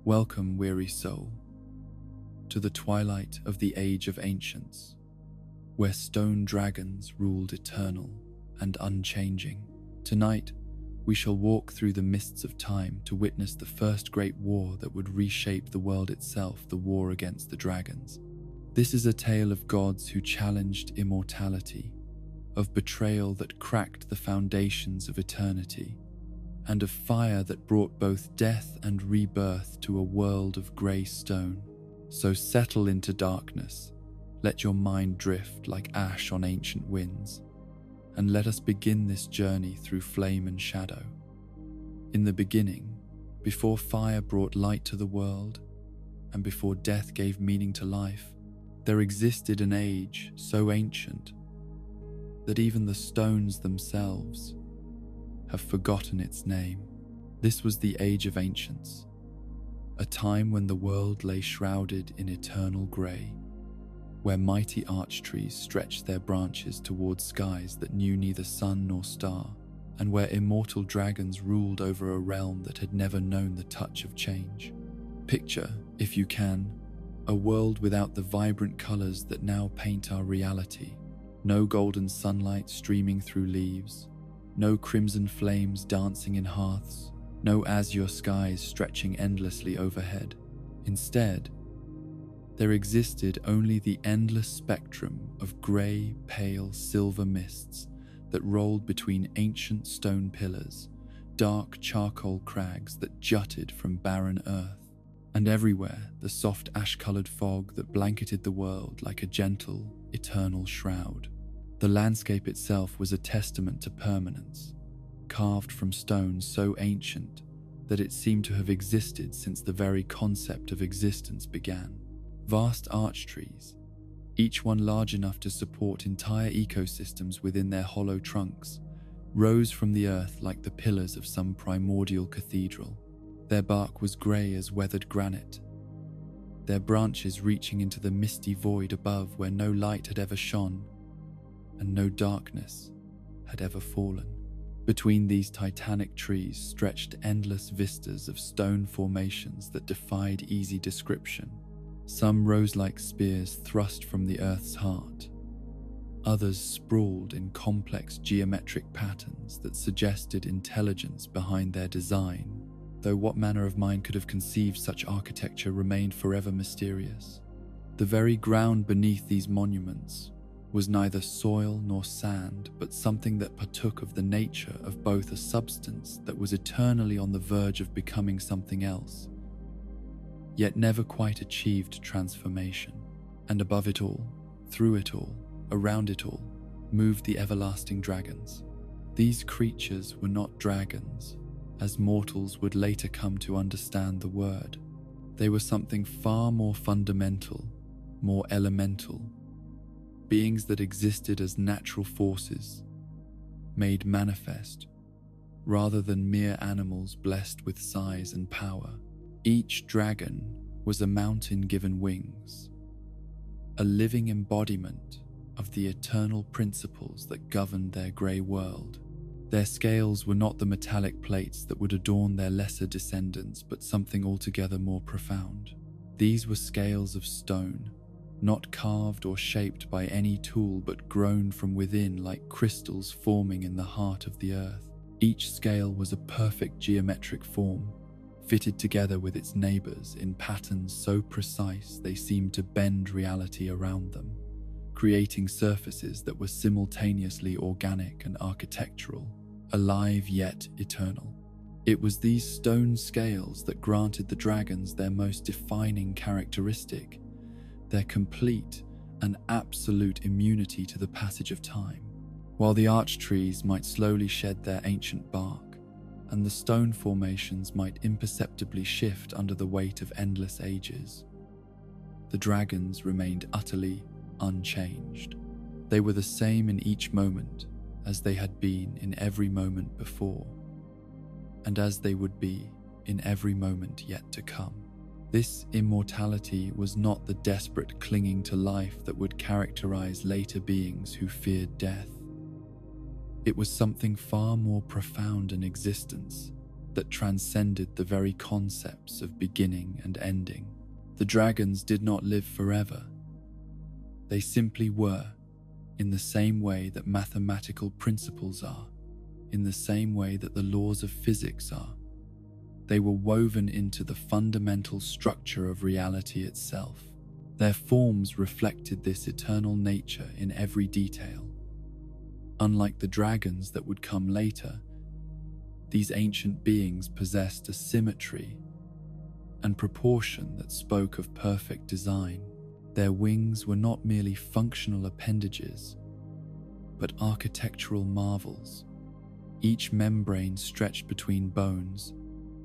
Welcome, weary soul, to the twilight of the Age of Ancients, where stone dragons ruled eternal and unchanging. Tonight, we shall walk through the mists of time to witness the first great war that would reshape the world itself, the war against the dragons. This is a tale of gods who challenged immortality, of betrayal that cracked the foundations of eternity, and of fire that brought both death and rebirth to a world of grey stone. So settle into darkness, let your mind drift like ash on ancient winds, and let us begin this journey through flame and shadow. In the beginning, before fire brought light to the world, and before death gave meaning to life, there existed an age so ancient that even the stones themselves have forgotten its name. This was the Age of Ancients, a time when the world lay shrouded in eternal grey, where mighty arch trees stretched their branches towards skies that knew neither sun nor star, and where immortal dragons ruled over a realm that had never known the touch of change. Picture, if you can, a world without the vibrant colours that now paint our reality. No golden sunlight streaming through leaves, no crimson flames dancing in hearths, no azure skies stretching endlessly overhead. Instead, there existed only the endless spectrum of grey, pale silver mists that rolled between ancient stone pillars, dark charcoal crags that jutted from barren earth, and everywhere the soft ash-coloured fog that blanketed the world like a gentle, eternal shroud. The landscape itself was a testament to permanence, carved from stone so ancient that it seemed to have existed since the very concept of existence began. Vast arch trees, each one large enough to support entire ecosystems within their hollow trunks, rose from the earth like the pillars of some primordial cathedral. Their bark was grey as weathered granite, their branches reaching into the misty void above where no light had ever shone and no darkness had ever fallen. Between these titanic trees stretched endless vistas of stone formations that defied easy description. Some rose like spears thrust from the earth's heart. Others sprawled in complex geometric patterns that suggested intelligence behind their design, though what manner of mind could have conceived such architecture remained forever mysterious. The very ground beneath these monuments was neither soil nor sand, but something that partook of the nature of both a substance that was eternally on the verge of becoming something else, yet never quite achieved transformation. And above it all, through it all, around it all, moved the everlasting dragons. These creatures were not dragons, as mortals would later come to understand the word. They were something far more fundamental, more elemental, beings that existed as natural forces, made manifest, rather than mere animals blessed with size and power. Each dragon was a mountain given wings, a living embodiment of the eternal principles that governed their grey world. Their scales were not the metallic plates that would adorn their lesser descendants, but something altogether more profound. These were scales of stone, not carved or shaped by any tool but grown from within like crystals forming in the heart of the earth. Each scale was a perfect geometric form, fitted together with its neighbours in patterns so precise they seemed to bend reality around them, creating surfaces that were simultaneously organic and architectural, alive yet eternal. It was these stone scales that granted the dragons their most defining characteristic, their complete and absolute immunity to the passage of time. While the arch trees might slowly shed their ancient bark, and the stone formations might imperceptibly shift under the weight of endless ages, the dragons remained utterly unchanged. They were the same in each moment as they had been in every moment before, and as they would be in every moment yet to come. This immortality was not the desperate clinging to life that would characterize later beings who feared death. It was something far more profound in existence, that transcended the very concepts of beginning and ending. The dragons did not live forever. They simply were, in the same way that mathematical principles are, in the same way that the laws of physics are. They were woven into the fundamental structure of reality itself. Their forms reflected this eternal nature in every detail. Unlike the dragons that would come later, these ancient beings possessed a symmetry and proportion that spoke of perfect design. Their wings were not merely functional appendages, but architectural marvels, each membrane stretched between bones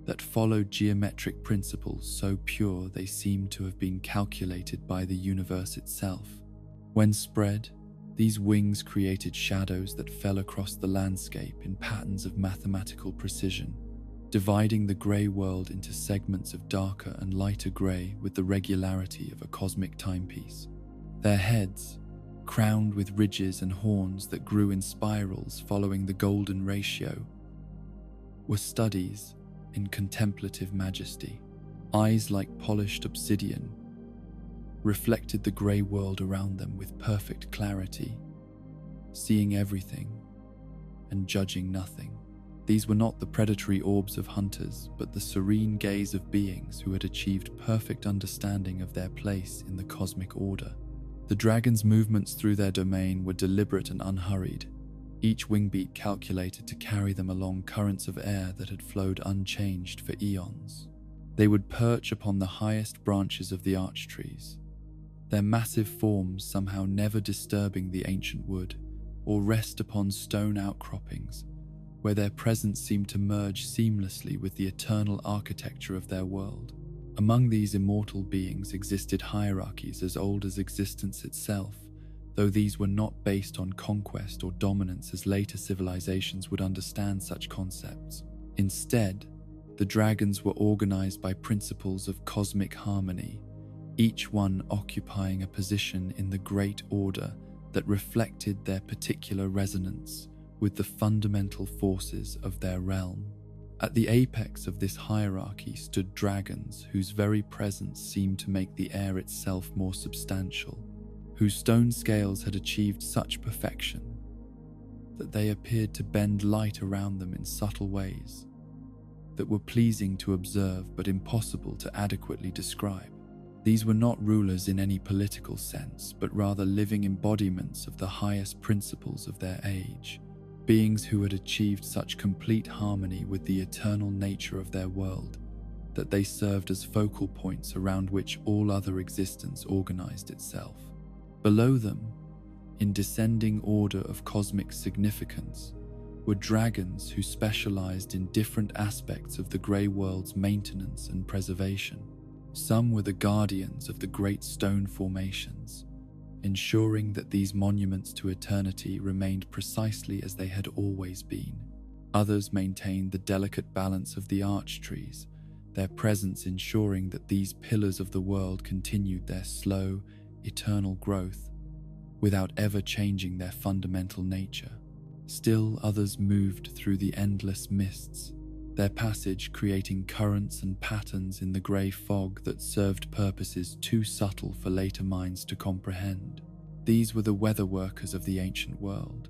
that followed geometric principles so pure they seemed to have been calculated by the universe itself. When spread, these wings created shadows that fell across the landscape in patterns of mathematical precision, dividing the grey world into segments of darker and lighter grey with the regularity of a cosmic timepiece. Their heads, crowned with ridges and horns that grew in spirals following the golden ratio, were studies in contemplative majesty. Eyes like polished obsidian reflected the grey world around them with perfect clarity, seeing everything and judging nothing. These were not the predatory orbs of hunters, but the serene gaze of beings who had achieved perfect understanding of their place in the cosmic order. The dragons' movements through their domain were deliberate and unhurried, each wingbeat calculated to carry them along currents of air that had flowed unchanged for eons. They would perch upon the highest branches of the arch trees, their massive forms somehow never disturbing the ancient wood, or rest upon stone outcroppings, where their presence seemed to merge seamlessly with the eternal architecture of their world. Among these immortal beings existed hierarchies as old as existence itself, though these were not based on conquest or dominance as later civilizations would understand such concepts. Instead, the dragons were organized by principles of cosmic harmony, each one occupying a position in the great order that reflected their particular resonance with the fundamental forces of their realm. At the apex of this hierarchy stood dragons whose very presence seemed to make the air itself more substantial, whose stone scales had achieved such perfection that they appeared to bend light around them in subtle ways that were pleasing to observe but impossible to adequately describe. These were not rulers in any political sense, but rather living embodiments of the highest principles of their age, beings who had achieved such complete harmony with the eternal nature of their world that they served as focal points around which all other existence organized itself. Below them, in descending order of cosmic significance, were dragons who specialized in different aspects of the grey world's maintenance and preservation. Some were the guardians of the great stone formations, ensuring that these monuments to eternity remained precisely as they had always been. Others maintained the delicate balance of the arch trees, their presence ensuring that these pillars of the world continued their slow, eternal growth without ever changing their fundamental nature. Still others moved through the endless mists, their passage creating currents and patterns in the grey fog that served purposes too subtle for later minds to comprehend. These were the weather workers of the ancient world.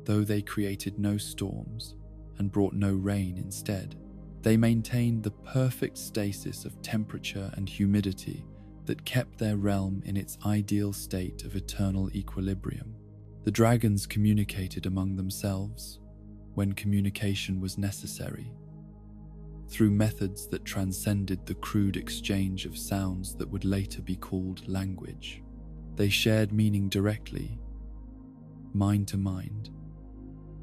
Though they created no storms and brought no rain instead, they maintained the perfect stasis of temperature and humidity that kept their realm in its ideal state of eternal equilibrium. The dragons communicated among themselves, when communication was necessary, through methods that transcended the crude exchange of sounds that would later be called language. They shared meaning directly, mind to mind,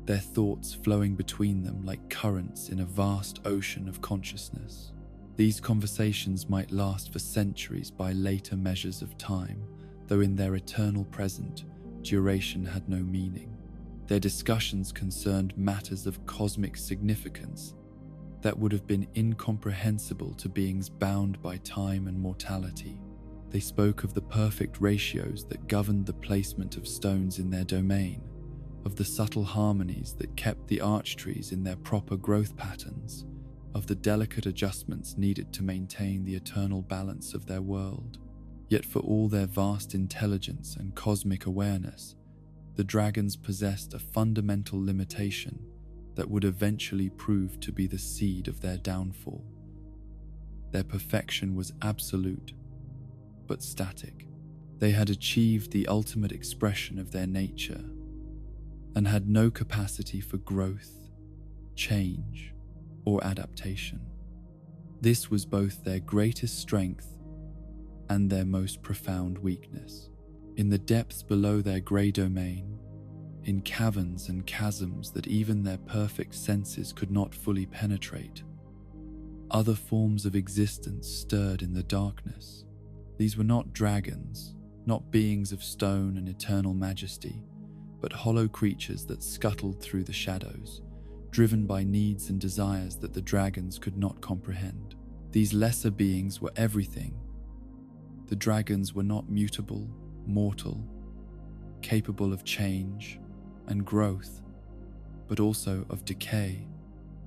their thoughts flowing between them like currents in a vast ocean of consciousness. These conversations might last for centuries by later measures of time, though in their eternal present, duration had no meaning. Their discussions concerned matters of cosmic significance that would have been incomprehensible to beings bound by time and mortality. They spoke of the perfect ratios that governed the placement of stones in their domain, of the subtle harmonies that kept the archtrees in their proper growth patterns, of the delicate adjustments needed to maintain the eternal balance of their world. Yet for all their vast intelligence and cosmic awareness, the dragons possessed a fundamental limitation that would eventually prove to be the seed of their downfall. Their perfection was absolute, but static. They had achieved the ultimate expression of their nature and had no capacity for growth, change, or adaptation. This was both their greatest strength and their most profound weakness. In the depths below their grey domain, in caverns and chasms that even their perfect senses could not fully penetrate, other forms of existence stirred in the darkness. These were not dragons, not beings of stone and eternal majesty, but hollow creatures that scuttled through the shadows, driven by needs and desires that the dragons could not comprehend. These lesser beings were everything. The dragons were not mutable, mortal, capable of change and growth, but also of decay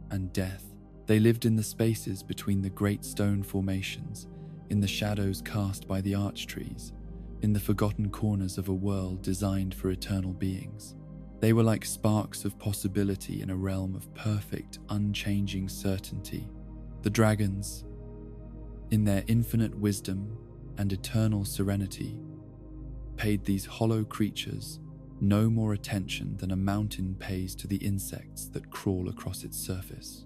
and death. They lived in the spaces between the great stone formations, in the shadows cast by the archtrees, in the forgotten corners of a world designed for eternal beings. They were like sparks of possibility in a realm of perfect, unchanging certainty. The dragons, in their infinite wisdom and eternal serenity, paid these hollow creatures no more attention than a mountain pays to the insects that crawl across its surface.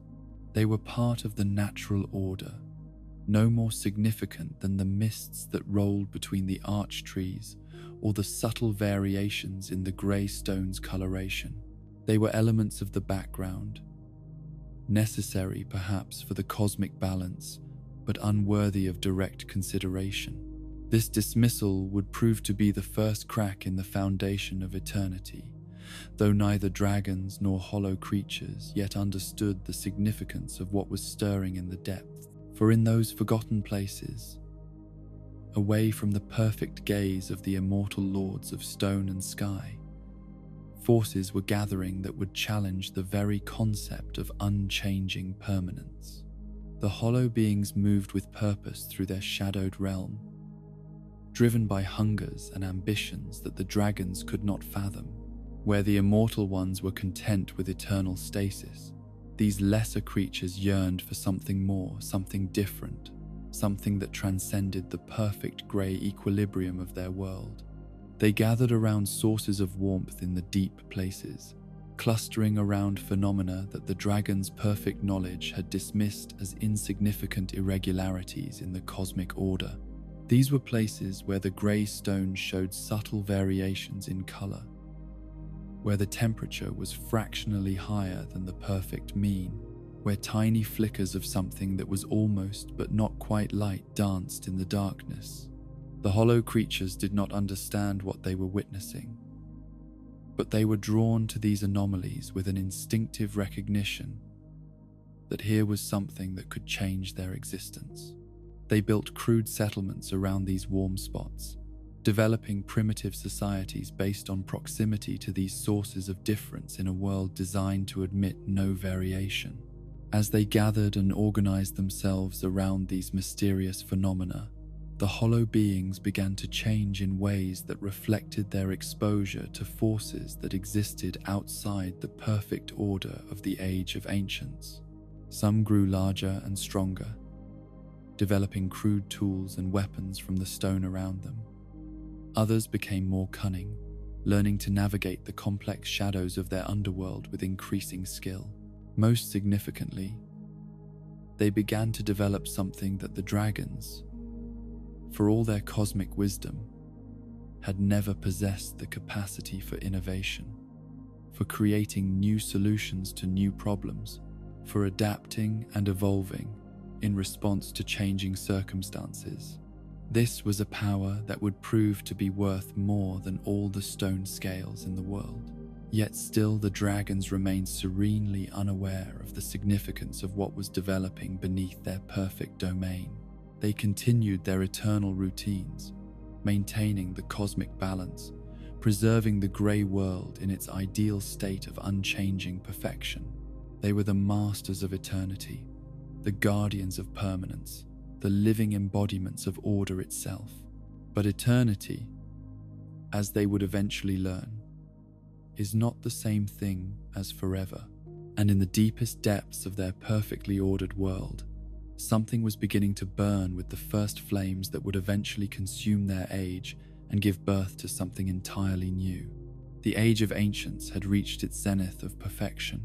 They were part of the natural order, no more significant than the mists that rolled between the arch trees or the subtle variations in the grey stone's coloration. They were elements of the background, necessary perhaps for the cosmic balance, but unworthy of direct consideration. This dismissal would prove to be the first crack in the foundation of eternity, though neither dragons nor hollow creatures yet understood the significance of what was stirring in the depth. For in those forgotten places, away from the perfect gaze of the immortal lords of stone and sky, forces were gathering that would challenge the very concept of unchanging permanence. The hollow beings moved with purpose through their shadowed realm, driven by hungers and ambitions that the dragons could not fathom. Where the immortal ones were content with eternal stasis, these lesser creatures yearned for something more, something different, something that transcended the perfect grey equilibrium of their world. They gathered around sources of warmth in the deep places, clustering around phenomena that the dragon's perfect knowledge had dismissed as insignificant irregularities in the cosmic order. These were places where the grey stone showed subtle variations in colour, where the temperature was fractionally higher than the perfect mean, where tiny flickers of something that was almost but not quite light danced in the darkness. The hollow creatures did not understand what they were witnessing, but they were drawn to these anomalies with an instinctive recognition that here was something that could change their existence. They built crude settlements around these warm spots, developing primitive societies based on proximity to these sources of difference in a world designed to admit no variation. As they gathered and organized themselves around these mysterious phenomena, the hollow beings began to change in ways that reflected their exposure to forces that existed outside the perfect order of the Age of Ancients. Some grew larger and stronger, developing crude tools and weapons from the stone around them. Others became more cunning, learning to navigate the complex shadows of their underworld with increasing skill. Most significantly, they began to develop something that the dragons, for all their cosmic wisdom, had never possessed the capacity for innovation, for creating new solutions to new problems, for adapting and evolving in response to changing circumstances. This was a power that would prove to be worth more than all the stone scales in the world. Yet still the dragons remained serenely unaware of the significance of what was developing beneath their perfect domain. They continued their eternal routines, maintaining the cosmic balance, preserving the grey world in its ideal state of unchanging perfection. They were the masters of eternity, the guardians of permanence, the living embodiments of order itself. But eternity, as they would eventually learn, is not the same thing as forever. And in the deepest depths of their perfectly ordered world, something was beginning to burn with the first flames that would eventually consume their age and give birth to something entirely new. The Age of Ancients had reached its zenith of perfection,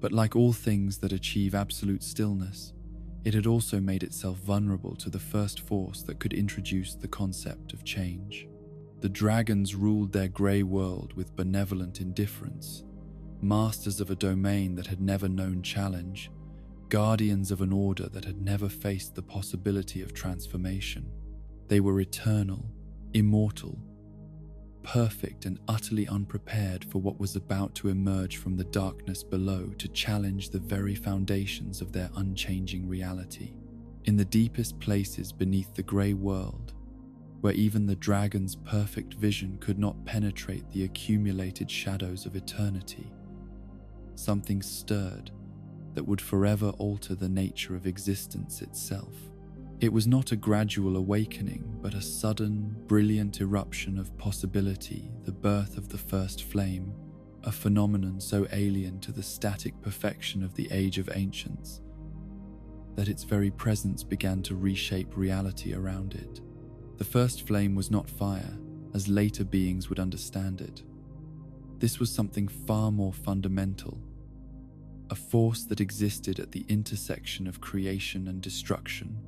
but like all things that achieve absolute stillness, it had also made itself vulnerable to the first force that could introduce the concept of change. The dragons ruled their grey world with benevolent indifference, masters of a domain that had never known challenge, guardians of an order that had never faced the possibility of transformation. They were eternal, immortal, perfect and utterly unprepared for what was about to emerge from the darkness below to challenge the very foundations of their unchanging reality. In the deepest places beneath the grey world, where even the dragon's perfect vision could not penetrate the accumulated shadows of eternity, something stirred that would forever alter the nature of existence itself. It was not a gradual awakening, but a sudden, brilliant eruption of possibility, the birth of the first flame, a phenomenon so alien to the static perfection of the Age of Ancients that its very presence began to reshape reality around it. The first flame was not fire, as later beings would understand it. This was something far more fundamental, a force that existed at the intersection of creation and destruction,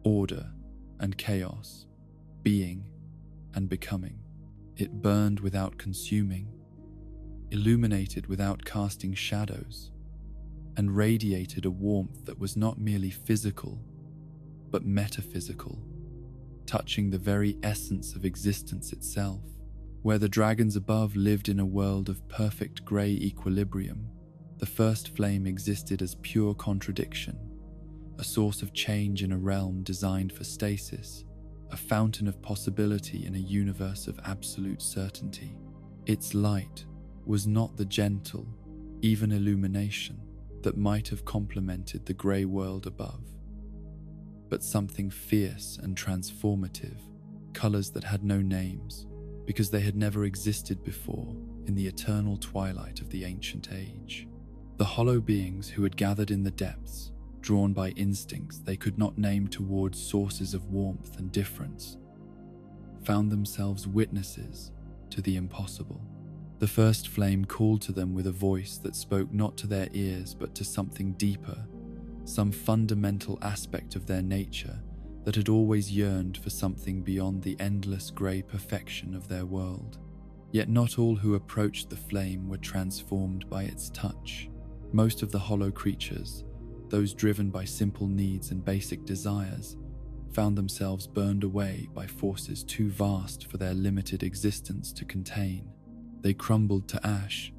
order and chaos, being and becoming. It burned without consuming, illuminated without casting shadows, and radiated a warmth that was not merely physical, but metaphysical, touching the very essence of existence itself. Where the dragons above lived in a world of perfect grey equilibrium, the first flame existed as pure contradiction, a source of change in a realm designed for stasis, a fountain of possibility in a universe of absolute certainty. Its light was not the gentle, even illumination that might have complemented the grey world above, but something fierce and transformative, colours that had no names, because they had never existed before in the eternal twilight of the ancient age. The hollow beings who had gathered in the depths, drawn by instincts they could not name towards sources of warmth and difference, found themselves witnesses to the impossible. The first flame called to them with a voice that spoke not to their ears but to something deeper, some fundamental aspect of their nature that had always yearned for something beyond the endless grey perfection of their world. Yet not all who approached the flame were transformed by its touch. Most of the hollow creatures, those driven by simple needs and basic desires, found themselves burned away by forces too vast for their limited existence to contain. They crumbled to ash,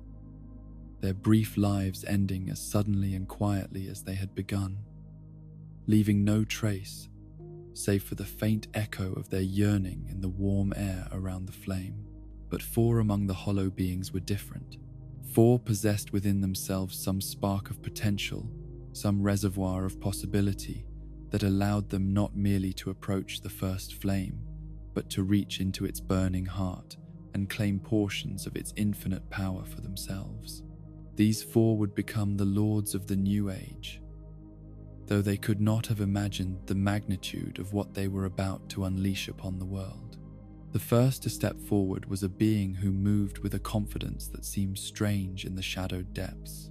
their brief lives ending as suddenly and quietly as they had begun, leaving no trace save for the faint echo of their yearning in the warm air around the flame. But 4 among the hollow beings were different. 4 possessed within themselves some spark of potential, some reservoir of possibility that allowed them not merely to approach the first flame, but to reach into its burning heart and claim portions of its infinite power for themselves. These 4 would become the lords of the new age, though they could not have imagined the magnitude of what they were about to unleash upon the world. The first to step forward was a being who moved with a confidence that seemed strange in the shadowed depths.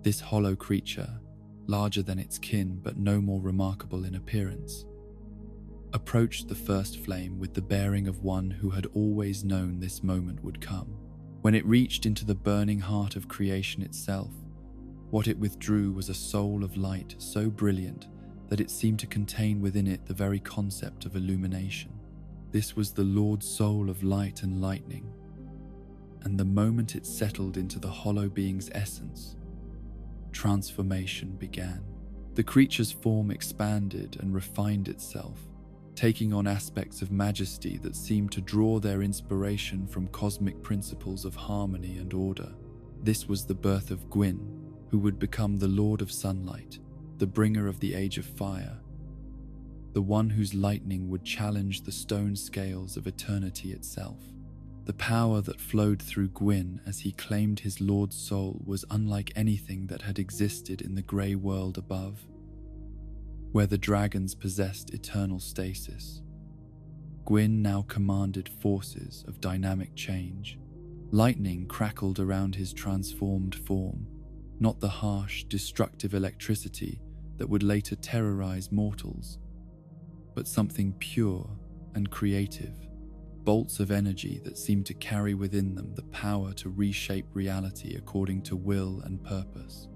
This hollow creature, larger than its kin but no more remarkable in appearance, approached the first flame with the bearing of one who had always known this moment would come. When it reached into the burning heart of creation itself, what it withdrew was a soul of light so brilliant that it seemed to contain within it the very concept of illumination. This was the Lord Soul of light and lightning, and the moment it settled into the hollow being's essence, transformation began. The creature's form expanded and refined itself, taking on aspects of majesty that seemed to draw their inspiration from cosmic principles of harmony and order. This was the birth of Gwyn, who would become the Lord of Sunlight, the bringer of the Age of Fire, the one whose lightning would challenge the stone scales of eternity itself. The power that flowed through Gwyn as he claimed his Lord's soul was unlike anything that had existed in the grey world above, where the dragons possessed eternal stasis. Gwyn now commanded forces of dynamic change. Lightning crackled around his transformed form, not the harsh, destructive electricity that would later terrorize mortals, but something pure and creative. Bolts of energy that seemed to carry within them the power to reshape reality according to will and purpose.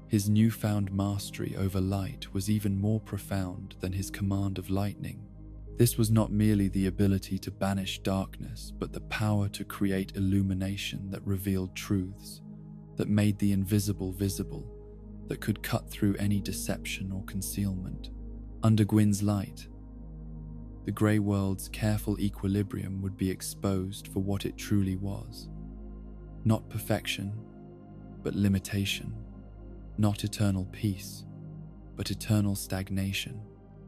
His newfound mastery over light was even more profound than his command of lightning. This was not merely the ability to banish darkness, but the power to create illumination that revealed truths, that made the invisible visible, that could cut through any deception or concealment. Under Gwyn's light, the grey world's careful equilibrium would be exposed for what it truly was. Not perfection, but limitation. Not eternal peace, but eternal stagnation.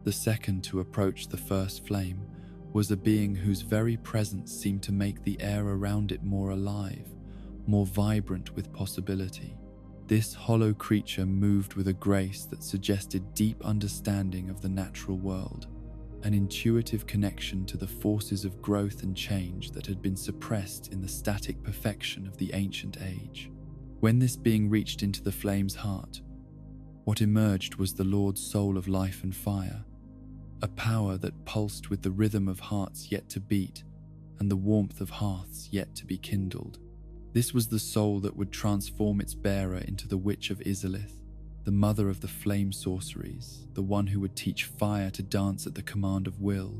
The second to approach the first flame was a being whose very presence seemed to make the air around it more alive, more vibrant with possibility. This hollow creature moved with a grace that suggested deep understanding of the natural world, an intuitive connection to the forces of growth and change that had been suppressed in the static perfection of the ancient age. When this being reached into the flame's heart, what emerged was the Lord's soul of life and fire, a power that pulsed with the rhythm of hearts yet to beat and the warmth of hearths yet to be kindled. This was the soul that would transform its bearer into the Witch of Izalith, the mother of the flame sorceries, the one who would teach fire to dance at the command of will.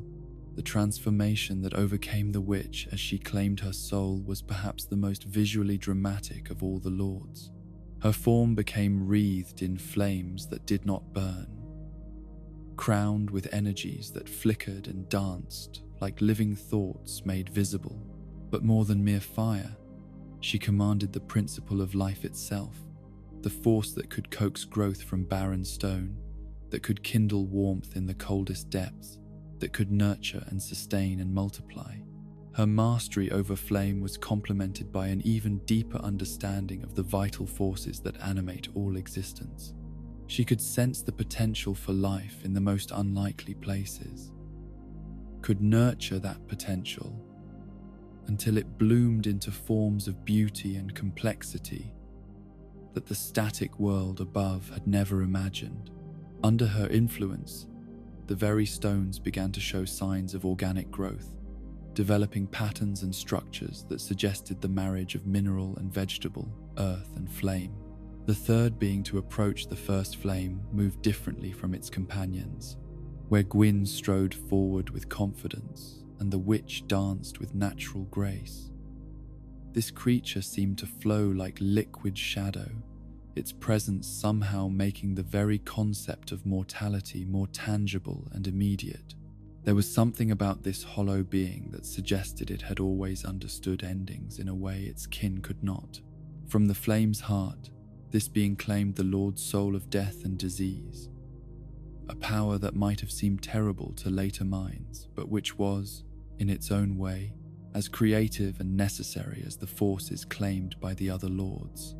The transformation that overcame the witch as she claimed her soul was perhaps the most visually dramatic of all the lords. Her form became wreathed in flames that did not burn, crowned with energies that flickered and danced like living thoughts made visible. But more than mere fire, she commanded the principle of life itself, the force that could coax growth from barren stone, that could kindle warmth in the coldest depths, that could nurture and sustain and multiply. Her mastery over flame was complemented by an even deeper understanding of the vital forces that animate all existence. She could sense the potential for life in the most unlikely places, could nurture that potential until it bloomed into forms of beauty and complexity that the static world above had never imagined. Under her influence, the very stones began to show signs of organic growth, developing patterns and structures that suggested the marriage of mineral and vegetable, earth and flame. The third being to approach the first flame moved differently from its companions, where Gwyn strode forward with confidence and the witch danced with natural grace. This creature seemed to flow like liquid shadow, its presence somehow making the very concept of mortality more tangible and immediate. There was something about this hollow being that suggested it had always understood endings in a way its kin could not. From the flame's heart, this being claimed the Lord's soul of death and disease, a power that might have seemed terrible to later minds, but which was, in its own way, as creative and necessary as the forces claimed by the other lords.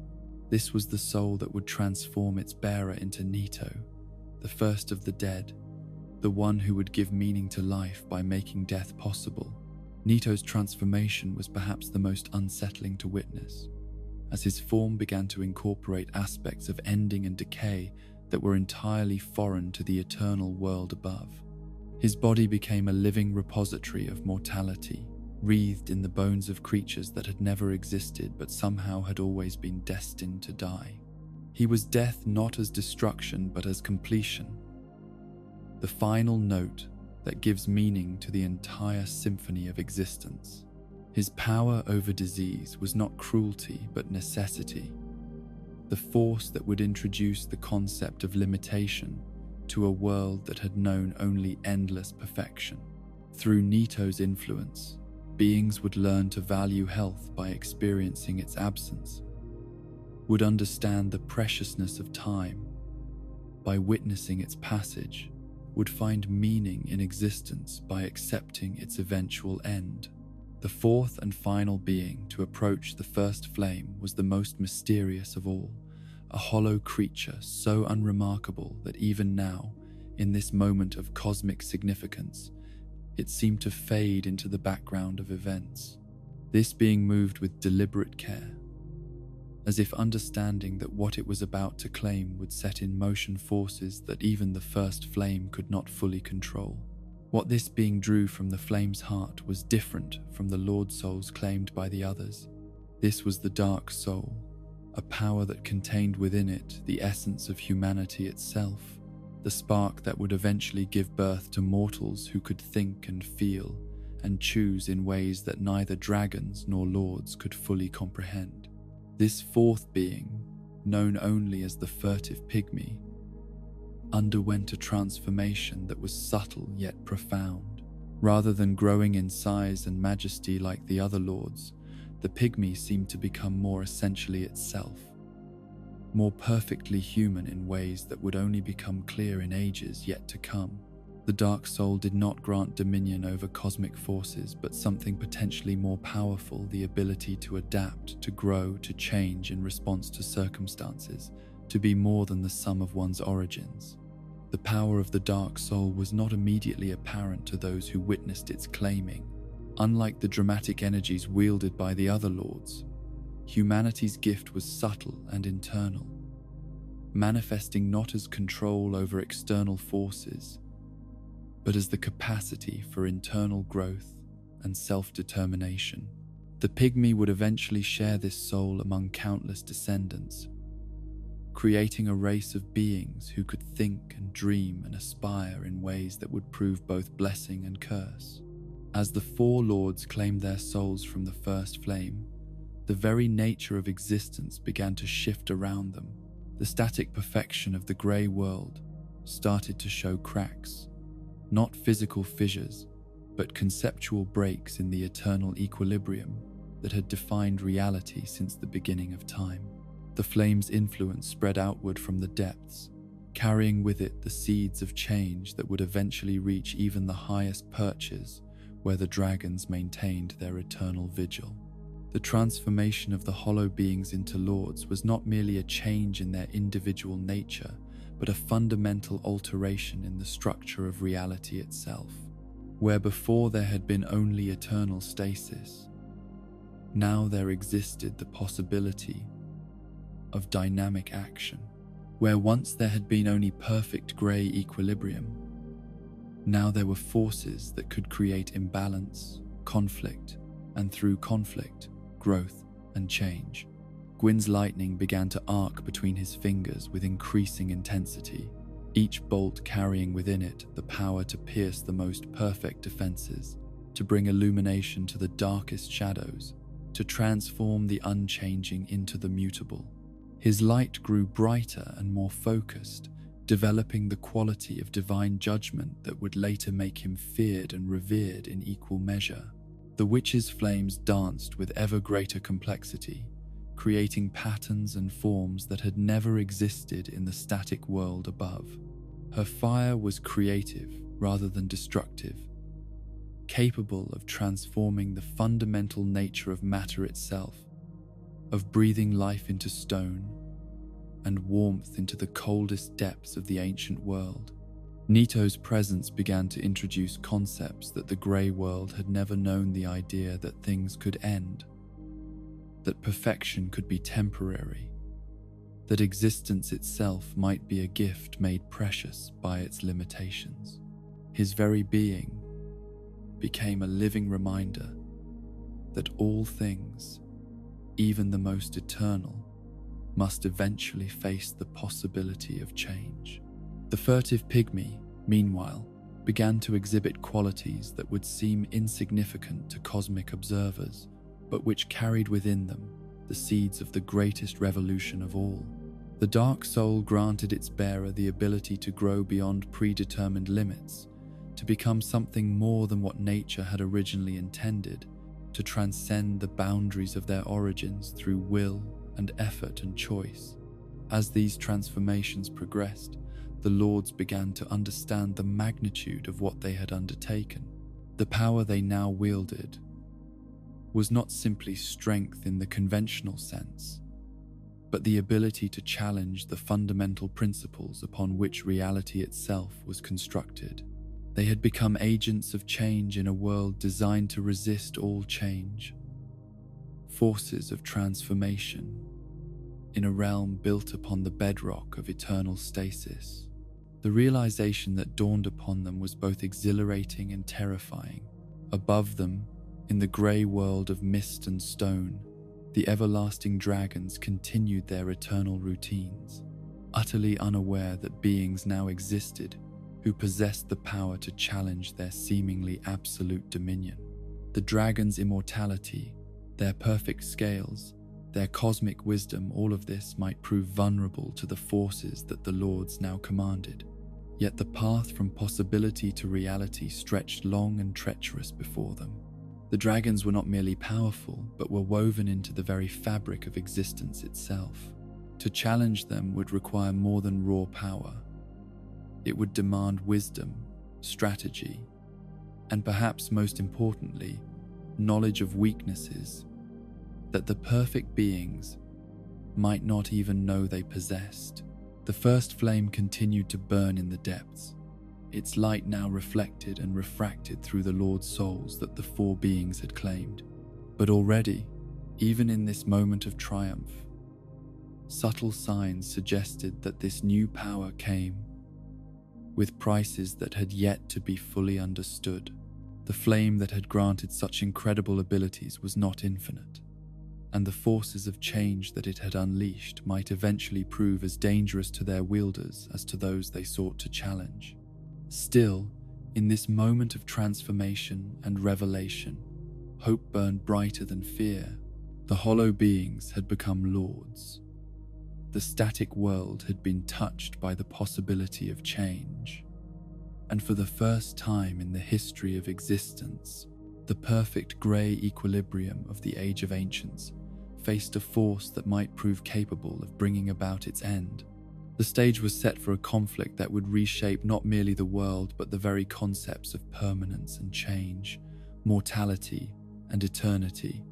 This was the soul that would transform its bearer into Nito, the first of the dead, the one who would give meaning to life by making death possible. Nito's transformation was perhaps the most unsettling to witness, as his form began to incorporate aspects of ending and decay that were entirely foreign to the eternal world above. His body became a living repository of mortality, wreathed in the bones of creatures that had never existed but somehow had always been destined to die. He was death not as destruction but as completion, the final note that gives meaning to the entire symphony of existence. His power over disease was not cruelty but necessity, the force that would introduce the concept of limitation to a world that had known only endless perfection. Through Nito's influence, beings would learn to value health by experiencing its absence, would understand the preciousness of time by witnessing its passage, would find meaning in existence by accepting its eventual end. The fourth and final being to approach the first flame was the most mysterious of all, a hollow creature so unremarkable that even now, in this moment of cosmic significance, it seemed to fade into the background of events. This being moved with deliberate care, as if understanding that what it was about to claim would set in motion forces that even the first flame could not fully control. What this being drew from the flame's heart was different from the Lord Souls claimed by the others. This was the Dark Soul, a power that contained within it the essence of humanity itself, the spark that would eventually give birth to mortals who could think and feel and choose in ways that neither dragons nor lords could fully comprehend. This fourth being, known only as the furtive pygmy, underwent a transformation that was subtle yet profound. Rather than growing in size and majesty like the other lords, the pygmy seemed to become more essentially itself, more perfectly human in ways that would only become clear in ages yet to come. The Dark Soul did not grant dominion over cosmic forces, but something potentially more powerful, the ability to adapt, to grow, to change in response to circumstances, to be more than the sum of one's origins. The power of the Dark Soul was not immediately apparent to those who witnessed its claiming. Unlike the dramatic energies wielded by the other lords, humanity's gift was subtle and internal, manifesting not as control over external forces, but as the capacity for internal growth and self-determination. The pygmy would eventually share this soul among countless descendants, creating a race of beings who could think and dream and aspire in ways that would prove both blessing and curse. As the four lords claimed their souls from the first flame, the very nature of existence began to shift around them. The static perfection of the grey world started to show cracks, not physical fissures, but conceptual breaks in the eternal equilibrium that had defined reality since the beginning of time. The flame's influence spread outward from the depths, carrying with it the seeds of change that would eventually reach even the highest perches where the dragons maintained their eternal vigil. The transformation of the hollow beings into lords was not merely a change in their individual nature, but a fundamental alteration in the structure of reality itself. Where before there had been only eternal stasis, now there existed the possibility of dynamic action. Where once there had been only perfect grey equilibrium, now there were forces that could create imbalance, conflict, and through conflict, growth and change. Gwyn's lightning began to arc between his fingers with increasing intensity, each bolt carrying within it the power to pierce the most perfect defenses, to bring illumination to the darkest shadows, to transform the unchanging into the mutable. His light grew brighter and more focused, developing the quality of divine judgment that would later make him feared and revered in equal measure. The witch's flames danced with ever greater complexity, creating patterns and forms that had never existed in the static world above. Her fire was creative rather than destructive, capable of transforming the fundamental nature of matter itself, of breathing life into stone and warmth into the coldest depths of the ancient world. Nito's presence began to introduce concepts that the grey world had never known: the idea that things could end, that perfection could be temporary, that existence itself might be a gift made precious by its limitations. His very being became a living reminder that all things, even the most eternal, must eventually face the possibility of change. The furtive pygmy, meanwhile, began to exhibit qualities that would seem insignificant to cosmic observers, but which carried within them the seeds of the greatest revolution of all. The dark soul granted its bearer the ability to grow beyond predetermined limits, to become something more than what nature had originally intended, to transcend the boundaries of their origins through will and effort and choice. As these transformations progressed, the lords began to understand the magnitude of what they had undertaken. The power they now wielded was not simply strength in the conventional sense, but the ability to challenge the fundamental principles upon which reality itself was constructed. They had become agents of change in a world designed to resist all change, forces of transformation in a realm built upon the bedrock of eternal stasis. The realization that dawned upon them was both exhilarating and terrifying. Above them, in the grey world of mist and stone, the everlasting dragons continued their eternal routines, utterly unaware that beings now existed who possessed the power to challenge their seemingly absolute dominion. The dragons' immortality, their perfect scales, their cosmic wisdom, all of this might prove vulnerable to the forces that the lords now commanded. Yet the path from possibility to reality stretched long and treacherous before them. The dragons were not merely powerful, but were woven into the very fabric of existence itself. To challenge them would require more than raw power. It would demand wisdom, strategy, and perhaps most importantly, knowledge of weaknesses that the perfect beings might not even know they possessed. The first flame continued to burn in the depths, its light now reflected and refracted through the Lord's souls that the four beings had claimed. But already, even in this moment of triumph, subtle signs suggested that this new power came with prices that had yet to be fully understood. The flame that had granted such incredible abilities was not infinite, and the forces of change that it had unleashed might eventually prove as dangerous to their wielders as to those they sought to challenge. Still, in this moment of transformation and revelation, hope burned brighter than fear. The hollow beings had become lords. The static world had been touched by the possibility of change. And for the first time in the history of existence, the perfect grey equilibrium of the Age of Ancients faced a force that might prove capable of bringing about its end. The stage was set for a conflict that would reshape not merely the world, but the very concepts of permanence and change, mortality and eternity,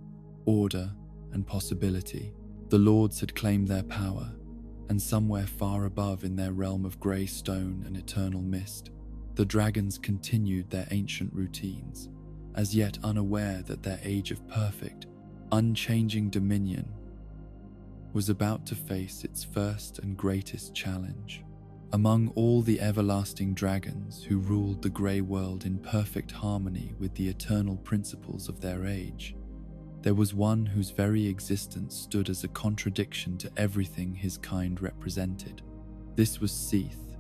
order and possibility. The lords had claimed their power, and somewhere far above in their realm of grey stone and eternal mist, the dragons continued their ancient routines, as yet unaware that their age of perfect, unchanging dominion was about to face its first and greatest challenge. Among all the everlasting dragons who ruled the grey world in perfect harmony with the eternal principles of their age, there was one whose very existence stood as a contradiction to everything his kind represented. This was Seath,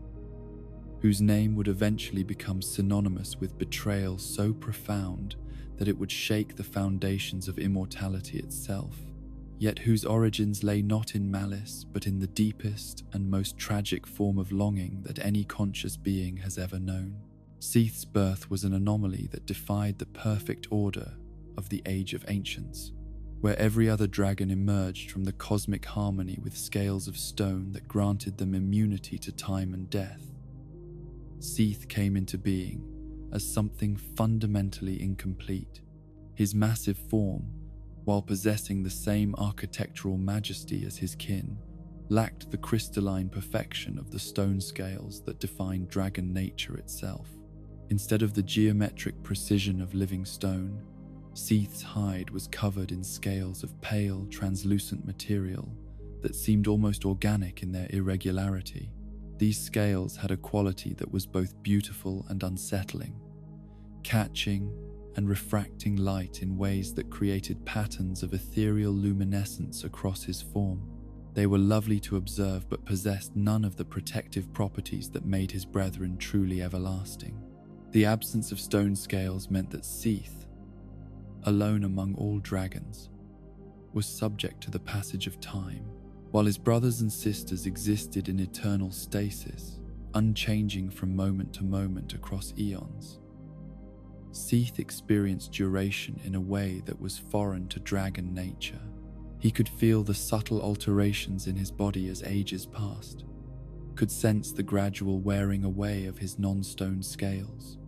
whose name would eventually become synonymous with betrayal so profound that it would shake the foundations of immortality itself, yet whose origins lay not in malice, but in the deepest and most tragic form of longing that any conscious being has ever known. Seath's birth was an anomaly that defied the perfect order of the Age of Ancients, where every other dragon emerged from the cosmic harmony with scales of stone that granted them immunity to time and death. Seath came into being as something fundamentally incomplete. His massive form, while possessing the same architectural majesty as his kin, lacked the crystalline perfection of the stone scales that defined dragon nature itself. Instead of the geometric precision of living stone, Seath's hide was covered in scales of pale, translucent material that seemed almost organic in their irregularity. These scales had a quality that was both beautiful and unsettling, catching and refracting light in ways that created patterns of ethereal luminescence across his form. They were lovely to observe, but possessed none of the protective properties that made his brethren truly everlasting. The absence of stone scales meant that Seath, alone among all dragons, was subject to the passage of time. while his brothers and sisters existed in eternal stasis, unchanging from moment to moment across eons. Seath experienced duration in a way that was foreign to dragon nature. He could feel the subtle alterations in his body as ages passed, could sense the gradual wearing away of his non-stone scales,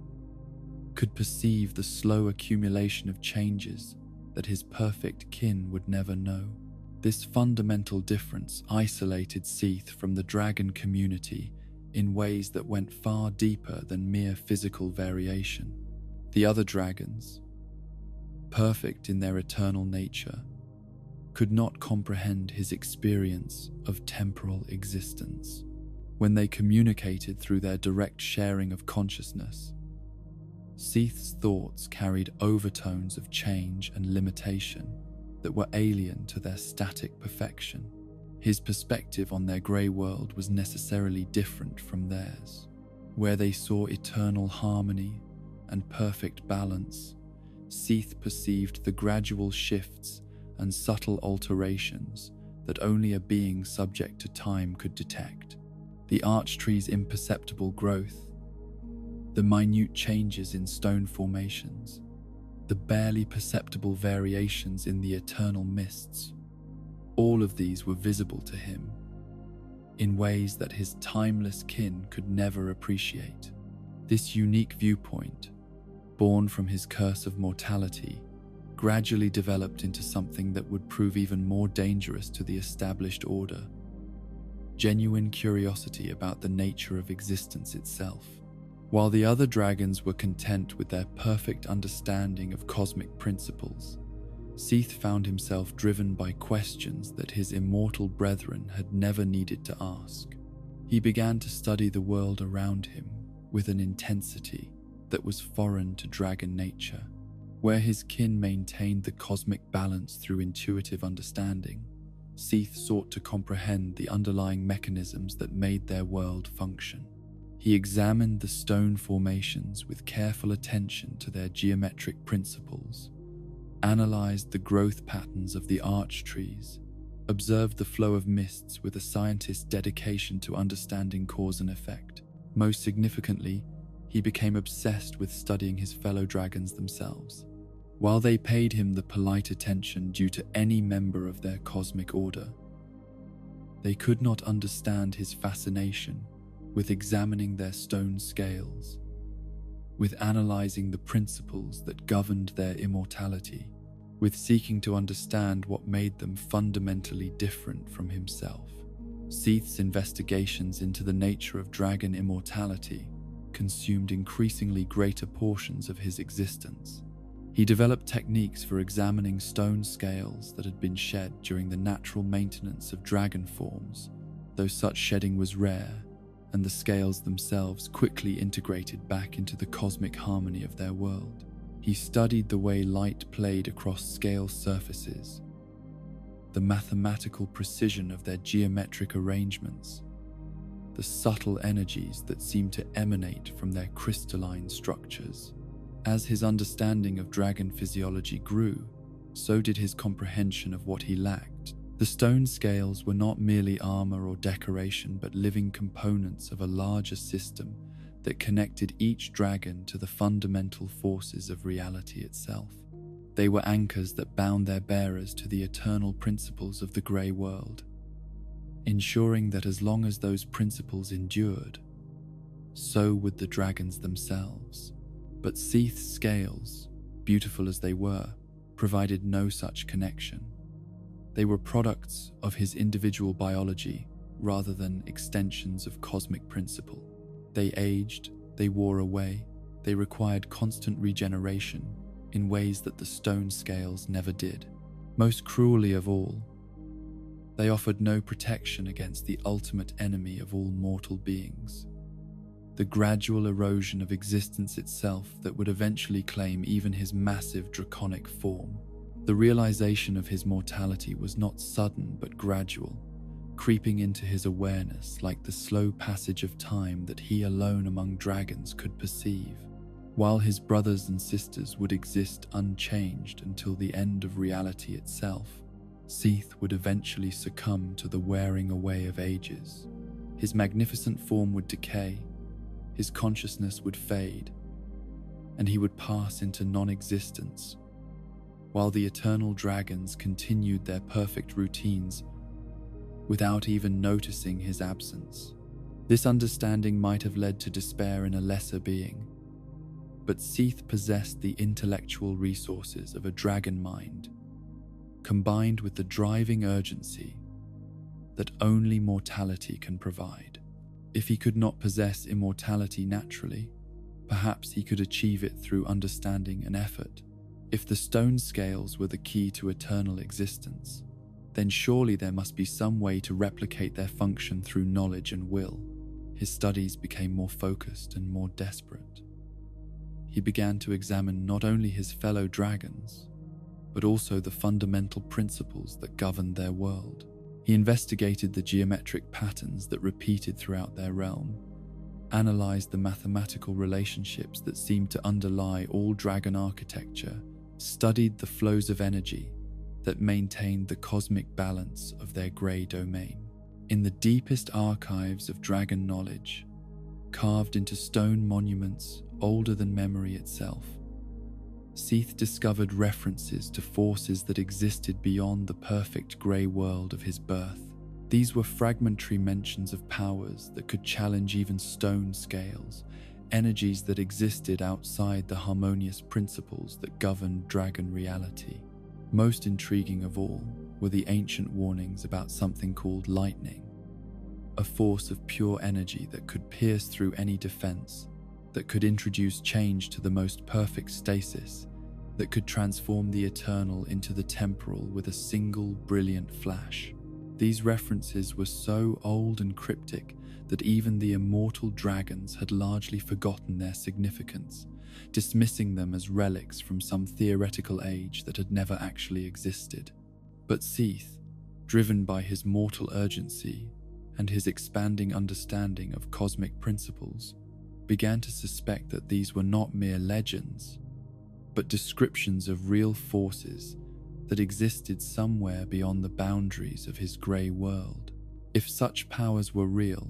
could perceive the slow accumulation of changes that his perfect kin would never know. This fundamental difference isolated Seath from the dragon community in ways that went far deeper than mere physical variation. The other dragons, perfect in their eternal nature, could not comprehend his experience of temporal existence. When they communicated through their direct sharing of consciousness, Seath's thoughts carried overtones of change and limitation that were alien to their static perfection. His perspective on their grey world was necessarily different from theirs. Where they saw eternal harmony and perfect balance, Seath perceived the gradual shifts and subtle alterations that only a being subject to time could detect. The archtree's imperceptible growth, the minute changes in stone formations, the barely perceptible variations in the eternal mists, all of these were visible to him in ways that his timeless kin could never appreciate. This unique viewpoint, born from his curse of mortality, gradually developed into something that would prove even more dangerous to the established order: genuine curiosity about the nature of existence itself. While the other dragons were content with their perfect understanding of cosmic principles, Seath found himself driven by questions that his immortal brethren had never needed to ask. He began to study the world around him with an intensity that was foreign to dragon nature. Where his kin maintained the cosmic balance through intuitive understanding, Seath sought to comprehend the underlying mechanisms that made their world function. He examined the stone formations with careful attention to their geometric principles, analyzed the growth patterns of the arch trees, observed the flow of mists with a scientist's dedication to understanding cause and effect. Most significantly, he became obsessed with studying his fellow dragons themselves. While they paid him the polite attention due to any member of their cosmic order, they could not understand his fascination with examining their stone scales, with analyzing the principles that governed their immortality, with seeking to understand what made them fundamentally different from himself. Seath's investigations into the nature of dragon immortality consumed increasingly greater portions of his existence. He developed techniques for examining stone scales that had been shed during the natural maintenance of dragon forms, though such shedding was rare, and the scales themselves quickly integrated back into the cosmic harmony of their world. He studied the way light played across scale surfaces, the mathematical precision of their geometric arrangements, the subtle energies that seemed to emanate from their crystalline structures. As his understanding of dragon physiology grew, so did his comprehension of what he lacked. The stone scales were not merely armor or decoration, but living components of a larger system that connected each dragon to the fundamental forces of reality itself. They were anchors that bound their bearers to the eternal principles of the grey world, ensuring that as long as those principles endured, so would the dragons themselves. But Seath's scales, beautiful as they were, provided no such connection. They were products of his individual biology rather than extensions of cosmic principle. They aged, they wore away, they required constant regeneration in ways that the stone scales never did. Most cruelly of all, they offered no protection against the ultimate enemy of all mortal beings, the gradual erosion of existence itself that would eventually claim even his massive draconic form. The realization of his mortality was not sudden but gradual, creeping into his awareness like the slow passage of time that he alone among dragons could perceive. While his brothers and sisters would exist unchanged until the end of reality itself, Seath would eventually succumb to the wearing away of ages. His magnificent form would decay, his consciousness would fade, and he would pass into non-existence, while the eternal dragons continued their perfect routines without even noticing his absence. This understanding might have led to despair in a lesser being, but Seath possessed the intellectual resources of a dragon mind, combined with the driving urgency that only mortality can provide. If he could not possess immortality naturally, perhaps he could achieve it through understanding and effort. If the stone scales were the key to eternal existence, then surely there must be some way to replicate their function through knowledge and will. His studies became more focused and more desperate. He began to examine not only his fellow dragons, but also the fundamental principles that governed their world. He investigated the geometric patterns that repeated throughout their realm, analyzed the mathematical relationships that seemed to underlie all dragon architecture, studied the flows of energy that maintained the cosmic balance of their grey domain. In the deepest archives of dragon knowledge, carved into stone monuments older than memory itself, Seath discovered references to forces that existed beyond the perfect grey world of his birth. These were fragmentary mentions of powers that could challenge even stone scales, energies that existed outside the harmonious principles that governed dragon reality. Most intriguing of all were the ancient warnings about something called lightning, a force of pure energy that could pierce through any defense, that could introduce change to the most perfect stasis, that could transform the eternal into the temporal with a single brilliant flash. These references were so old and cryptic that even the immortal dragons had largely forgotten their significance, dismissing them as relics from some theoretical age that had never actually existed. But Seath, driven by his mortal urgency and his expanding understanding of cosmic principles, began to suspect that these were not mere legends, but descriptions of real forces that existed somewhere beyond the boundaries of his grey world. If such powers were real,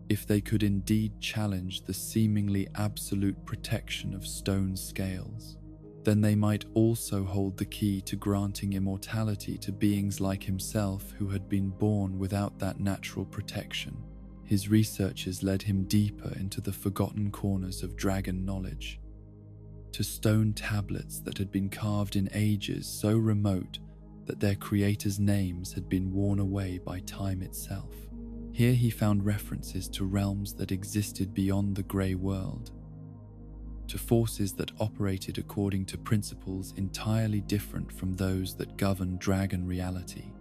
if they could indeed challenge the seemingly absolute protection of stone scales, then they might also hold the key to granting immortality to beings like himself who had been born without that natural protection. His researches led him deeper into the forgotten corners of dragon knowledge, to stone tablets that had been carved in ages so remote that their creators' names had been worn away by time itself. Here he found references to realms that existed beyond the grey world, to forces that operated according to principles entirely different from those that govern dragon reality.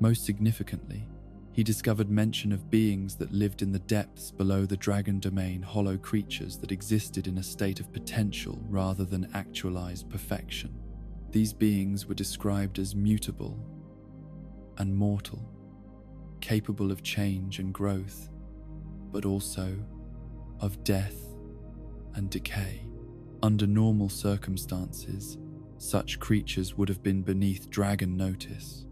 Most significantly, he discovered mention of beings that lived in the depths below the dragon domain, hollow creatures that existed in a state of potential rather than actualized perfection. These beings were described as mutable and mortal, capable of change and growth, but also of death and decay. Under normal circumstances, such creatures would have been beneath dragon notice,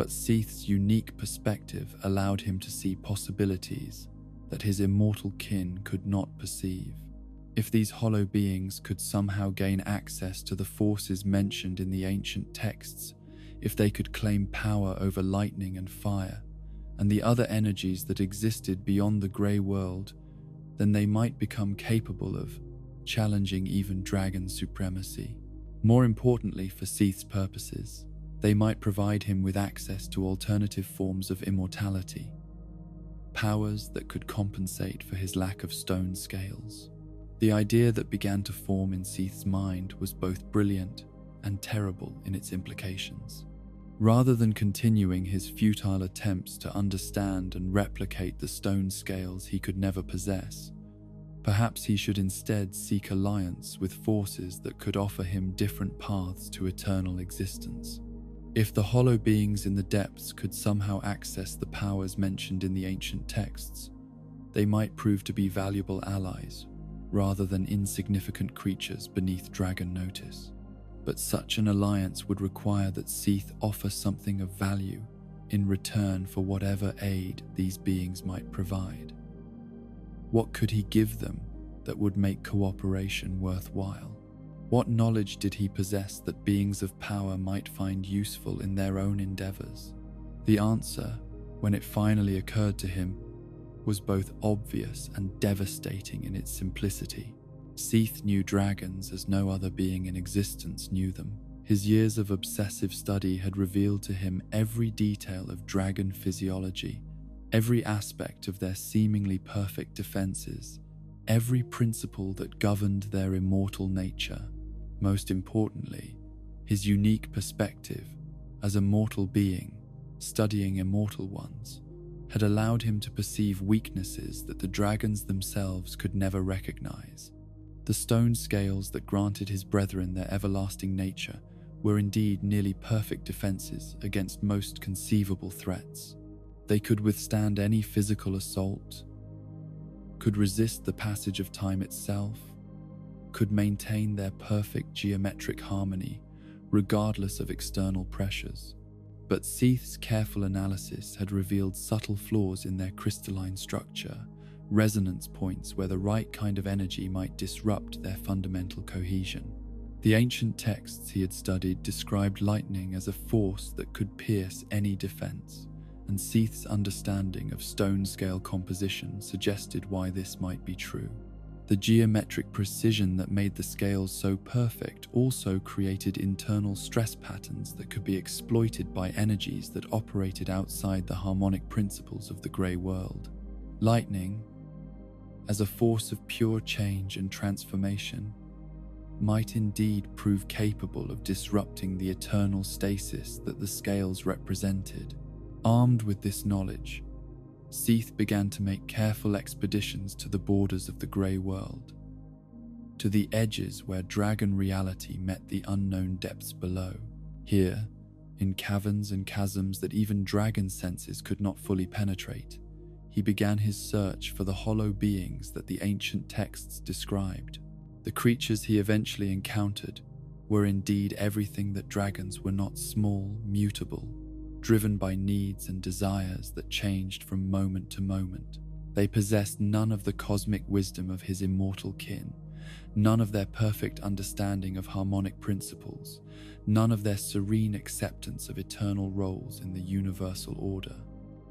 but Seath's unique perspective allowed him to see possibilities that his immortal kin could not perceive. If these hollow beings could somehow gain access to the forces mentioned in the ancient texts, if they could claim power over lightning and fire, and the other energies that existed beyond the grey world, then they might become capable of challenging even dragon supremacy. More importantly for Seath's purposes, they might provide him with access to alternative forms of immortality, powers that could compensate for his lack of stone scales. The idea that began to form in Seath's mind was both brilliant and terrible in its implications. Rather than continuing his futile attempts to understand and replicate the stone scales he could never possess, perhaps he should instead seek alliance with forces that could offer him different paths to eternal existence. If the hollow beings in the depths could somehow access the powers mentioned in the ancient texts, they might prove to be valuable allies rather than insignificant creatures beneath dragon notice. but such an alliance would require that Seath offer something of value in return for whatever aid these beings might provide. What could he give them that would make cooperation worthwhile? What knowledge did he possess that beings of power might find useful in their own endeavors? The answer, when it finally occurred to him, was both obvious and devastating in its simplicity. Seath knew dragons as no other being in existence knew them. His years of obsessive study had revealed to him every detail of dragon physiology, every aspect of their seemingly perfect defenses, every principle that governed their immortal nature. Most importantly, his unique perspective as a mortal being studying immortal ones had allowed him to perceive weaknesses that the dragons themselves could never recognize. The stone scales that granted his brethren their everlasting nature were indeed nearly perfect defenses against most conceivable threats. They could withstand any physical assault, could resist the passage of time itself, could maintain their perfect geometric harmony regardless of external pressures. But Seath's careful analysis had revealed subtle flaws in their crystalline structure, resonance points where the right kind of energy might disrupt their fundamental cohesion. The ancient texts he had studied described lightning as a force that could pierce any defense, and Seath's understanding of stone-scale composition suggested why this might be true. The geometric precision that made the scales so perfect also created internal stress patterns that could be exploited by energies that operated outside the harmonic principles of the grey world. Lightning, as a force of pure change and transformation, might indeed prove capable of disrupting the eternal stasis that the scales represented. Armed with this knowledge, Seath began to make careful expeditions to the borders of the grey world, to the edges where dragon reality met the unknown depths below. Here, in caverns and chasms that even dragon senses could not fully penetrate, he began his search for the hollow beings that the ancient texts described. The creatures he eventually encountered were indeed everything that dragons were not: small, mutable, driven by needs and desires that changed from moment to moment. They possessed none of the cosmic wisdom of his immortal kin, none of their perfect understanding of harmonic principles, none of their serene acceptance of eternal roles in the universal order.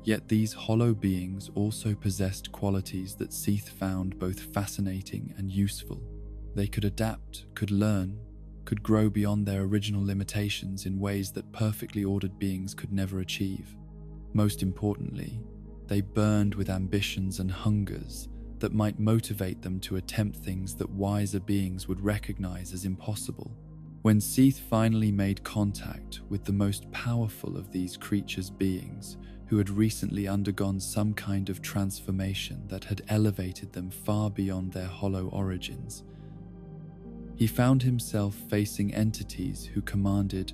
Yet these hollow beings also possessed qualities that Seath found both fascinating and useful. They could adapt, could learn, could grow beyond their original limitations in ways that perfectly ordered beings could never achieve. Most importantly, they burned with ambitions and hungers that might motivate them to attempt things that wiser beings would recognize as impossible. When Seath finally made contact with the most powerful of these creatures' beings, who had recently undergone some kind of transformation that had elevated them far beyond their hollow origins, he found himself facing entities who commanded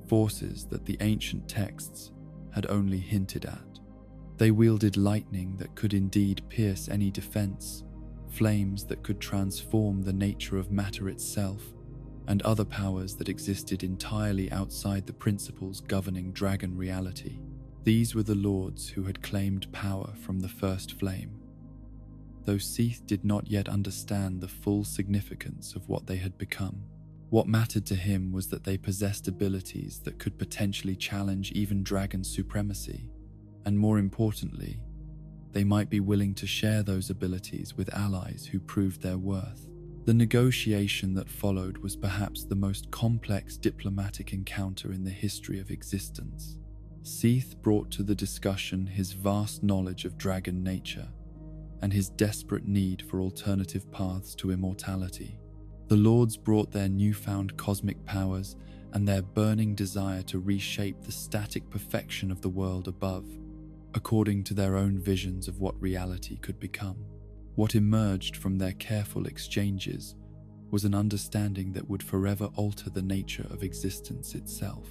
forces that the ancient texts had only hinted at. They wielded lightning that could indeed pierce any defense, flames that could transform the nature of matter itself, and other powers that existed entirely outside the principles governing dragon reality. These were the lords who had claimed power from the first flame, though Seath did not yet understand the full significance of what they had become. What mattered to him was that they possessed abilities that could potentially challenge even dragon supremacy, and more importantly, they might be willing to share those abilities with allies who proved their worth. The negotiation that followed was perhaps the most complex diplomatic encounter in the history of existence. Seath brought to the discussion his vast knowledge of dragon nature and his desperate need for alternative paths to immortality. The lords brought their newfound cosmic powers and their burning desire to reshape the static perfection of the world above, according to their own visions of what reality could become. What emerged from their careful exchanges was an understanding that would forever alter the nature of existence itself.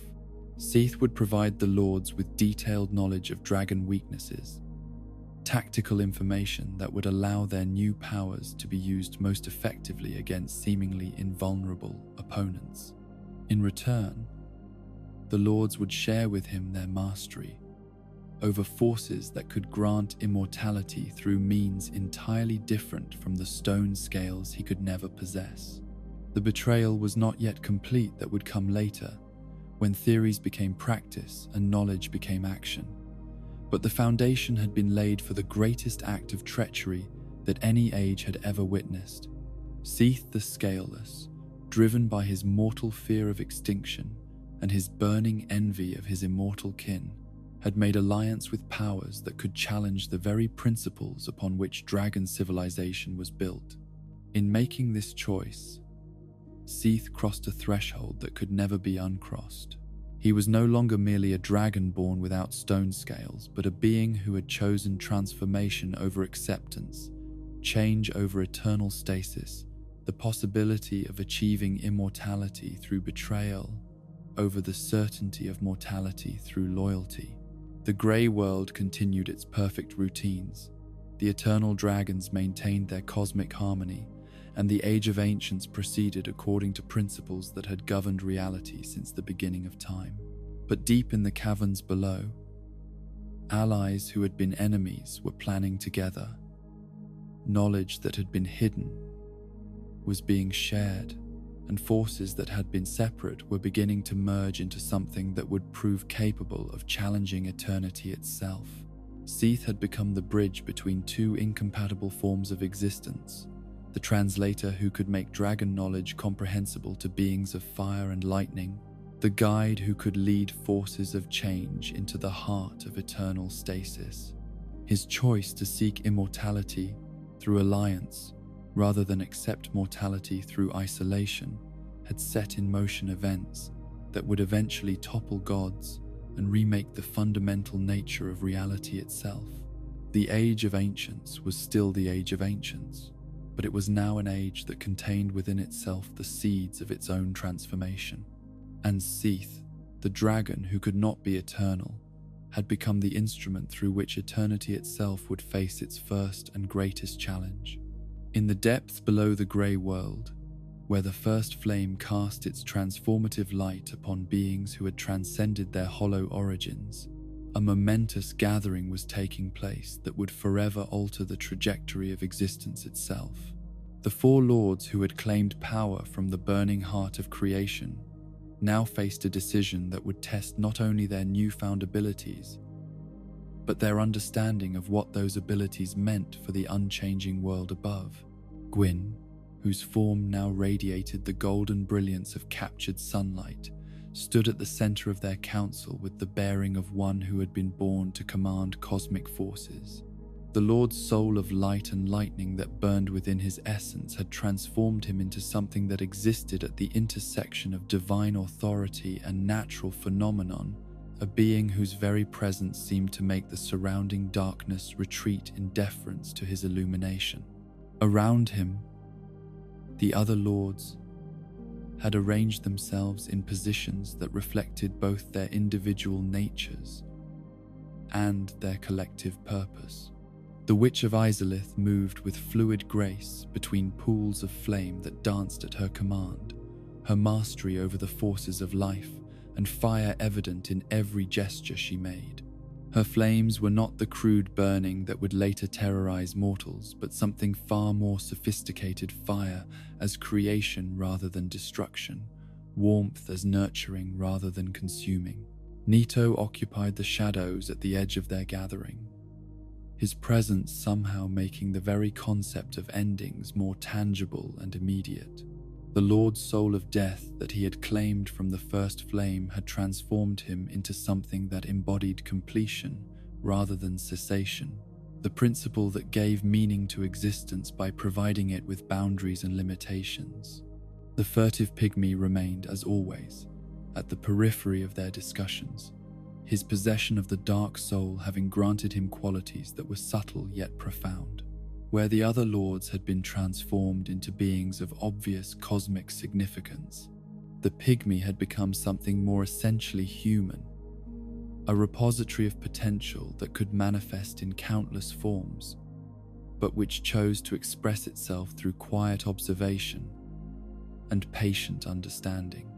Seath would provide the lords with detailed knowledge of dragon weaknesses, tactical information that would allow their new powers to be used most effectively against seemingly invulnerable opponents. In return, the lords would share with him their mastery over forces that could grant immortality through means entirely different from the stone scales he could never possess. The betrayal was not yet complete that would come later, when theories became practice and knowledge became action. But the foundation had been laid for the greatest act of treachery that any age had ever witnessed. Seath the Scaleless, driven by his mortal fear of extinction and his burning envy of his immortal kin, had made alliance with powers that could challenge the very principles upon which dragon civilization was built. In making this choice, Seath crossed a threshold that could never be uncrossed. He was no longer merely a dragon born without stone scales, but a being who had chosen transformation over acceptance, change over eternal stasis, the possibility of achieving immortality through betrayal over the certainty of mortality through loyalty. The grey world continued its perfect routines. The eternal dragons maintained their cosmic harmony, and the Age of Ancients proceeded according to principles that had governed reality since the beginning of time. But deep in the caverns below, allies who had been enemies were planning together. Knowledge that had been hidden was being shared, and forces that had been separate were beginning to merge into something that would prove capable of challenging eternity itself. Seath had become the bridge between two incompatible forms of existence, the translator who could make dragon knowledge comprehensible to beings of fire and lightning, the guide who could lead forces of change into the heart of eternal stasis. His choice to seek immortality through alliance rather than accept mortality through isolation had set in motion events that would eventually topple gods and remake the fundamental nature of reality itself. The Age of Ancients was still the Age of Ancients, but it was now an age that contained within itself the seeds of its own transformation. And Seath, the dragon who could not be eternal, had become the instrument through which eternity itself would face its first and greatest challenge. In the depths below the grey world, where the first flame cast its transformative light upon beings who had transcended their hollow origins, a momentous gathering was taking place that would forever alter the trajectory of existence itself. The four lords who had claimed power from the burning heart of creation now faced a decision that would test not only their newfound abilities, but their understanding of what those abilities meant for the unchanging world above. Gwyn, whose form now radiated the golden brilliance of captured sunlight, stood at the center of their council with the bearing of one who had been born to command cosmic forces. The Lord's soul of light and lightning that burned within his essence had transformed him into something that existed at the intersection of divine authority and natural phenomenon, a being whose very presence seemed to make the surrounding darkness retreat in deference to his illumination. Around him, the other lords had arranged themselves in positions that reflected both their individual natures and their collective purpose. The Witch of Izalith moved with fluid grace between pools of flame that danced at her command, her mastery over the forces of life and fire evident in every gesture she made. Her flames were not the crude burning that would later terrorize mortals, but something far more sophisticated: fire as creation rather than destruction, warmth as nurturing rather than consuming. Nito occupied the shadows at the edge of their gathering, his presence somehow making the very concept of endings more tangible and immediate. The Lord's soul of death that he had claimed from the first flame had transformed him into something that embodied completion rather than cessation, the principle that gave meaning to existence by providing it with boundaries and limitations. The furtive pygmy remained, as always, at the periphery of their discussions, his possession of the dark soul having granted him qualities that were subtle yet profound. Where the other lords had been transformed into beings of obvious cosmic significance, the pygmy had become something more essentially human, a repository of potential that could manifest in countless forms, but which chose to express itself through quiet observation and patient understanding.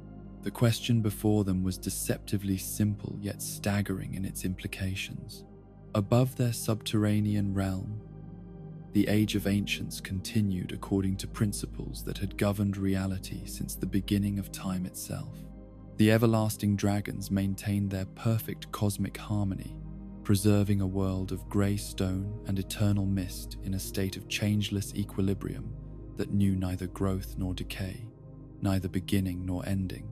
The question before them was deceptively simple yet staggering in its implications. Above their subterranean realm, the Age of Ancients continued according to principles that had governed reality since the beginning of time itself. The everlasting dragons maintained their perfect cosmic harmony, preserving a world of grey stone and eternal mist in a state of changeless equilibrium that knew neither growth nor decay, neither beginning nor ending.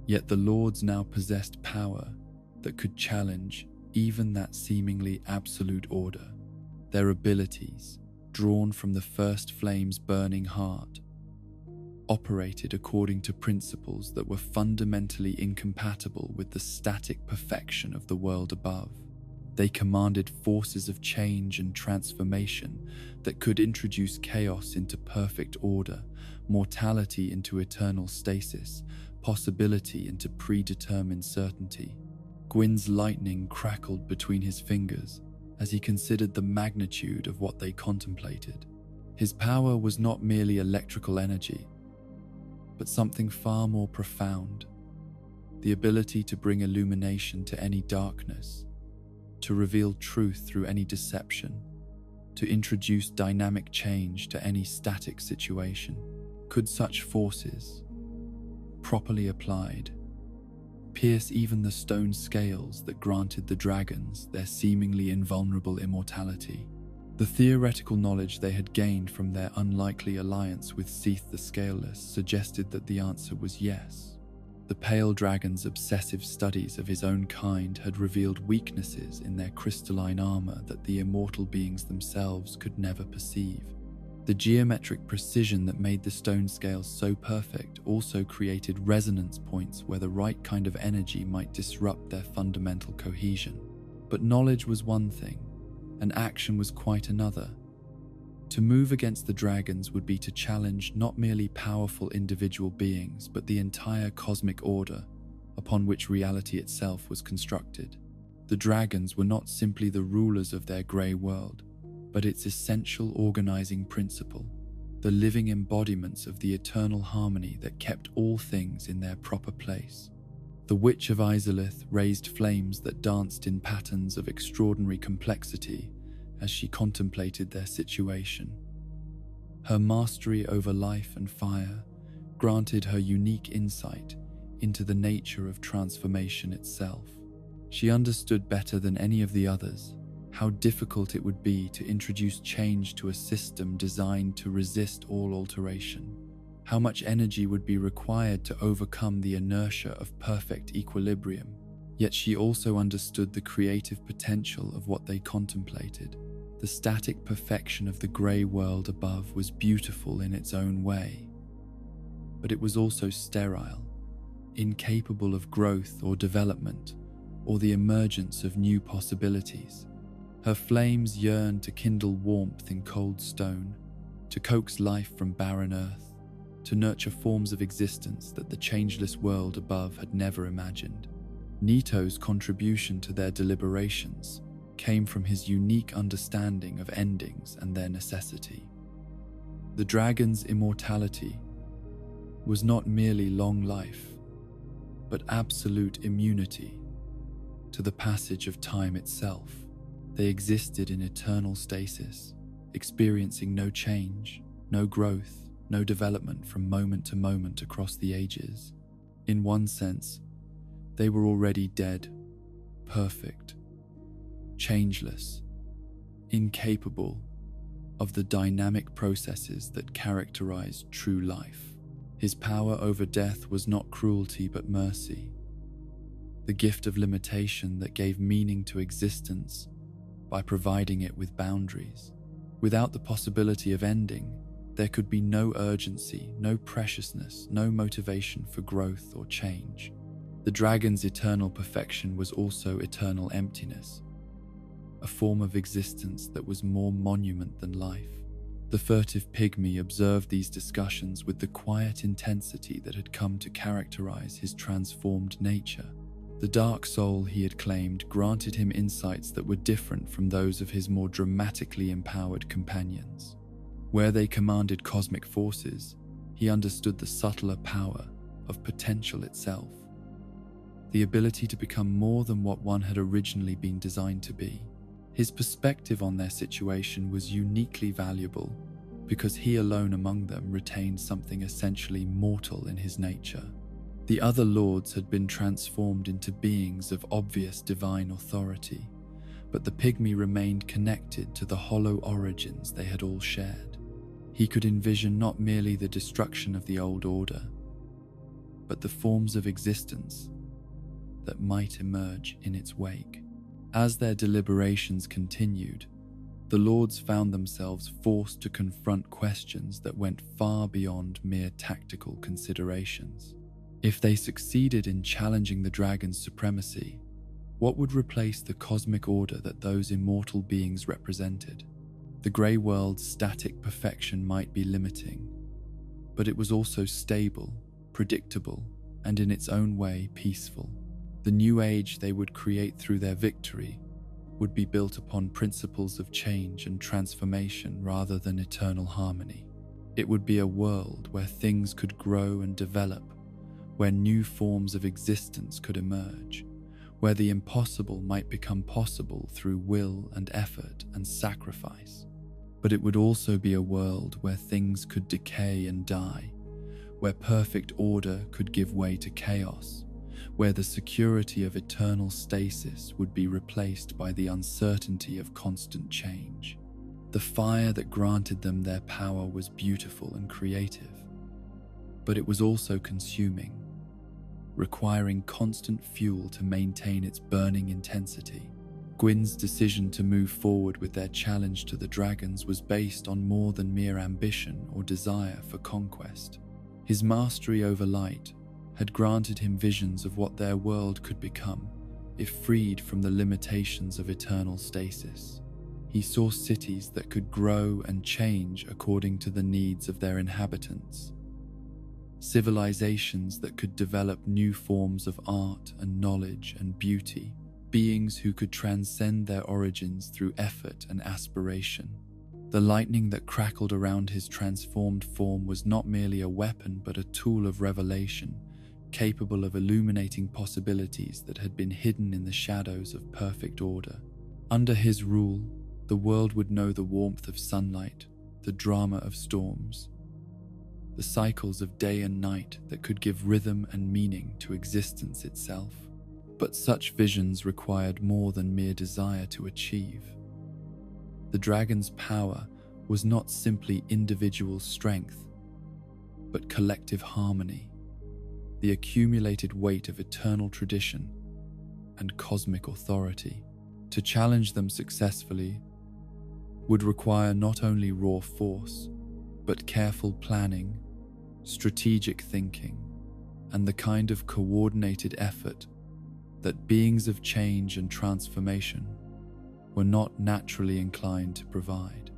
Yet the lords now possessed power that could challenge even that seemingly absolute order. Their abilities, drawn from the first flame's burning heart, operated according to principles that were fundamentally incompatible with the static perfection of the world above. They commanded forces of change and transformation that could introduce chaos into perfect order, mortality into eternal stasis, possibility into predetermined certainty. Gwyn's lightning crackled between his fingers as he considered the magnitude of what they contemplated. His power was not merely electrical energy, but something far more profound: the ability to bring illumination to any darkness, to reveal truth through any deception, to introduce dynamic change to any static situation. Could such forces, properly applied, pierce even the stone scales that granted the dragons their seemingly invulnerable immortality? The theoretical knowledge they had gained from their unlikely alliance with Seath the Scaleless suggested that the answer was yes. The pale dragon's obsessive studies of his own kind had revealed weaknesses in their crystalline armor that the immortal beings themselves could never perceive. The geometric precision that made the stone scales so perfect also created resonance points where the right kind of energy might disrupt their fundamental cohesion. But knowledge was one thing, and action was quite another. To move against the dragons would be to challenge not merely powerful individual beings, but the entire cosmic order upon which reality itself was constructed. The dragons were not simply the rulers of their grey world, but its essential organizing principle, the living embodiments of the eternal harmony that kept all things in their proper place. The Witch of Izalith raised flames that danced in patterns of extraordinary complexity as she contemplated their situation. Her mastery over life and fire granted her unique insight into the nature of transformation itself. She understood better than any of the others how difficult it would be to introduce change to a system designed to resist all alteration, how much energy would be required to overcome the inertia of perfect equilibrium. Yet she also understood the creative potential of what they contemplated. The static perfection of the grey world above was beautiful in its own way, but it was also sterile, incapable of growth or development, or the emergence of new possibilities. Her flames yearned to kindle warmth in cold stone, to coax life from barren earth, to nurture forms of existence that the changeless world above had never imagined. Nito's contribution to their deliberations came from his unique understanding of endings and their necessity. The dragon's immortality was not merely long life, but absolute immunity to the passage of time itself. They existed in eternal stasis, experiencing no change, no growth, no development from moment to moment across the ages. In one sense, they were already dead, perfect, changeless, incapable of the dynamic processes that characterize true life. His power over death was not cruelty but mercy, the gift of limitation that gave meaning to existence by providing it with boundaries. Without the possibility of ending, there could be no urgency, no preciousness, no motivation for growth or change. The dragon's eternal perfection was also eternal emptiness, a form of existence that was more monument than life. The furtive pygmy observed these discussions with the quiet intensity that had come to characterize his transformed nature. The dark soul he had claimed granted him insights that were different from those of his more dramatically empowered companions. Where they commanded cosmic forces, he understood the subtler power of potential itself. the ability to become more than what one had originally been designed to be. His perspective on their situation was uniquely valuable because he alone among them retained something essentially mortal in his nature. The other lords had been transformed into beings of obvious divine authority, but the pygmy remained connected to the hollow origins they had all shared. He could envision not merely the destruction of the old order, but the forms of existence that might emerge in its wake. As their deliberations continued, the lords found themselves forced to confront questions that went far beyond mere tactical considerations. If they succeeded in challenging the dragon's supremacy, what would replace the cosmic order that those immortal beings represented? The grey world's static perfection might be limiting, but it was also stable, predictable, and in its own way peaceful. The new age they would create through their victory would be built upon principles of change and transformation rather than eternal harmony. It would be a world where things could grow and develop, where new forms of existence could emerge, where the impossible might become possible through will and effort and sacrifice. But it would also be a world where things could decay and die, where perfect order could give way to chaos, where the security of eternal stasis would be replaced by the uncertainty of constant change. The fire that granted them their power was beautiful and creative, but it was also consuming, requiring constant fuel to maintain its burning intensity. Gwyn's decision to move forward with their challenge to the dragons was based on more than mere ambition or desire for conquest. His mastery over light had granted him visions of what their world could become if freed from the limitations of eternal stasis. He saw cities that could grow and change according to the needs of their inhabitants, civilizations that could develop new forms of art and knowledge and beauty, beings who could transcend their origins through effort and aspiration. The lightning that crackled around his transformed form was not merely a weapon but a tool of revelation, capable of illuminating possibilities that had been hidden in the shadows of perfect order. Under his rule, the world would know the warmth of sunlight, the drama of storms, the cycles of day and night that could give rhythm and meaning to existence itself. But such visions required more than mere desire to achieve. The dragon's power was not simply individual strength, but collective harmony, the accumulated weight of eternal tradition and cosmic authority. To challenge them successfully would require not only raw force, but careful planning, strategic thinking, and the kind of coordinated effort that beings of change and transformation were not naturally inclined to provide.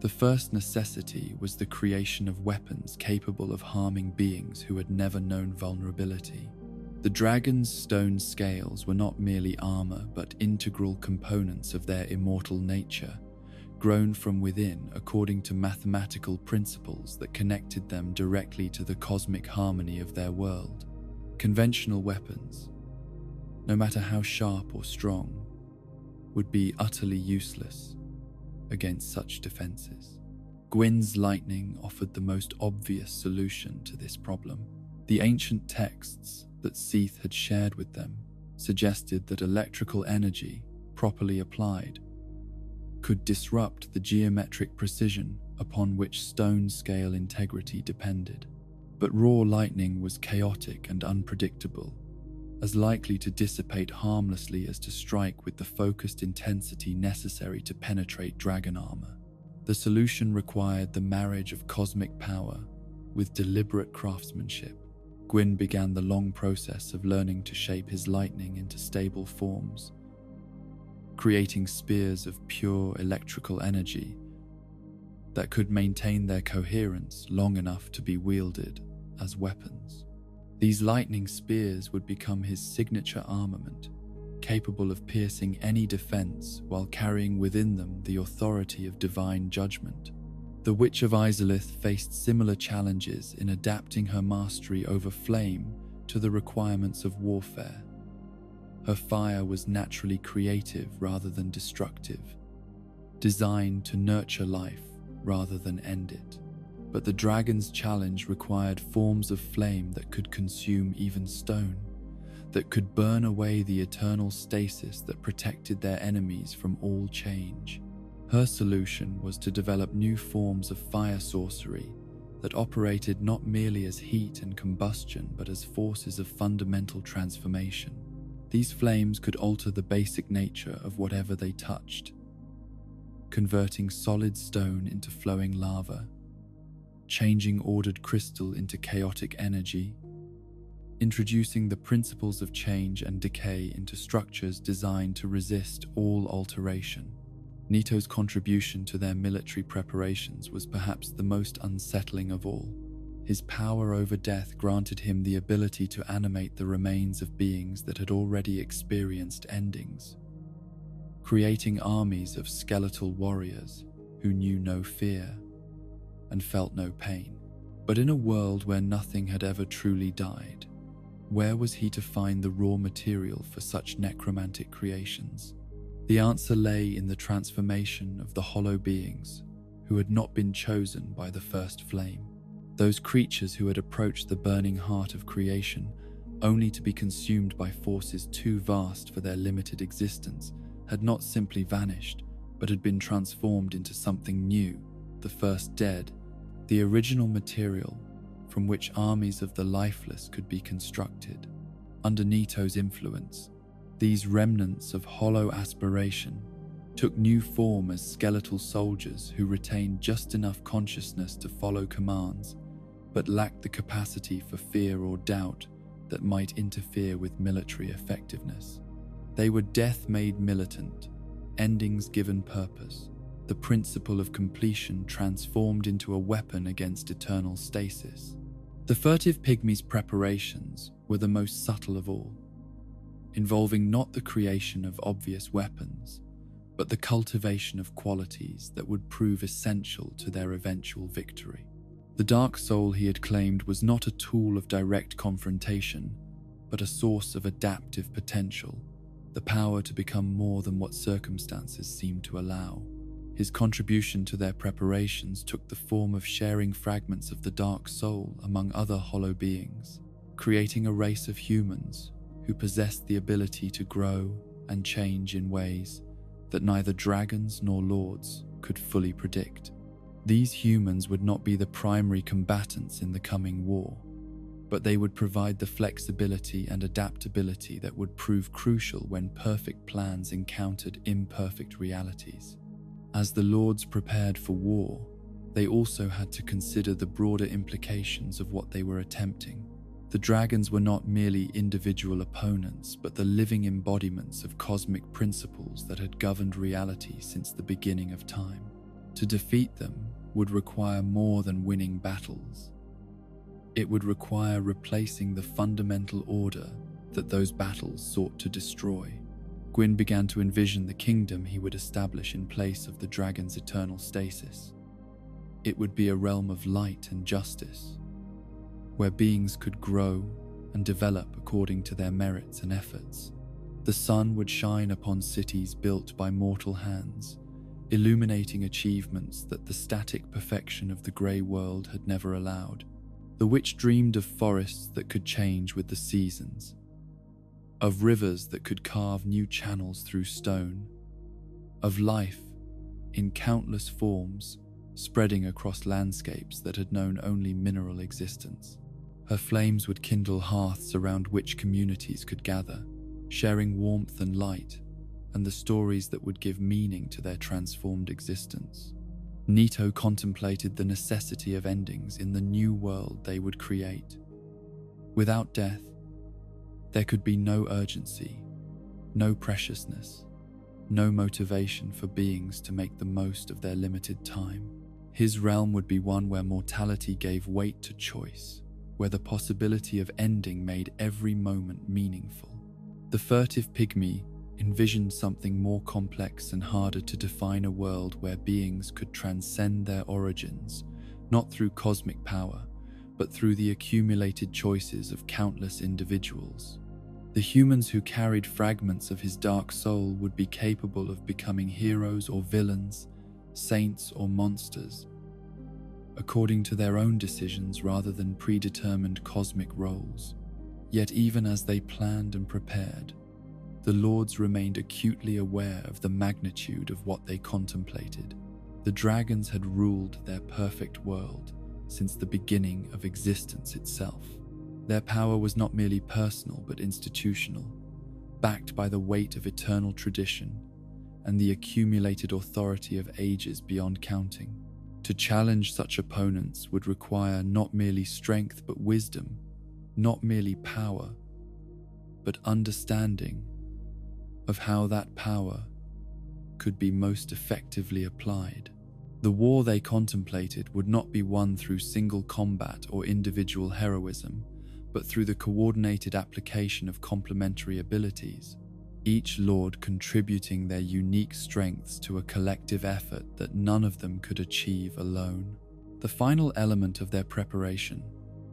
The first necessity was the creation of weapons capable of harming beings who had never known vulnerability. The dragon's stone scales were not merely armor but integral components of their immortal nature, grown from within according to mathematical principles that connected them directly to the cosmic harmony of their world. Conventional weapons, no matter how sharp or strong, would be utterly useless against such defenses. Gwyn's lightning offered the most obvious solution to this problem. The ancient texts that Seath had shared with them suggested that electrical energy, properly applied, could disrupt the geometric precision upon which stone scale integrity depended. But raw lightning was chaotic and unpredictable, as likely to dissipate harmlessly as to strike with the focused intensity necessary to penetrate dragon armor. The solution required the marriage of cosmic power with deliberate craftsmanship. Gwyn began the long process of learning to shape his lightning into stable forms, creating spears of pure electrical energy that could maintain their coherence long enough to be wielded as weapons. These lightning spears would become his signature armament, capable of piercing any defense while carrying within them the authority of divine judgment. The Witch of Izalith faced similar challenges in adapting her mastery over flame to the requirements of warfare. Her fire was naturally creative rather than destructive, designed to nurture life rather than end it. But the dragon's challenge required forms of flame that could consume even stone, that could burn away the eternal stasis that protected their enemies from all change. Her solution was to develop new forms of fire sorcery that operated not merely as heat and combustion but as forces of fundamental transformation. These flames could alter the basic nature of whatever they touched, converting solid stone into flowing lava, changing ordered crystal into chaotic energy, introducing the principles of change and decay into structures designed to resist all alteration. Nito's contribution to their military preparations was perhaps the most unsettling of all. His power over death granted him the ability to animate the remains of beings that had already experienced endings, creating armies of skeletal warriors who knew no fear and felt no pain. But in a world where nothing had ever truly died, where was he to find the raw material for such necromantic creations? The answer lay in the transformation of the hollow beings who had not been chosen by the first flame. Those creatures who had approached the burning heart of creation only to be consumed by forces too vast for their limited existence had not simply vanished, but had been transformed into something new, the first dead, the original material from which armies of the lifeless could be constructed. Under Nito's influence, these remnants of hollow aspiration took new form as skeletal soldiers who retained just enough consciousness to follow commands, but lacked the capacity for fear or doubt that might interfere with military effectiveness. They were death made militant, endings given purpose, the principle of completion transformed into a weapon against eternal stasis. The furtive pygmies' preparations were the most subtle of all, involving not the creation of obvious weapons, but the cultivation of qualities that would prove essential to their eventual victory. The dark soul he had claimed was not a tool of direct confrontation, but a source of adaptive potential, the power to become more than what circumstances seemed to allow. His contribution to their preparations took the form of sharing fragments of the dark soul among other hollow beings, creating a race of humans who possessed the ability to grow and change in ways that neither dragons nor lords could fully predict. These humans would not be the primary combatants in the coming war, but they would provide the flexibility and adaptability that would prove crucial when perfect plans encountered imperfect realities. As the lords prepared for war, they also had to consider the broader implications of what they were attempting. The dragons were not merely individual opponents, but the living embodiments of cosmic principles that had governed reality since the beginning of time. To defeat them would require more than winning battles. It would require replacing the fundamental order that those battles sought to destroy. Gwyn began to envision the kingdom he would establish in place of the dragon's eternal stasis. It would be a realm of light and justice, where beings could grow and develop according to their merits and efforts. The sun would shine upon cities built by mortal hands, illuminating achievements that the static perfection of the grey world had never allowed. The witch dreamed of forests that could change with the seasons, of rivers that could carve new channels through stone, of life in countless forms spreading across landscapes that had known only mineral existence. Her flames would kindle hearths around which communities could gather, sharing warmth and light, and the stories that would give meaning to their transformed existence. Nito contemplated the necessity of endings in the new world they would create. Without death, there could be no urgency, no preciousness, no motivation for beings to make the most of their limited time. His realm would be one where mortality gave weight to choice, where the possibility of ending made every moment meaningful. The furtive pygmy envisioned something more complex and harder to define, a world where beings could transcend their origins, not through cosmic power, but through the accumulated choices of countless individuals. The humans who carried fragments of his dark soul would be capable of becoming heroes or villains, saints or monsters, according to their own decisions rather than predetermined cosmic roles. Yet even as they planned and prepared, the lords remained acutely aware of the magnitude of what they contemplated. The dragons had ruled their perfect world since the beginning of existence itself. Their power was not merely personal but institutional, backed by the weight of eternal tradition and the accumulated authority of ages beyond counting. To challenge such opponents would require not merely strength but wisdom, not merely power, but understanding of how that power could be most effectively applied. The war they contemplated would not be won through single combat or individual heroism, but through the coordinated application of complementary abilities, each lord contributing their unique strengths to a collective effort that none of them could achieve alone. The final element of their preparation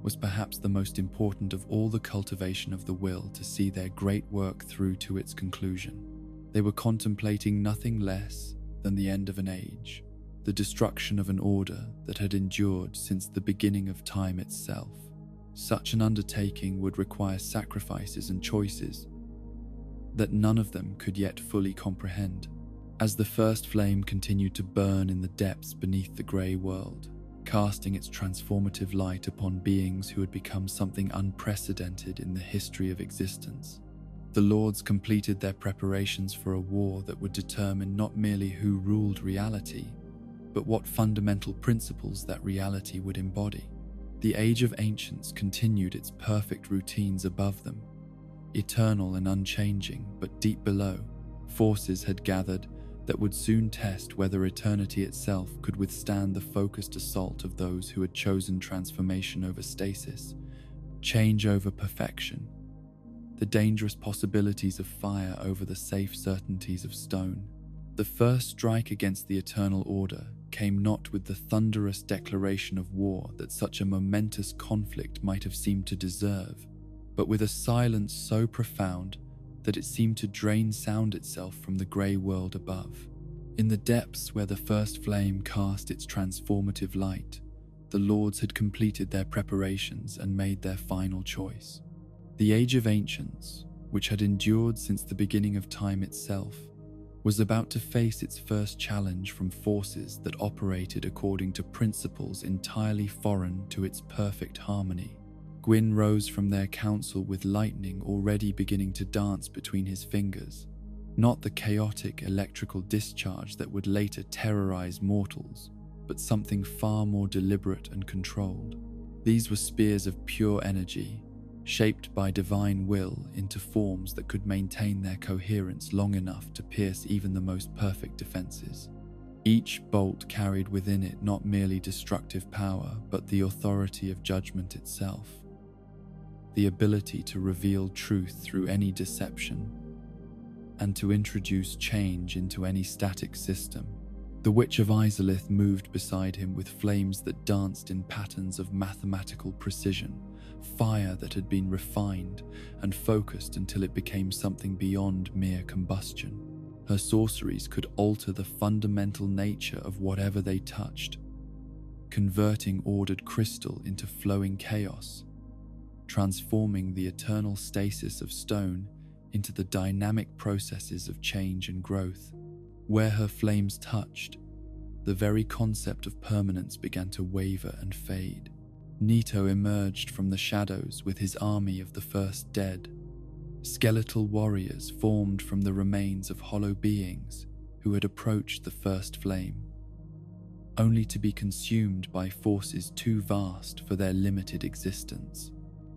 was perhaps the most important of all: the cultivation of the will to see their great work through to its conclusion. They were contemplating nothing less than the end of an age, the destruction of an order that had endured since the beginning of time itself. Such an undertaking would require sacrifices and choices that none of them could yet fully comprehend. As the first flame continued to burn in the depths beneath the grey world, casting its transformative light upon beings who had become something unprecedented in the history of existence, the lords completed their preparations for a war that would determine not merely who ruled reality, but what fundamental principles that reality would embody. The Age of Ancients continued its perfect routines above them, eternal and unchanging, but deep below, forces had gathered that would soon test whether eternity itself could withstand the focused assault of those who had chosen transformation over stasis, change over perfection, the dangerous possibilities of fire over the safe certainties of stone. The first strike against the eternal order came not with the thunderous declaration of war that such a momentous conflict might have seemed to deserve, but with a silence so profound that it seemed to drain sound itself from the grey world above. In the depths where the first flame cast its transformative light, the lords had completed their preparations and made their final choice. The Age of Ancients, which had endured since the beginning of time itself, was about to face its first challenge from forces that operated according to principles entirely foreign to its perfect harmony. Gwyn rose from their council with lightning already beginning to dance between his fingers, not the chaotic electrical discharge that would later terrorize mortals, but something far more deliberate and controlled. These were spears of pure energy, shaped by divine will into forms that could maintain their coherence long enough to pierce even the most perfect defenses. Each bolt carried within it not merely destructive power, but the authority of judgment itself, the ability to reveal truth through any deception, and to introduce change into any static system. The Witch of Izalith moved beside him with flames that danced in patterns of mathematical precision, fire that had been refined and focused until it became something beyond mere combustion. Her sorceries could alter the fundamental nature of whatever they touched, converting ordered crystal into flowing chaos, transforming the eternal stasis of stone into the dynamic processes of change and growth. Where her flames touched, the very concept of permanence began to waver and fade. Nito emerged from the shadows with his army of the first dead. Skeletal warriors formed from the remains of hollow beings who had approached the first flame, only to be consumed by forces too vast for their limited existence.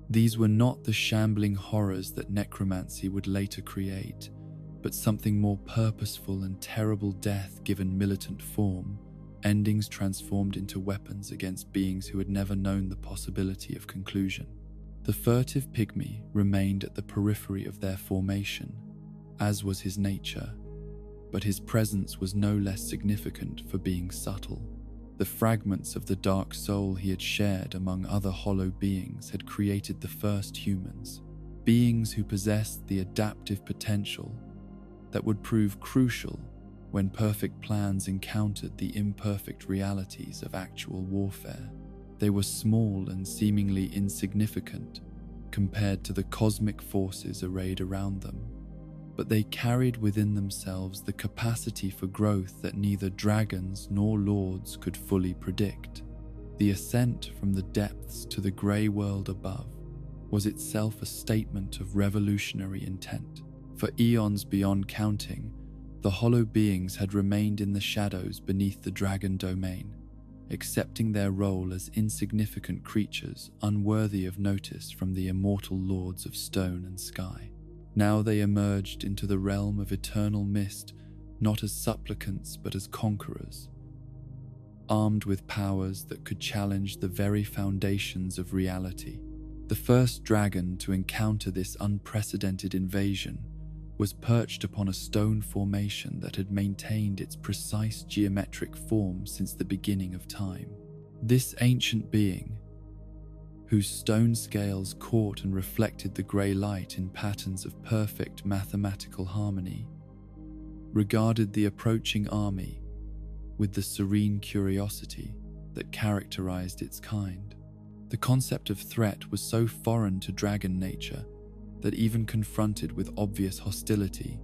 These were not the shambling horrors that necromancy would later create, but something more purposeful and terrible: death given militant form, endings transformed into weapons against beings who had never known the possibility of conclusion. The furtive pygmy remained at the periphery of their formation, as was his nature, but his presence was no less significant for being subtle. The fragments of the dark soul he had shared among other hollow beings had created the first humans, beings who possessed the adaptive potential that would prove crucial when perfect plans encountered the imperfect realities of actual warfare. They were small and seemingly insignificant compared to the cosmic forces arrayed around them, but they carried within themselves the capacity for growth that neither dragons nor lords could fully predict. The ascent from the depths to the grey world above was itself a statement of revolutionary intent. For eons beyond counting, the hollow beings had remained in the shadows beneath the dragon domain, accepting their role as insignificant creatures unworthy of notice from the immortal lords of stone and sky. Now they emerged into the realm of eternal mist, not as supplicants but as conquerors, armed with powers that could challenge the very foundations of reality. The first dragon to encounter this unprecedented invasion was perched upon a stone formation that had maintained its precise geometric form since the beginning of time. This ancient being, whose stone scales caught and reflected the grey light in patterns of perfect mathematical harmony, regarded the approaching army with the serene curiosity that characterized its kind. The concept of threat was so foreign to dragon nature that even confronted with obvious hostility,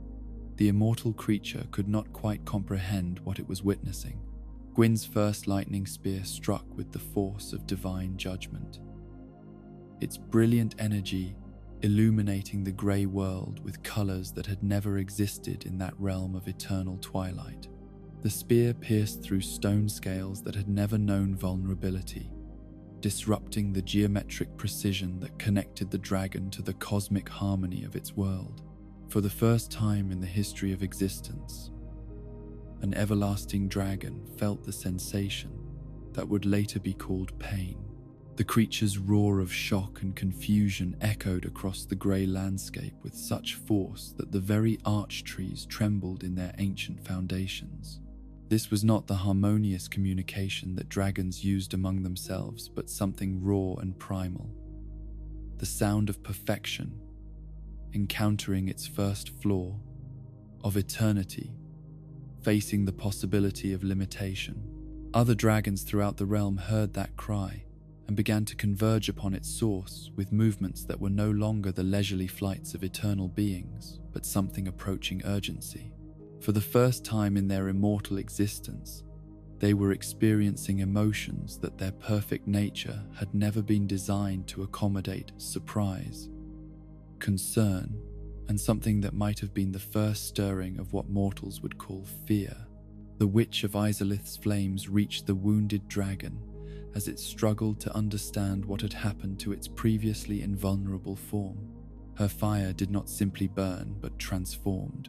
the immortal creature could not quite comprehend what it was witnessing. Gwyn's first lightning spear struck with the force of divine judgment, its brilliant energy illuminating the grey world with colours that had never existed in that realm of eternal twilight. The spear pierced through stone scales that had never known vulnerability, disrupting the geometric precision that connected the dragon to the cosmic harmony of its world. For the first time in the history of existence, an everlasting dragon felt the sensation that would later be called pain. The creature's roar of shock and confusion echoed across the grey landscape with such force that the very arch trees trembled in their ancient foundations. This was not the harmonious communication that dragons used among themselves, but something raw and primal. The sound of perfection, encountering its first flaw, of eternity, facing the possibility of limitation. Other dragons throughout the realm heard that cry and began to converge upon its source with movements that were no longer the leisurely flights of eternal beings, but something approaching urgency. For the first time in their immortal existence, they were experiencing emotions that their perfect nature had never been designed to accommodate: surprise, concern, and something that might have been the first stirring of what mortals would call fear. The Witch of Izalith's flames reached the wounded dragon as it struggled to understand what had happened to its previously invulnerable form. Her fire did not simply burn, but transformed,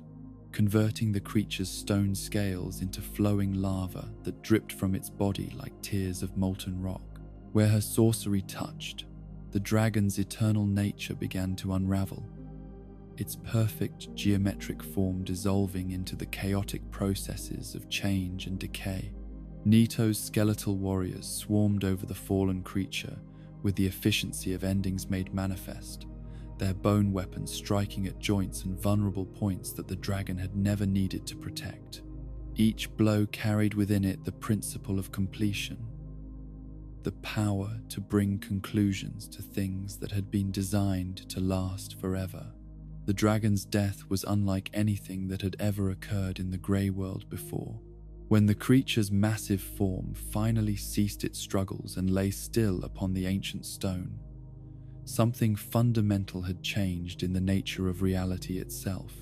converting the creature's stone scales into flowing lava that dripped from its body like tears of molten rock. Where her sorcery touched, the dragon's eternal nature began to unravel, its perfect geometric form dissolving into the chaotic processes of change and decay. Nito's skeletal warriors swarmed over the fallen creature with the efficiency of endings made manifest, their bone weapons striking at joints and vulnerable points that the dragon had never needed to protect. Each blow carried within it the principle of completion, the power to bring conclusions to things that had been designed to last forever. The dragon's death was unlike anything that had ever occurred in the grey world before. When the creature's massive form finally ceased its struggles and lay still upon the ancient stone, something fundamental had changed in the nature of reality itself.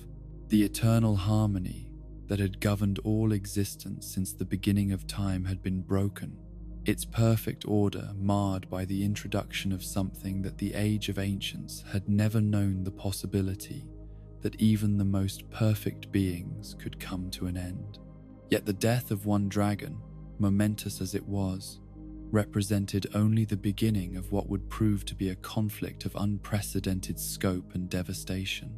The eternal harmony that had governed all existence since the beginning of time had been broken, its perfect order marred by the introduction of something that the Age of Ancients had never known the possibility that even the most perfect beings could come to an end. Yet the death of one dragon, momentous as it was, represented only the beginning of what would prove to be a conflict of unprecedented scope and devastation.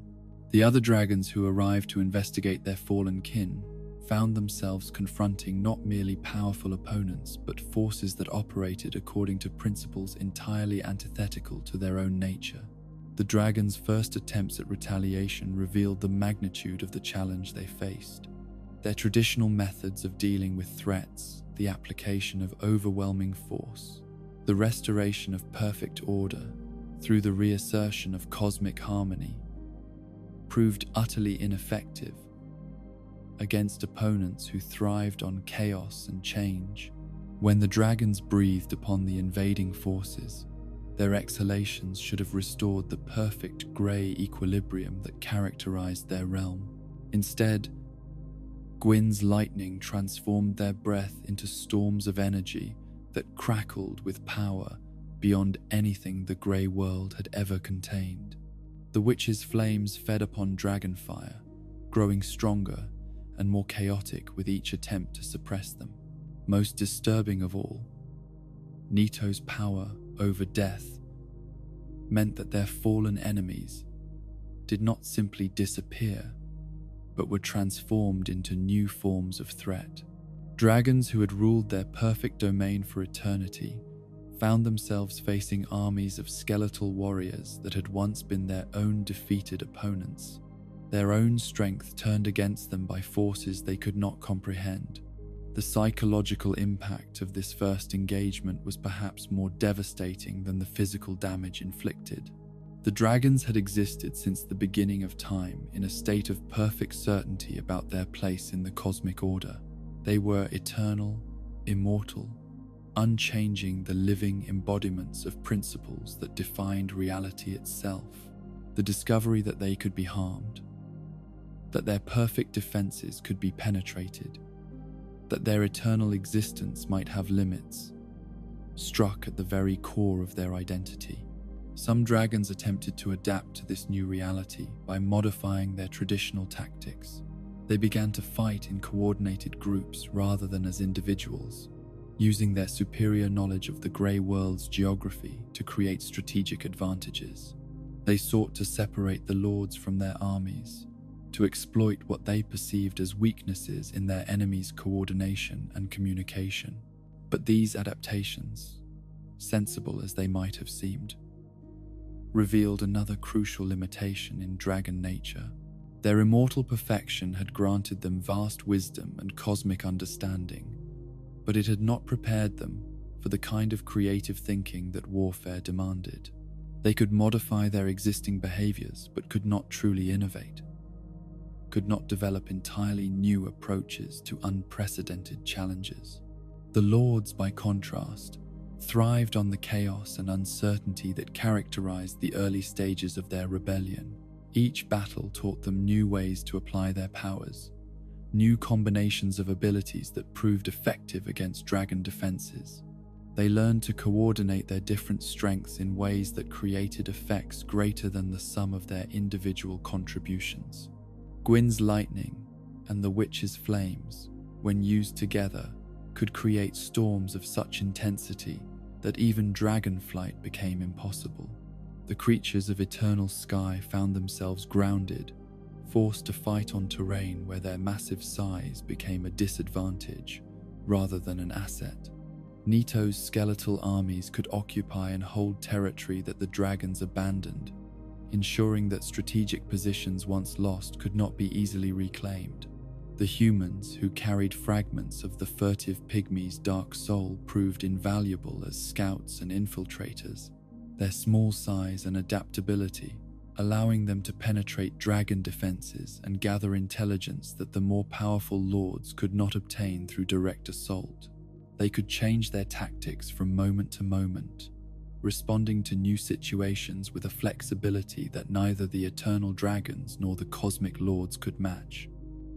The other dragons who arrived to investigate their fallen kin found themselves confronting not merely powerful opponents, but forces that operated according to principles entirely antithetical to their own nature. The dragons' first attempts at retaliation revealed the magnitude of the challenge they faced. Their traditional methods of dealing with threats, the application of overwhelming force, the restoration of perfect order through the reassertion of cosmic harmony, proved utterly ineffective against opponents who thrived on chaos and change. When the dragons breathed upon the invading forces, their exhalations should have restored the perfect grey equilibrium that characterized their realm. Instead, Gwyn's lightning transformed their breath into storms of energy that crackled with power beyond anything the grey world had ever contained. The witch's flames fed upon dragonfire, growing stronger and more chaotic with each attempt to suppress them. Most disturbing of all, Nito's power over death meant that their fallen enemies did not simply disappear, but were transformed into new forms of threat. Dragons who had ruled their perfect domain for eternity found themselves facing armies of skeletal warriors that had once been their own defeated opponents. Their own strength turned against them by forces they could not comprehend. The psychological impact of this first engagement was perhaps more devastating than the physical damage inflicted. The dragons had existed since the beginning of time in a state of perfect certainty about their place in the cosmic order. They were eternal, immortal, unchanging, the living embodiments of principles that defined reality itself. The discovery that they could be harmed, that their perfect defenses could be penetrated, that their eternal existence might have limits, struck at the very core of their identity. Some dragons attempted to adapt to this new reality by modifying their traditional tactics. They began to fight in coordinated groups rather than as individuals, using their superior knowledge of the grey world's geography to create strategic advantages. They sought to separate the lords from their armies, to exploit what they perceived as weaknesses in their enemies' coordination and communication. But these adaptations, sensible as they might have seemed, revealed another crucial limitation in dragon nature. Their immortal perfection had granted them vast wisdom and cosmic understanding, but it had not prepared them for the kind of creative thinking that warfare demanded. They could modify their existing behaviors, but could not truly innovate, could not develop entirely new approaches to unprecedented challenges. The lords, by contrast, thrived on the chaos and uncertainty that characterized the early stages of their rebellion. Each battle taught them new ways to apply their powers, new combinations of abilities that proved effective against dragon defenses. They learned to coordinate their different strengths in ways that created effects greater than the sum of their individual contributions. Gwyn's lightning and the witch's flames, when used together, could create storms of such intensity that even dragonflight became impossible. The creatures of eternal sky found themselves grounded, forced to fight on terrain where their massive size became a disadvantage rather than an asset. Nito's skeletal armies could occupy and hold territory that the dragons abandoned, ensuring that strategic positions once lost could not be easily reclaimed. The humans, who carried fragments of the furtive pygmy's dark soul, proved invaluable as scouts and infiltrators, their small size and adaptability allowing them to penetrate dragon defenses and gather intelligence that the more powerful lords could not obtain through direct assault. They could change their tactics from moment to moment, responding to new situations with a flexibility that neither the eternal dragons nor the cosmic lords could match.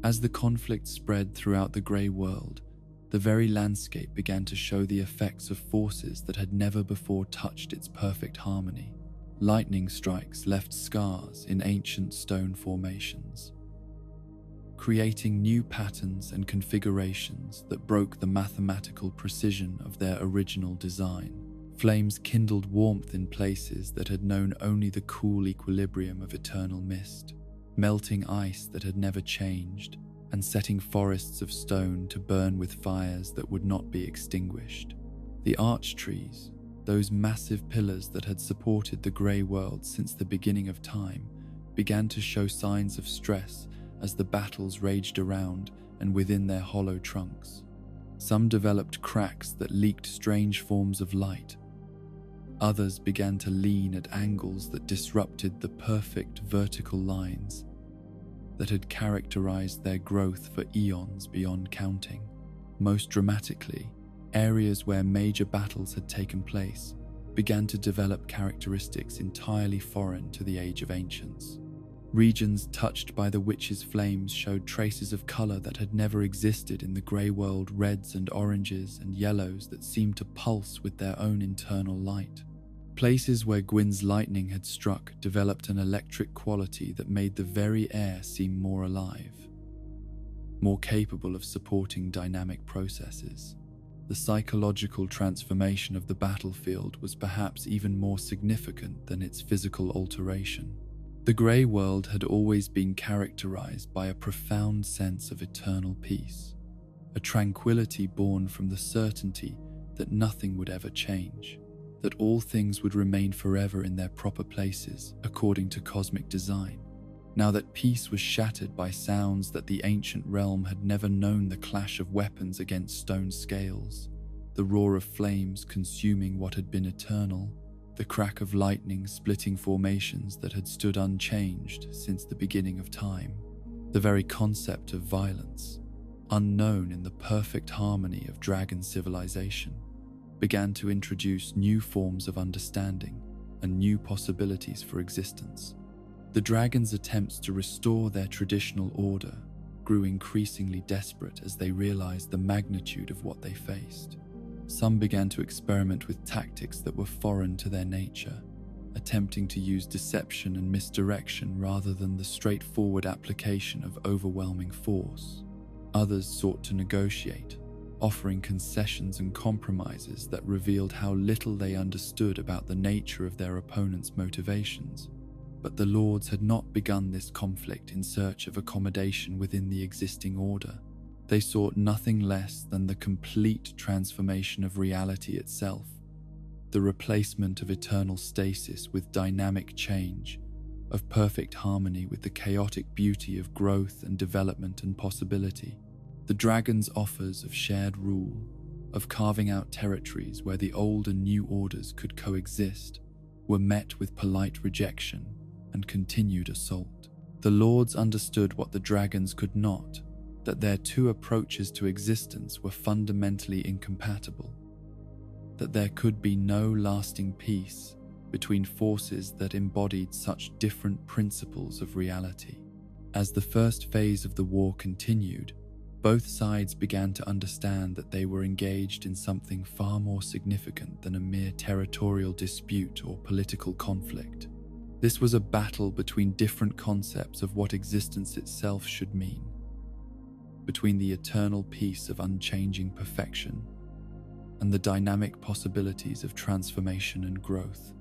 As the conflict spread throughout the grey world, the very landscape began to show the effects of forces that had never before touched its perfect harmony. Lightning strikes left scars in ancient stone formations, creating new patterns and configurations that broke the mathematical precision of their original design. Flames kindled warmth in places that had known only the cool equilibrium of eternal mist, melting ice that had never changed, and setting forests of stone to burn with fires that would not be extinguished. The arch trees, those massive pillars that had supported the grey world since the beginning of time began to show signs of stress as the battles raged around and within their hollow trunks. Some developed cracks that leaked strange forms of light. Others began to lean at angles that disrupted the perfect vertical lines that had characterized their growth for eons beyond counting. Most dramatically, areas where major battles had taken place began to develop characteristics entirely foreign to the Age of Ancients. Regions touched by the witch's flames showed traces of color that had never existed in the grey world, reds and oranges and yellows that seemed to pulse with their own internal light. Places where Gwyn's lightning had struck developed an electric quality that made the very air seem more alive, more capable of supporting dynamic processes. The psychological transformation of the battlefield was perhaps even more significant than its physical alteration. The grey world had always been characterized by a profound sense of eternal peace, a tranquility born from the certainty that nothing would ever change, that all things would remain forever in their proper places according to cosmic design. Now that peace was shattered by sounds that the ancient realm had never known, the clash of weapons against stone scales, the roar of flames consuming what had been eternal, the crack of lightning splitting formations that had stood unchanged since the beginning of time. The very concept of violence, unknown in the perfect harmony of dragon civilization, began to introduce new forms of understanding and new possibilities for existence. The dragons' attempts to restore their traditional order grew increasingly desperate as they realized the magnitude of what they faced. Some began to experiment with tactics that were foreign to their nature, attempting to use deception and misdirection rather than the straightforward application of overwhelming force. Others sought to negotiate, offering concessions and compromises that revealed how little they understood about the nature of their opponent's motivations. But the lords had not begun this conflict in search of accommodation within the existing order. They sought nothing less than the complete transformation of reality itself, the replacement of eternal stasis with dynamic change, of perfect harmony with the chaotic beauty of growth and development and possibility. The dragons' offers of shared rule, of carving out territories where the old and new orders could coexist, were met with polite rejection and continued assault. The lords understood what the dragons could not, that their two approaches to existence were fundamentally incompatible, that there could be no lasting peace between forces that embodied such different principles of reality. As the first phase of the war continued, both sides began to understand that they were engaged in something far more significant than a mere territorial dispute or political conflict. This was a battle between different concepts of what existence itself should mean, between the eternal peace of unchanging perfection and the dynamic possibilities of transformation and growth.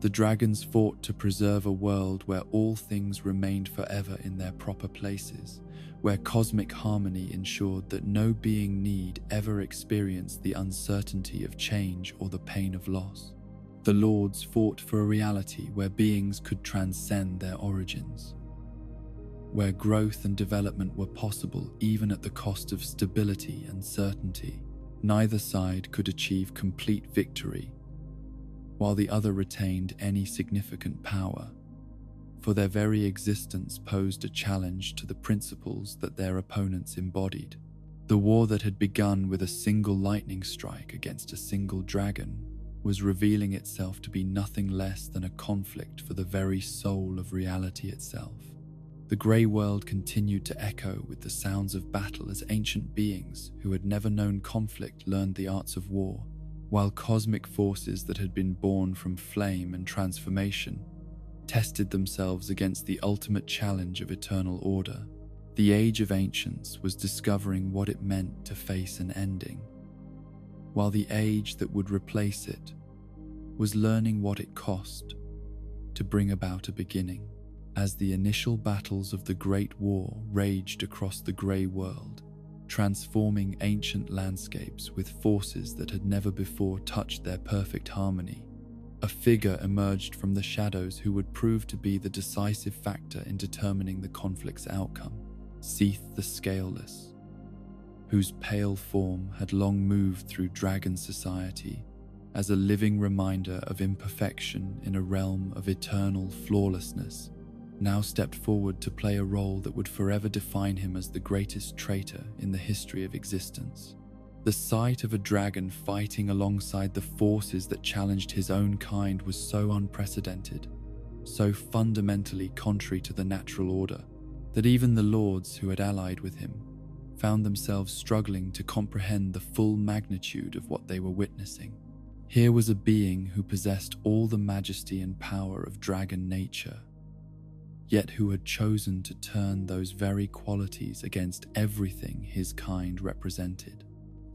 The dragons fought to preserve a world where all things remained forever in their proper places, where cosmic harmony ensured that no being need ever experience the uncertainty of change or the pain of loss. The lords fought for a reality where beings could transcend their origins, where growth and development were possible even at the cost of stability and certainty. Neither side could achieve complete victory, while the other retained any significant power, for their very existence posed a challenge to the principles that their opponents embodied. The war that had begun with a single lightning strike against a single dragon was revealing itself to be nothing less than a conflict for the very soul of reality itself. The grey world continued to echo with the sounds of battle as ancient beings who had never known conflict learned the arts of war, while cosmic forces that had been born from flame and transformation tested themselves against the ultimate challenge of eternal order. The Age of Ancients was discovering what it meant to face an ending, while the age that would replace it was learning what it cost to bring about a beginning. As the initial battles of the Great War raged across the grey world, transforming ancient landscapes with forces that had never before touched their perfect harmony. A figure emerged from the shadows who would prove to be the decisive factor in determining the conflict's outcome, Seath the Scaleless, whose pale form had long moved through dragon society as a living reminder of imperfection in a realm of eternal flawlessness, now stepped forward to play a role that would forever define him as the greatest traitor in the history of existence. The sight of a dragon fighting alongside the forces that challenged his own kind was so unprecedented, so fundamentally contrary to the natural order, that even the lords who had allied with him found themselves struggling to comprehend the full magnitude of what they were witnessing. Here was a being who possessed all the majesty and power of dragon nature, yet who had chosen to turn those very qualities against everything his kind represented.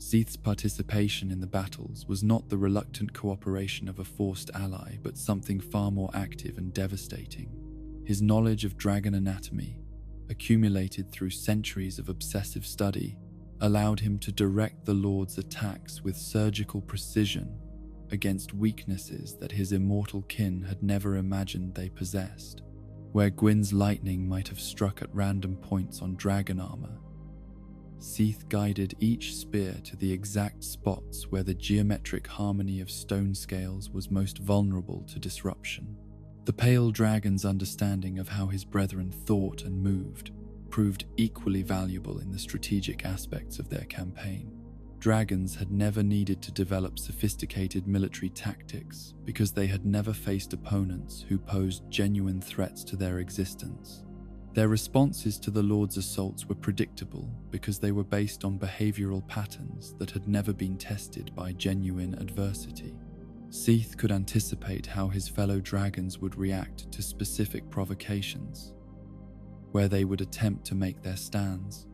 Seath's participation in the battles was not the reluctant cooperation of a forced ally, but something far more active and devastating. His knowledge of dragon anatomy, accumulated through centuries of obsessive study, allowed him to direct the Lord's attacks with surgical precision against weaknesses that his immortal kin had never imagined they possessed. Where Gwyn's lightning might have struck at random points on dragon armor, Seath guided each spear to the exact spots where the geometric harmony of stone scales was most vulnerable to disruption. The pale dragon's understanding of how his brethren thought and moved proved equally valuable in the strategic aspects of their campaign. Dragons had never needed to develop sophisticated military tactics because they had never faced opponents who posed genuine threats to their existence. Their responses to the Lord's assaults were predictable because they were based on behavioral patterns that had never been tested by genuine adversity. Seath could anticipate how his fellow dragons would react to specific provocations, where they would attempt to make their stands,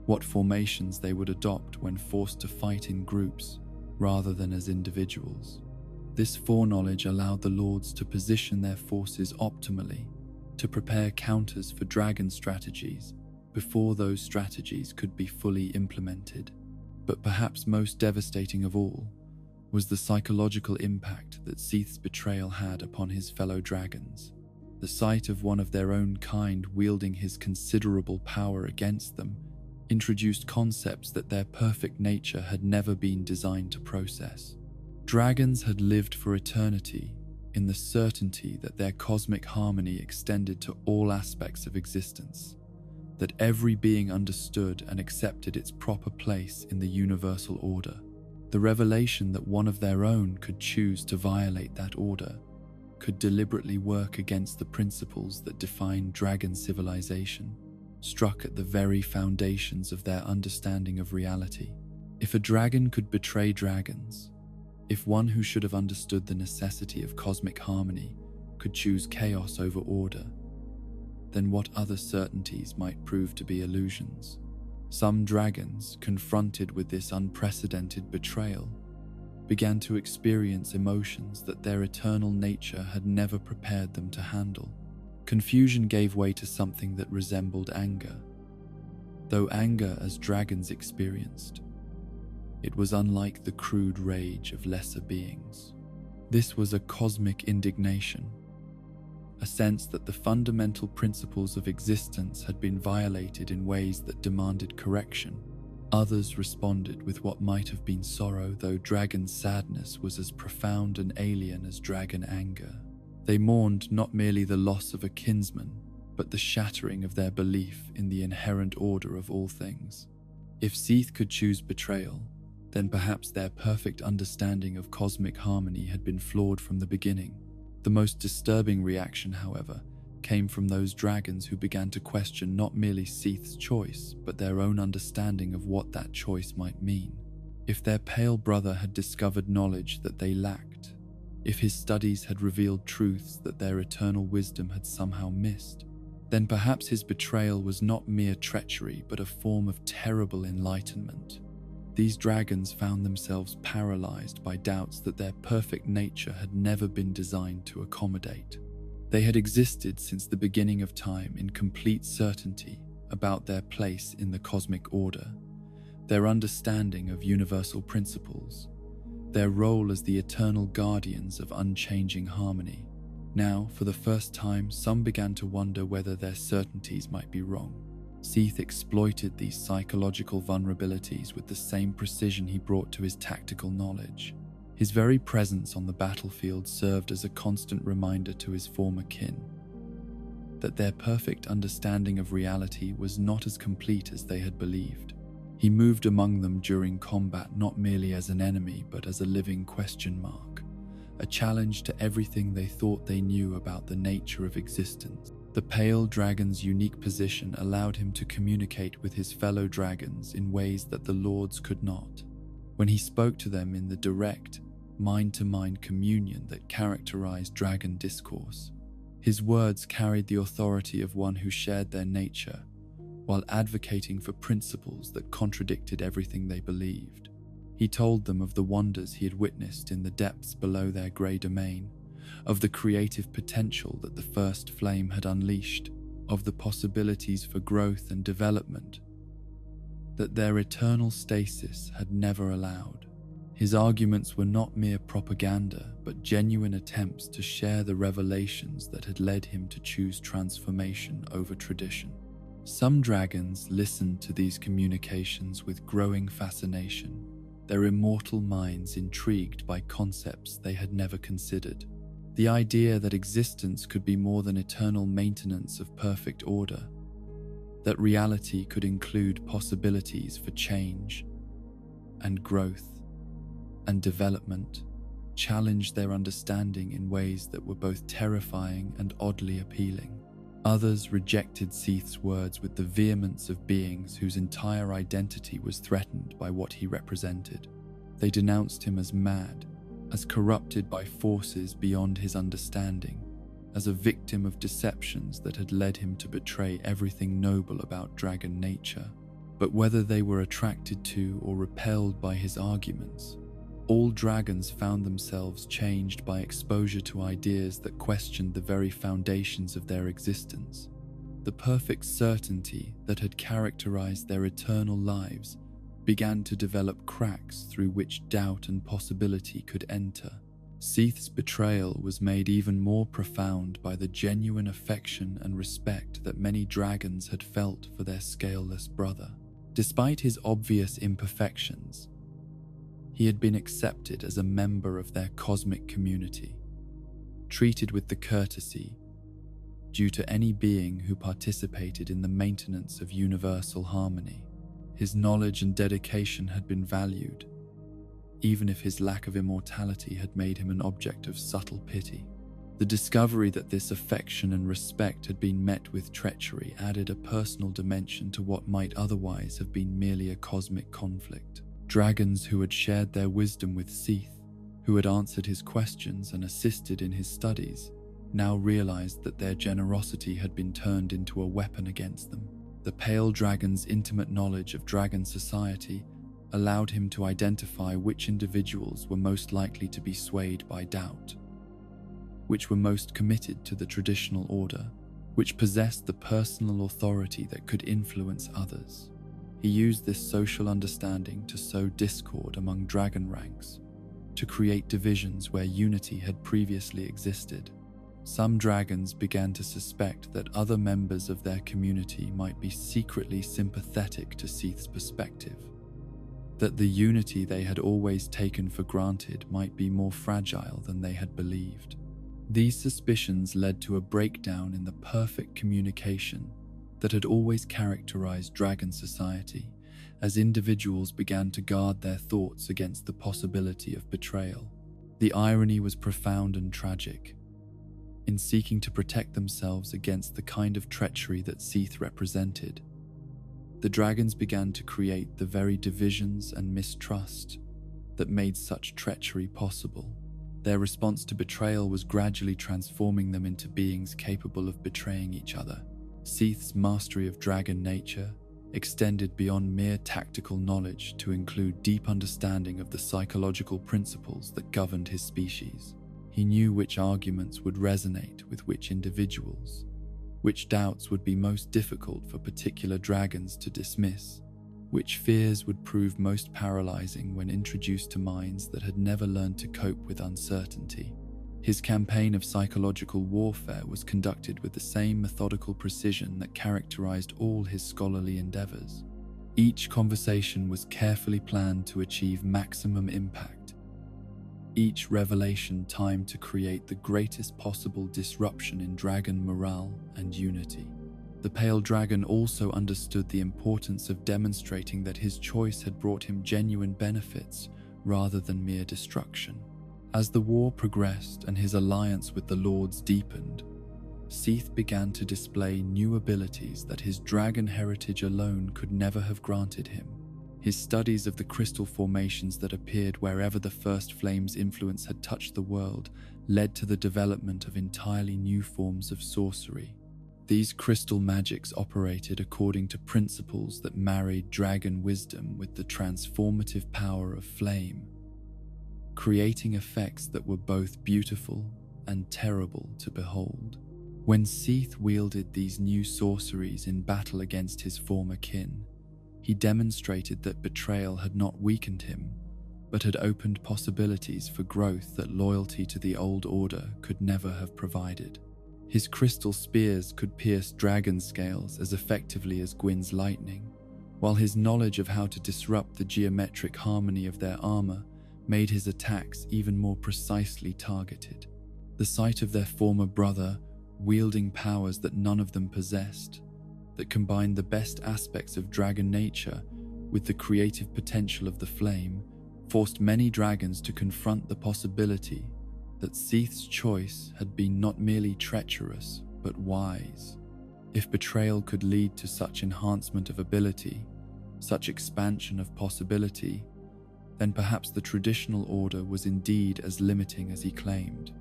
what formations they would adopt when forced to fight in groups rather than as individuals. This foreknowledge allowed the Lords to position their forces optimally, to prepare counters for dragon strategies before those strategies could be fully implemented. But perhaps most devastating of all was the psychological impact that Seath's betrayal had upon his fellow dragons. The sight of one of their own kind wielding his considerable power against them introduced concepts that their perfect nature had never been designed to process. Dragons had lived for eternity in the certainty that their cosmic harmony extended to all aspects of existence, that every being understood and accepted its proper place in the universal order. The revelation that one of their own could choose to violate that order, could deliberately work against the principles that define dragon civilization, struck at the very foundations of their understanding of reality. If a dragon could betray dragons, if one who should have understood the necessity of cosmic harmony could choose chaos over order, then what other certainties might prove to be illusions? Some dragons, confronted with this unprecedented betrayal, began to experience emotions that their eternal nature had never prepared them to handle. Confusion gave way to something that resembled anger. Though anger as dragons experienced, it was unlike the crude rage of lesser beings. This was a cosmic indignation, a sense that the fundamental principles of existence had been violated in ways that demanded correction. Others responded with what might have been sorrow, though dragon sadness was as profound and alien as dragon anger. They mourned not merely the loss of a kinsman, but the shattering of their belief in the inherent order of all things. If Seath could choose betrayal, then perhaps their perfect understanding of cosmic harmony had been flawed from the beginning. The most disturbing reaction, however, came from those dragons who began to question not merely Seath's choice, but their own understanding of what that choice might mean. If their pale brother had discovered knowledge that they lacked, if his studies had revealed truths that their eternal wisdom had somehow missed, then perhaps his betrayal was not mere treachery, but a form of terrible enlightenment. These dragons found themselves paralyzed by doubts that their perfect nature had never been designed to accommodate. They had existed since the beginning of time in complete certainty about their place in the cosmic order, their understanding of universal principles, their role as the eternal guardians of unchanging harmony. Now, for the first time, some began to wonder whether their certainties might be wrong. Seath exploited these psychological vulnerabilities with the same precision he brought to his tactical knowledge. His very presence on the battlefield served as a constant reminder to his former kin that their perfect understanding of reality was not as complete as they had believed. He moved among them during combat not merely as an enemy but as a living question mark, a challenge to everything they thought they knew about the nature of existence. The pale dragon's unique position allowed him to communicate with his fellow dragons in ways that the lords could not. When he spoke to them in the direct, mind-to-mind communion that characterized dragon discourse, his words carried the authority of one who shared their nature, while advocating for principles that contradicted everything they believed. He told them of the wonders he had witnessed in the depths below their grey domain, of the creative potential that the first flame had unleashed, of the possibilities for growth and development that their eternal stasis had never allowed. His arguments were not mere propaganda, but genuine attempts to share the revelations that had led him to choose transformation over tradition. Some dragons listened to these communications with growing fascination, their immortal minds intrigued by concepts they had never considered. The idea that existence could be more than eternal maintenance of perfect order, that reality could include possibilities for change and growth and development, challenged their understanding in ways that were both terrifying and oddly appealing. Others rejected Seath's words with the vehemence of beings whose entire identity was threatened by what he represented. They denounced him as mad, as corrupted by forces beyond his understanding, as a victim of deceptions that had led him to betray everything noble about dragon nature. But whether they were attracted to or repelled by his arguments, all dragons found themselves changed by exposure to ideas that questioned the very foundations of their existence. The perfect certainty that had characterized their eternal lives began to develop cracks through which doubt and possibility could enter. Seath's betrayal was made even more profound by the genuine affection and respect that many dragons had felt for their scaleless brother. Despite his obvious imperfections, he had been accepted as a member of their cosmic community, treated with the courtesy due to any being who participated in the maintenance of universal harmony. His knowledge and dedication had been valued, even if his lack of immortality had made him an object of subtle pity. The discovery that this affection and respect had been met with treachery added a personal dimension to what might otherwise have been merely a cosmic conflict. Dragons who had shared their wisdom with Seath, who had answered his questions and assisted in his studies, now realized that their generosity had been turned into a weapon against them. The pale dragon's intimate knowledge of dragon society allowed him to identify which individuals were most likely to be swayed by doubt, which were most committed to the traditional order, which possessed the personal authority that could influence others. He used this social understanding to sow discord among dragon ranks, to create divisions where unity had previously existed. Some dragons began to suspect that other members of their community might be secretly sympathetic to Seath's perspective, that the unity they had always taken for granted might be more fragile than they had believed. These suspicions led to a breakdown in the perfect communication that had always characterized dragon society, as individuals began to guard their thoughts against the possibility of betrayal. The irony was profound and tragic. In seeking to protect themselves against the kind of treachery that Seath represented, the dragons began to create the very divisions and mistrust that made such treachery possible. Their response to betrayal was gradually transforming them into beings capable of betraying each other. Seath's mastery of dragon nature extended beyond mere tactical knowledge to include deep understanding of the psychological principles that governed his species. He knew which arguments would resonate with which individuals, which doubts would be most difficult for particular dragons to dismiss, which fears would prove most paralyzing when introduced to minds that had never learned to cope with uncertainty. His campaign of psychological warfare was conducted with the same methodical precision that characterized all his scholarly endeavors. Each conversation was carefully planned to achieve maximum impact, each revelation timed to create the greatest possible disruption in dragon morale and unity. The Pale Dragon also understood the importance of demonstrating that his choice had brought him genuine benefits rather than mere destruction. As the war progressed and his alliance with the Lords deepened, Seath began to display new abilities that his dragon heritage alone could never have granted him. His studies of the crystal formations that appeared wherever the First Flame's influence had touched the world led to the development of entirely new forms of sorcery. These crystal magics operated according to principles that married dragon wisdom with the transformative power of flame, creating effects that were both beautiful and terrible to behold. When Seath wielded these new sorceries in battle against his former kin, he demonstrated that betrayal had not weakened him, but had opened possibilities for growth that loyalty to the old order could never have provided. His crystal spears could pierce dragon scales as effectively as Gwyn's lightning, while his knowledge of how to disrupt the geometric harmony of their armor made his attacks even more precisely targeted. The sight of their former brother wielding powers that none of them possessed, that combined the best aspects of dragon nature with the creative potential of the flame, forced many dragons to confront the possibility that Seath's choice had been not merely treacherous, but wise. If betrayal could lead to such enhancement of ability, such expansion of possibility, then perhaps the traditional order was indeed as limiting as he claimed.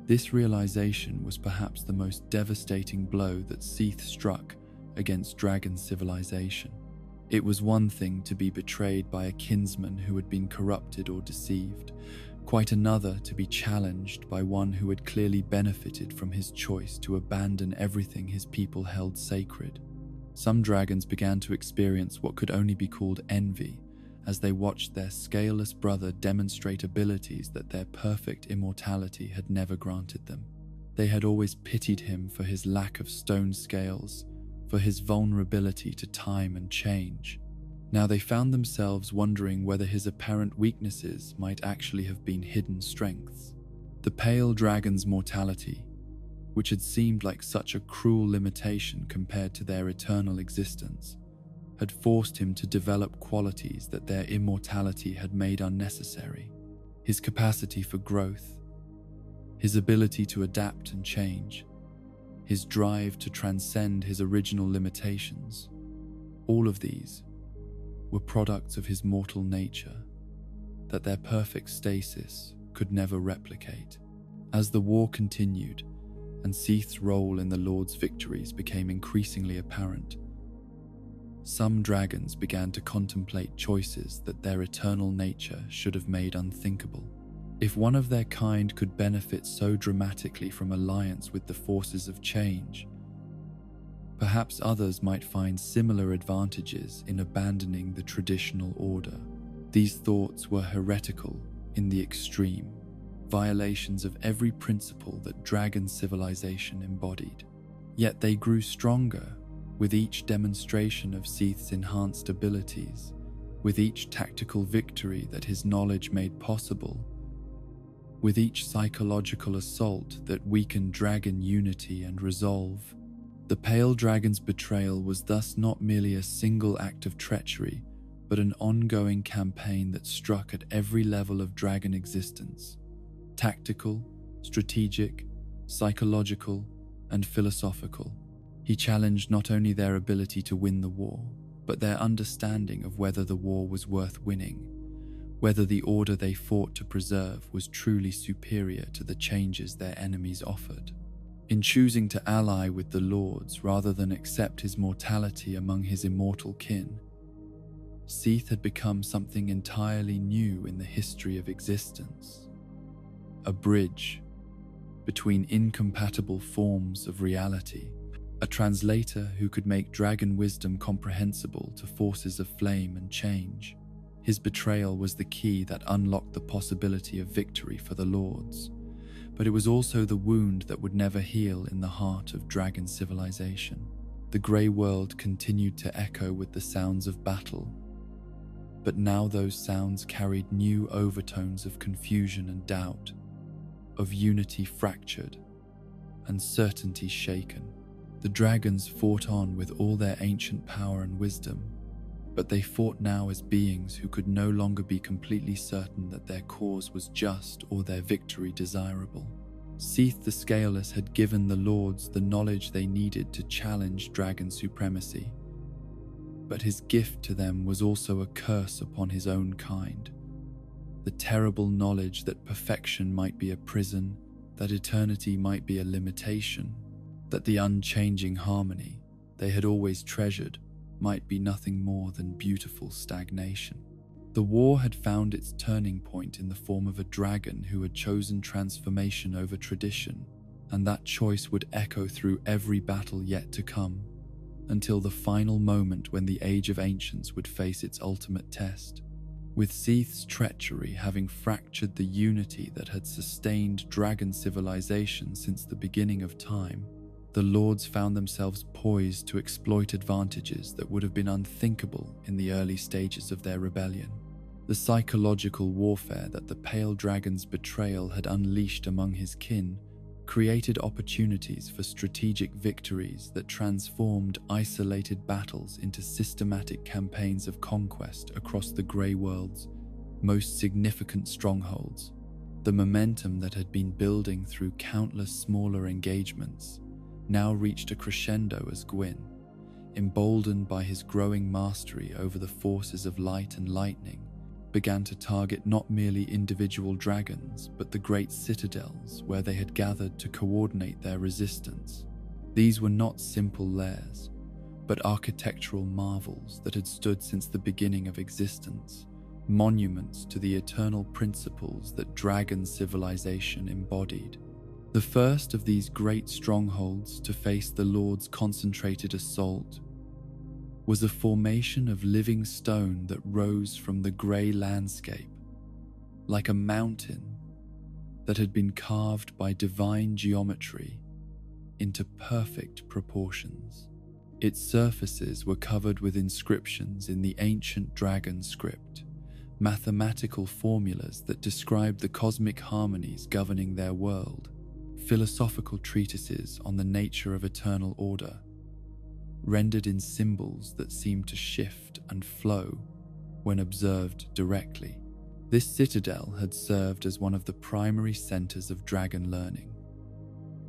This realization was perhaps the most devastating blow that Seath struck against dragon civilization. It was one thing to be betrayed by a kinsman who had been corrupted or deceived, quite another to be challenged by one who had clearly benefited from his choice to abandon everything his people held sacred. Some dragons began to experience what could only be called envy as they watched their scaleless brother demonstrate abilities that their perfect immortality had never granted them. They had always pitied him for his lack of stone scales, for his vulnerability to time and change. Now they found themselves wondering whether his apparent weaknesses might actually have been hidden strengths. The Pale Dragon's mortality, which had seemed like such a cruel limitation compared to their eternal existence, had forced him to develop qualities that their immortality had made unnecessary. His capacity for growth, his ability to adapt and change, his drive to transcend his original limitations, all of these were products of his mortal nature that their perfect stasis could never replicate. As the war continued and Seath's role in the Lord's victories became increasingly apparent, some dragons began to contemplate choices that their eternal nature should have made unthinkable. If one of their kind could benefit so dramatically from alliance with the forces of change, perhaps others might find similar advantages in abandoning the traditional order. These thoughts were heretical in the extreme, violations of every principle that dragon civilization embodied. Yet they grew stronger with each demonstration of Seath's enhanced abilities, with each tactical victory that his knowledge made possible, with each psychological assault that weakened dragon unity and resolve. The Pale Dragon's betrayal was thus not merely a single act of treachery, but an ongoing campaign that struck at every level of dragon existence: tactical, strategic, psychological, and philosophical. He challenged not only their ability to win the war, but their understanding of whether the war was worth winning, whether the order they fought to preserve was truly superior to the changes their enemies offered. In choosing to ally with the Lords rather than accept his mortality among his immortal kin, Seath had become something entirely new in the history of existence, a bridge between incompatible forms of reality. a translator who could make dragon wisdom comprehensible to forces of flame and change. His betrayal was the key that unlocked the possibility of victory for the Lords, but it was also the wound that would never heal in the heart of dragon civilization. The grey world continued to echo with the sounds of battle, but now those sounds carried new overtones of confusion and doubt, of unity fractured and certainty shaken. The dragons fought on with all their ancient power and wisdom, but they fought now as beings who could no longer be completely certain that their cause was just or their victory desirable. Seath the Scaleless had given the Lords the knowledge they needed to challenge dragon supremacy, but his gift to them was also a curse upon his own kind. The terrible knowledge that perfection might be a prison, that eternity might be a limitation, that the unchanging harmony they had always treasured might be nothing more than beautiful stagnation. The war had found its turning point in the form of a dragon who had chosen transformation over tradition, and that choice would echo through every battle yet to come, until the final moment when the Age of Ancients would face its ultimate test. With Seath's treachery having fractured the unity that had sustained dragon civilization since the beginning of time, the Lords found themselves poised to exploit advantages that would have been unthinkable in the early stages of their rebellion. The psychological warfare that the Pale Dragon's betrayal had unleashed among his kin created opportunities for strategic victories that transformed isolated battles into systematic campaigns of conquest across the Grey World's most significant strongholds. The momentum that had been building through countless smaller engagements now reached a crescendo as Gwyn, emboldened by his growing mastery over the forces of light and lightning, began to target not merely individual dragons, but the great citadels where they had gathered to coordinate their resistance. These were not simple lairs, but architectural marvels that had stood since the beginning of existence, monuments to the eternal principles that dragon civilization embodied. The first of these great strongholds to face the Lord's concentrated assault was a formation of living stone that rose from the grey landscape, like a mountain that had been carved by divine geometry into perfect proportions. Its surfaces were covered with inscriptions in the ancient dragon script, mathematical formulas that described the cosmic harmonies governing their world, philosophical treatises on the nature of eternal order, rendered in symbols that seemed to shift and flow when observed directly. This citadel had served as one of the primary centers of dragon learning,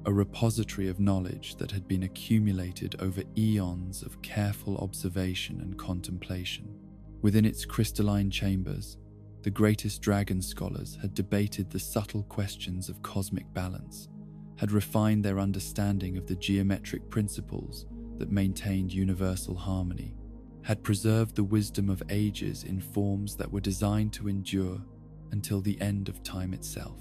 a repository of knowledge that had been accumulated over eons of careful observation and contemplation. Within its crystalline chambers, the greatest dragon scholars had debated the subtle questions of cosmic balance, had refined their understanding of the geometric principles that maintained universal harmony, had preserved the wisdom of ages in forms that were designed to endure until the end of time itself.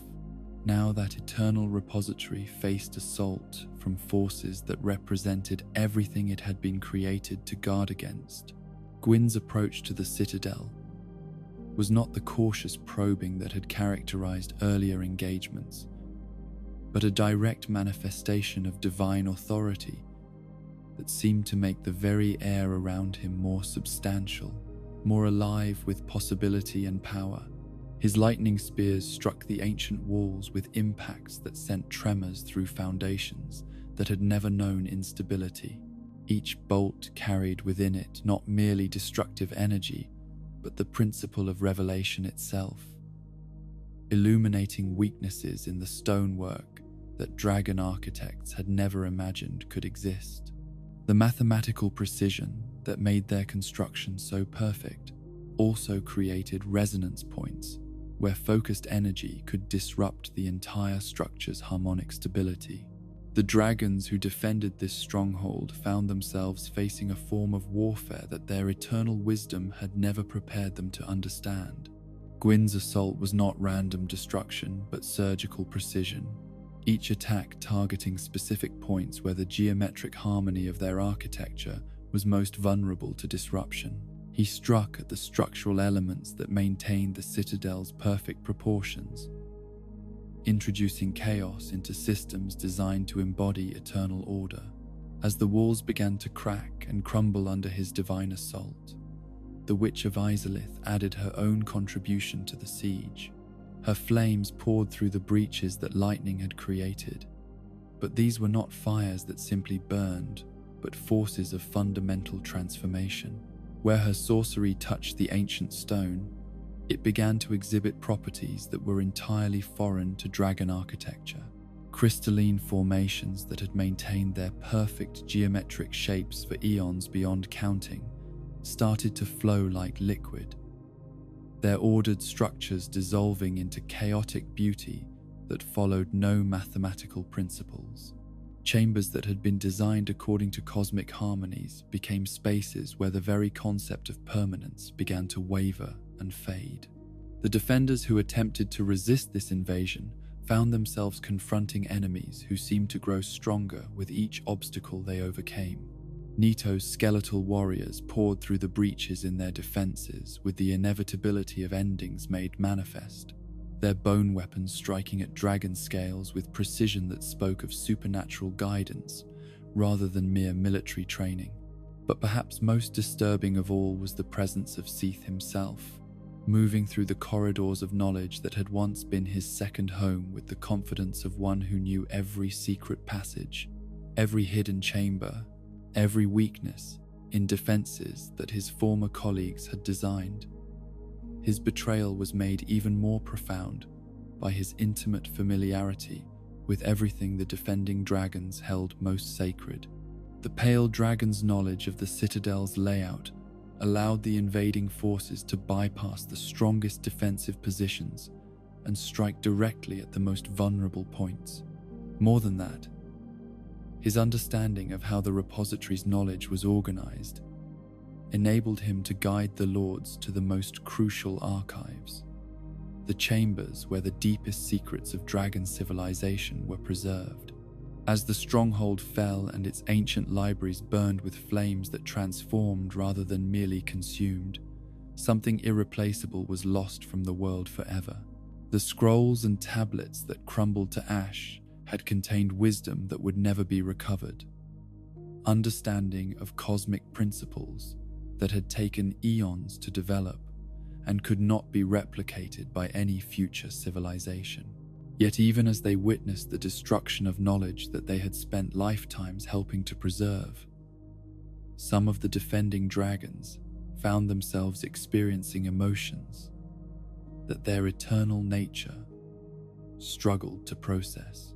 Now that eternal repository faced assault from forces that represented everything it had been created to guard against. Gwyn's approach to the citadel was not the cautious probing that had characterized earlier engagements, but a direct manifestation of divine authority that seemed to make the very air around him more substantial, more alive with possibility and power. His lightning spears struck the ancient walls with impacts that sent tremors through foundations that had never known instability. Each bolt carried within it not merely destructive energy, but the principle of revelation itself, illuminating weaknesses in the stonework that dragon architects had never imagined could exist. The mathematical precision that made their construction so perfect also created resonance points where focused energy could disrupt the entire structure's harmonic stability. The dragons who defended this stronghold found themselves facing a form of warfare that their eternal wisdom had never prepared them to understand. Gwyn's assault was not random destruction, but surgical precision. each attack targeting specific points where the geometric harmony of their architecture was most vulnerable to disruption. He struck at the structural elements that maintained the citadel's perfect proportions, introducing chaos into systems designed to embody eternal order. As the walls began to crack and crumble under his divine assault, the Witch of Izalith added her own contribution to the siege. Her flames poured through the breaches that lightning had created, but these were not fires that simply burned, but forces of fundamental transformation. Where her sorcery touched the ancient stone, it began to exhibit properties that were entirely foreign to dragon architecture. Crystalline formations that had maintained their perfect geometric shapes for eons beyond counting started to flow like liquid, their ordered structures dissolving into chaotic beauty that followed no mathematical principles. Chambers that had been designed according to cosmic harmonies became spaces where the very concept of permanence began to waver and fade. The defenders who attempted to resist this invasion found themselves confronting enemies who seemed to grow stronger with each obstacle they overcame. Nito's skeletal warriors poured through the breaches in their defenses with the inevitability of endings made manifest, their bone weapons striking at dragon scales with precision that spoke of supernatural guidance rather than mere military training. But perhaps most disturbing of all was the presence of Seath himself, moving through the corridors of knowledge that had once been his second home with the confidence of one who knew every secret passage, every hidden chamber, every weakness in defenses that his former colleagues had designed. His betrayal was made even more profound by his intimate familiarity with everything the defending dragons held most sacred. The pale dragon's knowledge of the citadel's layout allowed the invading forces to bypass the strongest defensive positions and strike directly at the most vulnerable points. More than that, his understanding of how the repository's knowledge was organized enabled him to guide the lords to the most crucial archives, the chambers where the deepest secrets of dragon civilization were preserved. As the stronghold fell and its ancient libraries burned with flames that transformed rather than merely consumed, something irreplaceable was lost from the world forever. The scrolls and tablets that crumbled to ash had contained wisdom that would never be recovered, understanding of cosmic principles that had taken eons to develop and could not be replicated by any future civilization. Yet even as they witnessed the destruction of knowledge that they had spent lifetimes helping to preserve, some of the defending dragons found themselves experiencing emotions that their eternal nature struggled to process.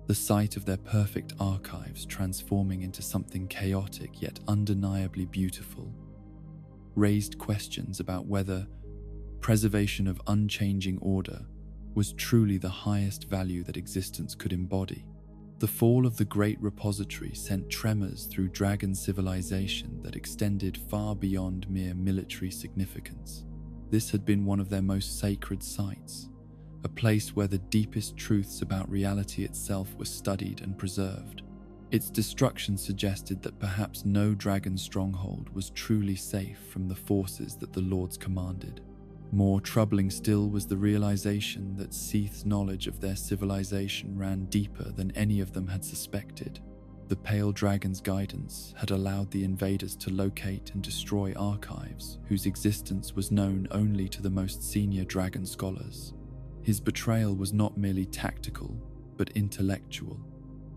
The sight of their perfect archives transforming into something chaotic yet undeniably beautiful raised questions about whether preservation of unchanging order was truly the highest value that existence could embody. The fall of the great repository sent tremors through dragon civilization that extended far beyond mere military significance. This had been one of their most sacred sites, a place where the deepest truths about reality itself were studied and preserved. Its destruction suggested that perhaps no dragon stronghold was truly safe from the forces that the lords commanded. More troubling still was the realization that Seath's knowledge of their civilization ran deeper than any of them had suspected. The Pale Dragon's guidance had allowed the invaders to locate and destroy archives whose existence was known only to the most senior dragon scholars. His betrayal was not merely tactical, but intellectual,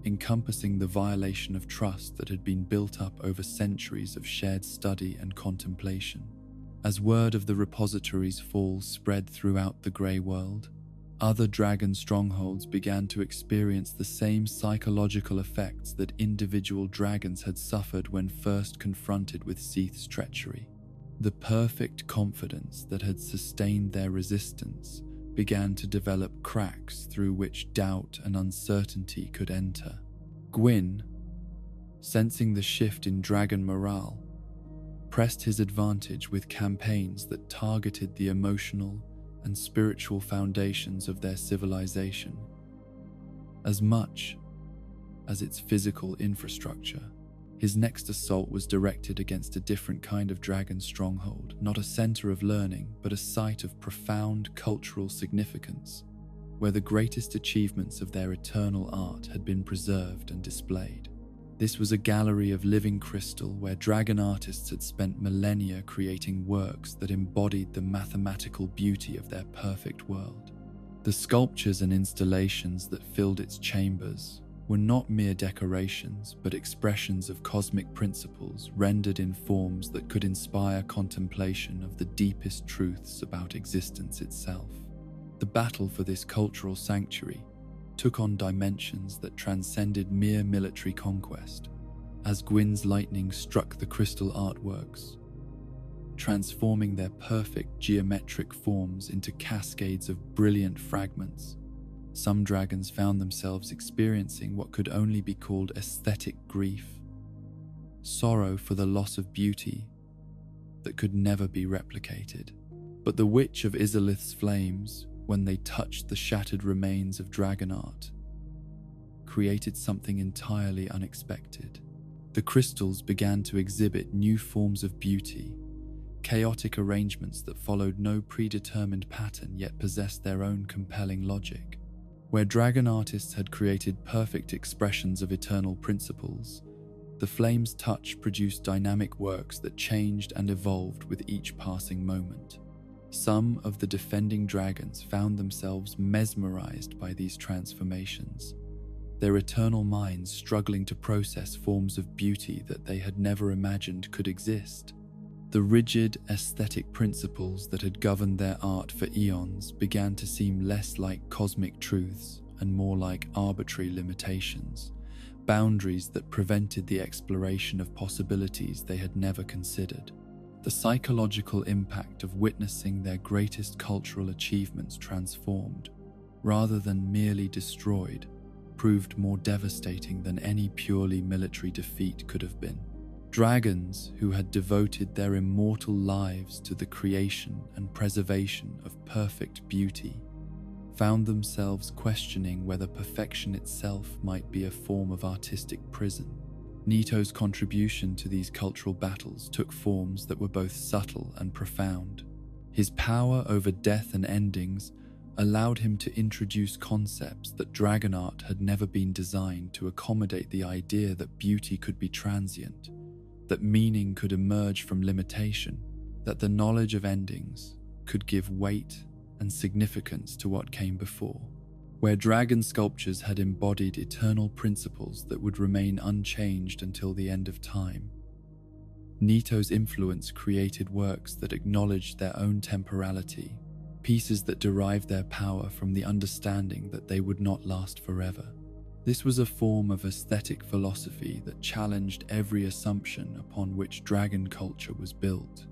encompassing the violation of trust that had been built up over centuries of shared study and contemplation. As word of the repository's fall spread throughout the grey world, other dragon strongholds began to experience the same psychological effects that individual dragons had suffered when first confronted with Seath's treachery. The perfect confidence that had sustained their resistance began to develop cracks through which doubt and uncertainty could enter. Gwyn, sensing the shift in dragon morale, pressed his advantage with campaigns that targeted the emotional and spiritual foundations of their civilization. as much as its physical infrastructure. His next assault was directed against a different kind of dragon stronghold, not a center of learning, but a site of profound cultural significance, where the greatest achievements of their eternal art had been preserved and displayed. This was a gallery of living crystal where dragon artists had spent millennia creating works that embodied the mathematical beauty of their perfect world. The sculptures and installations that filled its chambers were not mere decorations, but expressions of cosmic principles rendered in forms that could inspire contemplation of the deepest truths about existence itself. The battle for this cultural sanctuary took on dimensions that transcended mere military conquest, as Gwyn's lightning struck the crystal artworks, transforming their perfect geometric forms into cascades of brilliant fragments. Some dragons found themselves experiencing what could only be called aesthetic grief, sorrow for the loss of beauty that could never be replicated. But the witch of Izalith's flames, when they touched the shattered remains of dragon art, created something entirely unexpected. The crystals began to exhibit new forms of beauty, chaotic arrangements that followed no predetermined pattern yet possessed their own compelling logic. Where dragon artists had created perfect expressions of eternal principles, the flame's touch produced dynamic works that changed and evolved with each passing moment. Some of the defending dragons found themselves mesmerized by these transformations, their eternal minds struggling to process forms of beauty that they had never imagined could exist. The rigid aesthetic principles that had governed their art for eons began to seem less like cosmic truths and more like arbitrary limitations, boundaries that prevented the exploration of possibilities they had never considered. The psychological impact of witnessing their greatest cultural achievements transformed, rather than merely destroyed, proved more devastating than any purely military defeat could have been. Dragons who had devoted their immortal lives to the creation and preservation of perfect beauty found themselves questioning whether perfection itself might be a form of artistic prison. Nito's contribution to these cultural battles took forms that were both subtle and profound. His power over death and endings allowed him to introduce concepts that dragon art had never been designed to accommodate: the idea that beauty could be transient, that meaning could emerge from limitation, that the knowledge of endings could give weight and significance to what came before. Where dragon sculptures had embodied eternal principles that would remain unchanged until the end of time, Nito's influence created works that acknowledged their own temporality, pieces that derived their power from the understanding that they would not last forever. This was a form of aesthetic philosophy that challenged every assumption upon which dragon culture was built.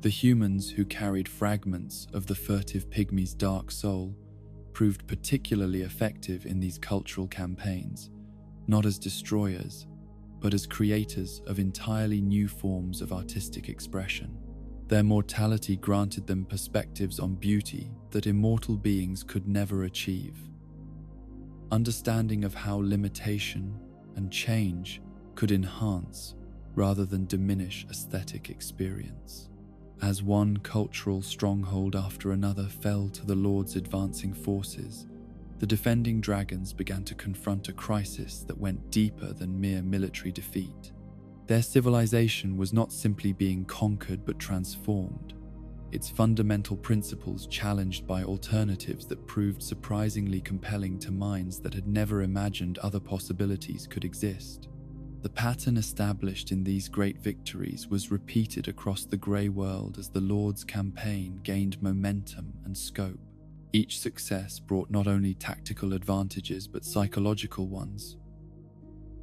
The humans who carried fragments of the furtive pygmy's dark soul proved particularly effective in these cultural campaigns, not as destroyers, but as creators of entirely new forms of artistic expression. Their mortality granted them perspectives on beauty that immortal beings could never achieve. Understanding of how limitation and change could enhance rather than diminish aesthetic experience. As one cultural stronghold after another fell to the Lord's advancing forces, the defending dragons began to confront a crisis that went deeper than mere military defeat. Their civilization was not simply being conquered but transformed, its fundamental principles challenged by alternatives that proved surprisingly compelling to minds that had never imagined other possibilities could exist. The pattern established in these great victories was repeated across the Grey World as the Lord's campaign gained momentum and scope. Each success brought not only tactical advantages but psychological ones,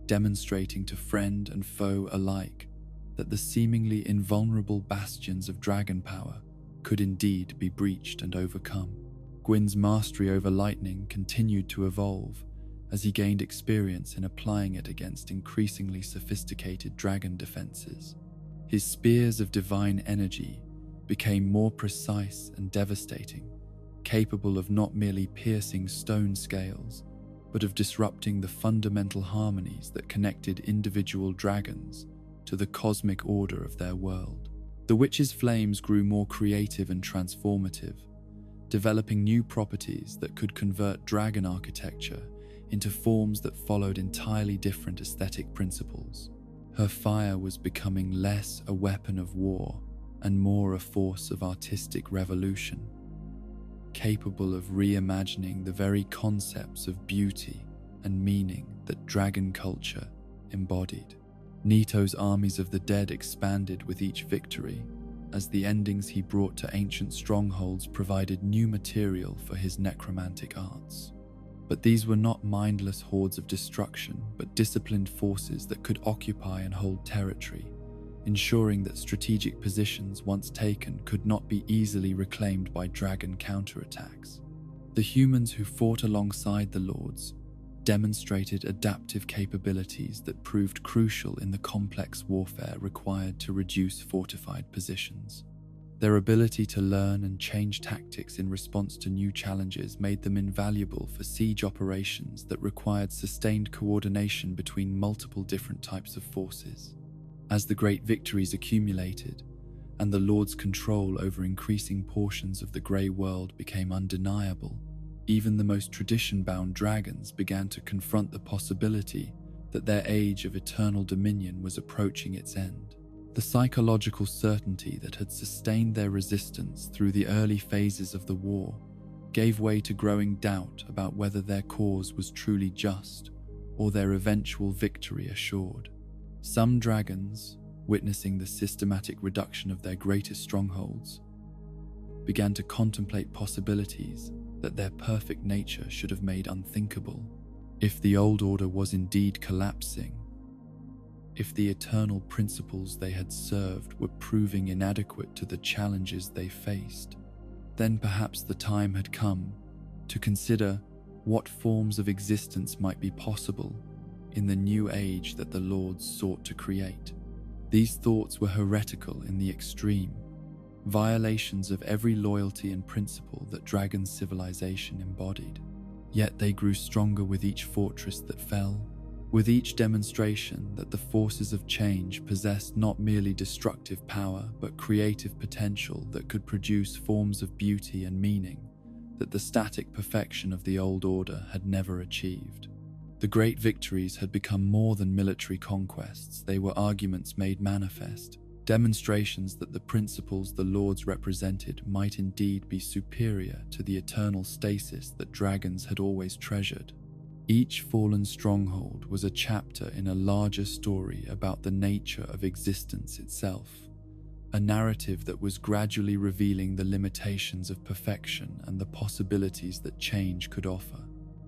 demonstrating to friend and foe alike that the seemingly invulnerable bastions of dragon power could indeed be breached and overcome. Gwyn's mastery over lightning continued to evolve as he gained experience in applying it against increasingly sophisticated dragon defenses. His spears of divine energy became more precise and devastating, capable of not merely piercing stone scales, but of disrupting the fundamental harmonies that connected individual dragons to the cosmic order of their world. The witch's flames grew more creative and transformative, developing new properties that could convert dragon architecture into forms that followed entirely different aesthetic principles. Her fire was becoming less a weapon of war and more a force of artistic revolution, capable of reimagining the very concepts of beauty and meaning that dragon culture embodied. Nito's armies of the dead expanded with each victory, as the endings he brought to ancient strongholds provided new material for his necromantic arts. But these were not mindless hordes of destruction, but disciplined forces that could occupy and hold territory, ensuring that strategic positions once taken could not be easily reclaimed by dragon counterattacks. The humans who fought alongside the lords demonstrated adaptive capabilities that proved crucial in the complex warfare required to reduce fortified positions. Their ability to learn and change tactics in response to new challenges made them invaluable for siege operations that required sustained coordination between multiple different types of forces. As the great victories accumulated, and the Lord's control over increasing portions of the grey world became undeniable, even the most tradition-bound dragons began to confront the possibility that their age of eternal dominion was approaching its end. The psychological certainty that had sustained their resistance through the early phases of the war gave way to growing doubt about whether their cause was truly just or their eventual victory assured. Some dragons, witnessing the systematic reduction of their greatest strongholds, began to contemplate possibilities that their perfect nature should have made unthinkable. If the old order was indeed collapsing, if the eternal principles they had served were proving inadequate to the challenges they faced, then perhaps the time had come to consider what forms of existence might be possible in the new age that the Lords sought to create. These thoughts were heretical in the extreme, violations of every loyalty and principle that dragon civilization embodied. Yet they grew stronger with each fortress that fell, with each demonstration that the forces of change possessed not merely destructive power but creative potential that could produce forms of beauty and meaning that the static perfection of the old order had never achieved. The great victories had become more than military conquests. They were arguments made manifest, demonstrations that the principles the Lords represented might indeed be superior to the eternal stasis that dragons had always treasured. Each fallen stronghold was a chapter in a larger story about the nature of existence itself, a narrative that was gradually revealing the limitations of perfection and the possibilities that change could offer.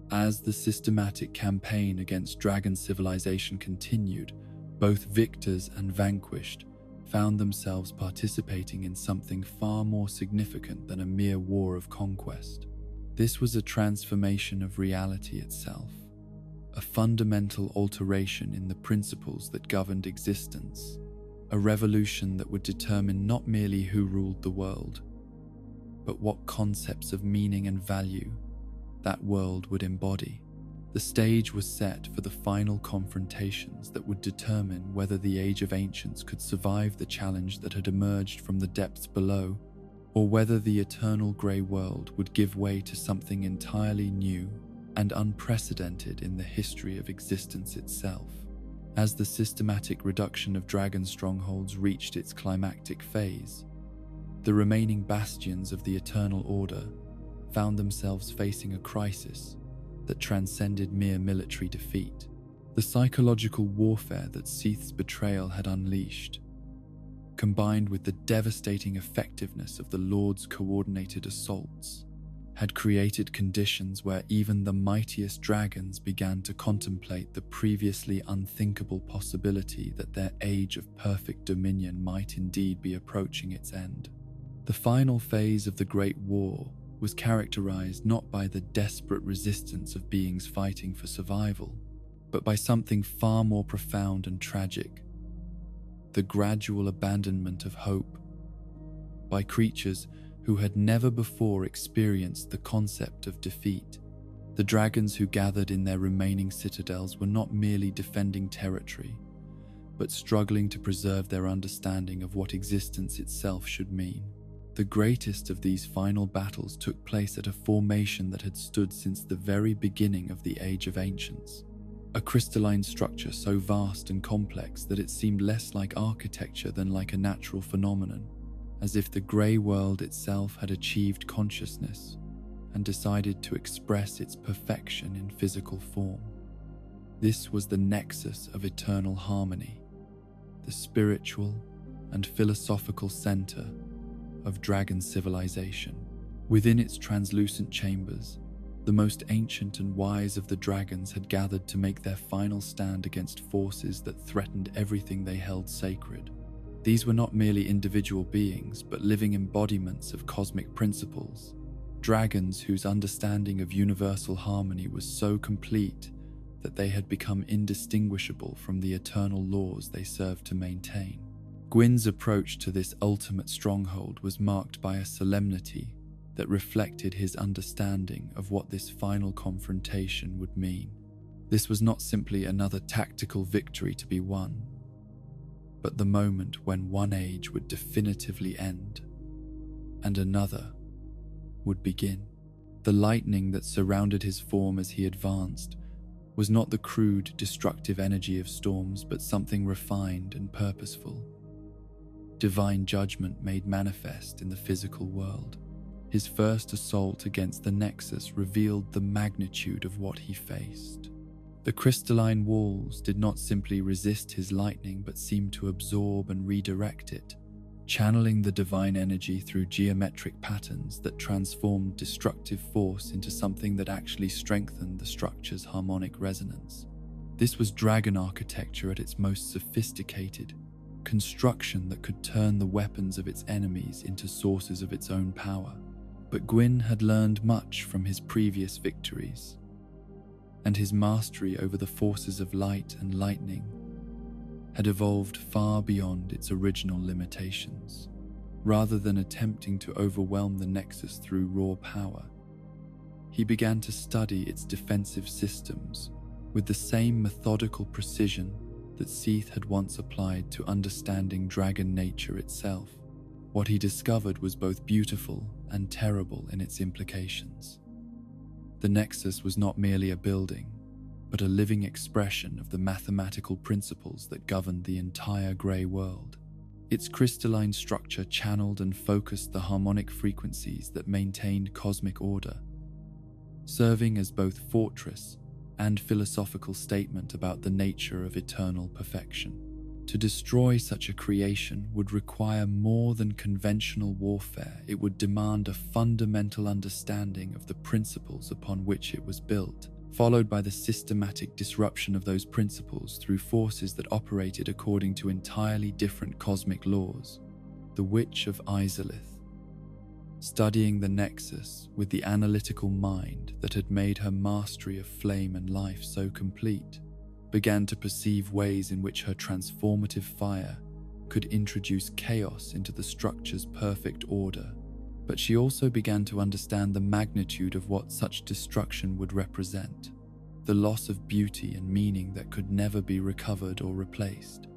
As the systematic campaign against dragon civilization continued, both victors and vanquished found themselves participating in something far more significant than a mere war of conquest. This was a transformation of reality itself, a fundamental alteration in the principles that governed existence, a revolution that would determine not merely who ruled the world, but what concepts of meaning and value that world would embody. The stage was set for the final confrontations that would determine whether the Age of Ancients could survive the challenge that had emerged from the depths below, or whether the eternal grey world would give way to something entirely new and unprecedented in the history of existence itself. As the systematic reduction of dragon strongholds reached its climactic phase, the remaining bastions of the Eternal Order found themselves facing a crisis that transcended mere military defeat. The psychological warfare that Seath's betrayal had unleashed, combined with the devastating effectiveness of the Lord's coordinated assaults, had created conditions where even the mightiest dragons began to contemplate the previously unthinkable possibility that their age of perfect dominion might indeed be approaching its end. The final phase of the Great War was characterized not by the desperate resistance of beings fighting for survival, but by something far more profound and tragic: the gradual abandonment of hope by creatures who had never before experienced the concept of defeat. The dragons who gathered in their remaining citadels were not merely defending territory, but struggling to preserve their understanding of what existence itself should mean. The greatest of these final battles took place at a formation that had stood since the very beginning of the Age of Ancients. A crystalline structure so vast and complex that it seemed less like architecture than like a natural phenomenon, as if the grey world itself had achieved consciousness and decided to express its perfection in physical form. This was the nexus of eternal harmony, the spiritual and philosophical center of dragon civilization. Within its translucent chambers, the most ancient and wise of the dragons had gathered to make their final stand against forces that threatened everything they held sacred. These were not merely individual beings, but living embodiments of cosmic principles, dragons whose understanding of universal harmony was so complete that they had become indistinguishable from the eternal laws they served to maintain. Gwyn's approach to this ultimate stronghold was marked by a solemnity that reflected his understanding of what this final confrontation would mean. This was not simply another tactical victory to be won, but the moment when one age would definitively end and another would begin. The lightning that surrounded his form as he advanced was not the crude, destructive energy of storms, but something refined and purposeful. Divine judgment made manifest in the physical world. His first assault against the Nexus revealed the magnitude of what he faced. The crystalline walls did not simply resist his lightning, but seemed to absorb and redirect it, channeling the divine energy through geometric patterns that transformed destructive force into something that actually strengthened the structure's harmonic resonance. This was dragon architecture at its most sophisticated, construction that could turn the weapons of its enemies into sources of its own power. But Gwyn had learned much from his previous victories, and his mastery over the forces of light and lightning had evolved far beyond its original limitations. Rather than attempting to overwhelm the Nexus through raw power, he began to study its defensive systems with the same methodical precision that Seath had once applied to understanding dragon nature itself. What he discovered was both beautiful and terrible in its implications. The Nexus was not merely a building, but a living expression of the mathematical principles that governed the entire grey world. Its crystalline structure channeled and focused the harmonic frequencies that maintained cosmic order, serving as both fortress and philosophical statement about the nature of eternal perfection. To destroy such a creation would require more than conventional warfare. It would demand a fundamental understanding of the principles upon which it was built, followed by the systematic disruption of those principles through forces that operated according to entirely different cosmic laws. The Witch of Izalith, studying the Nexus with the analytical mind that had made her mastery of flame and life so complete, began to perceive ways in which her transformative fire could introduce chaos into the structure's perfect order. But she also began to understand the magnitude of what such destruction would represent, the loss of beauty and meaning that could never be recovered or replaced.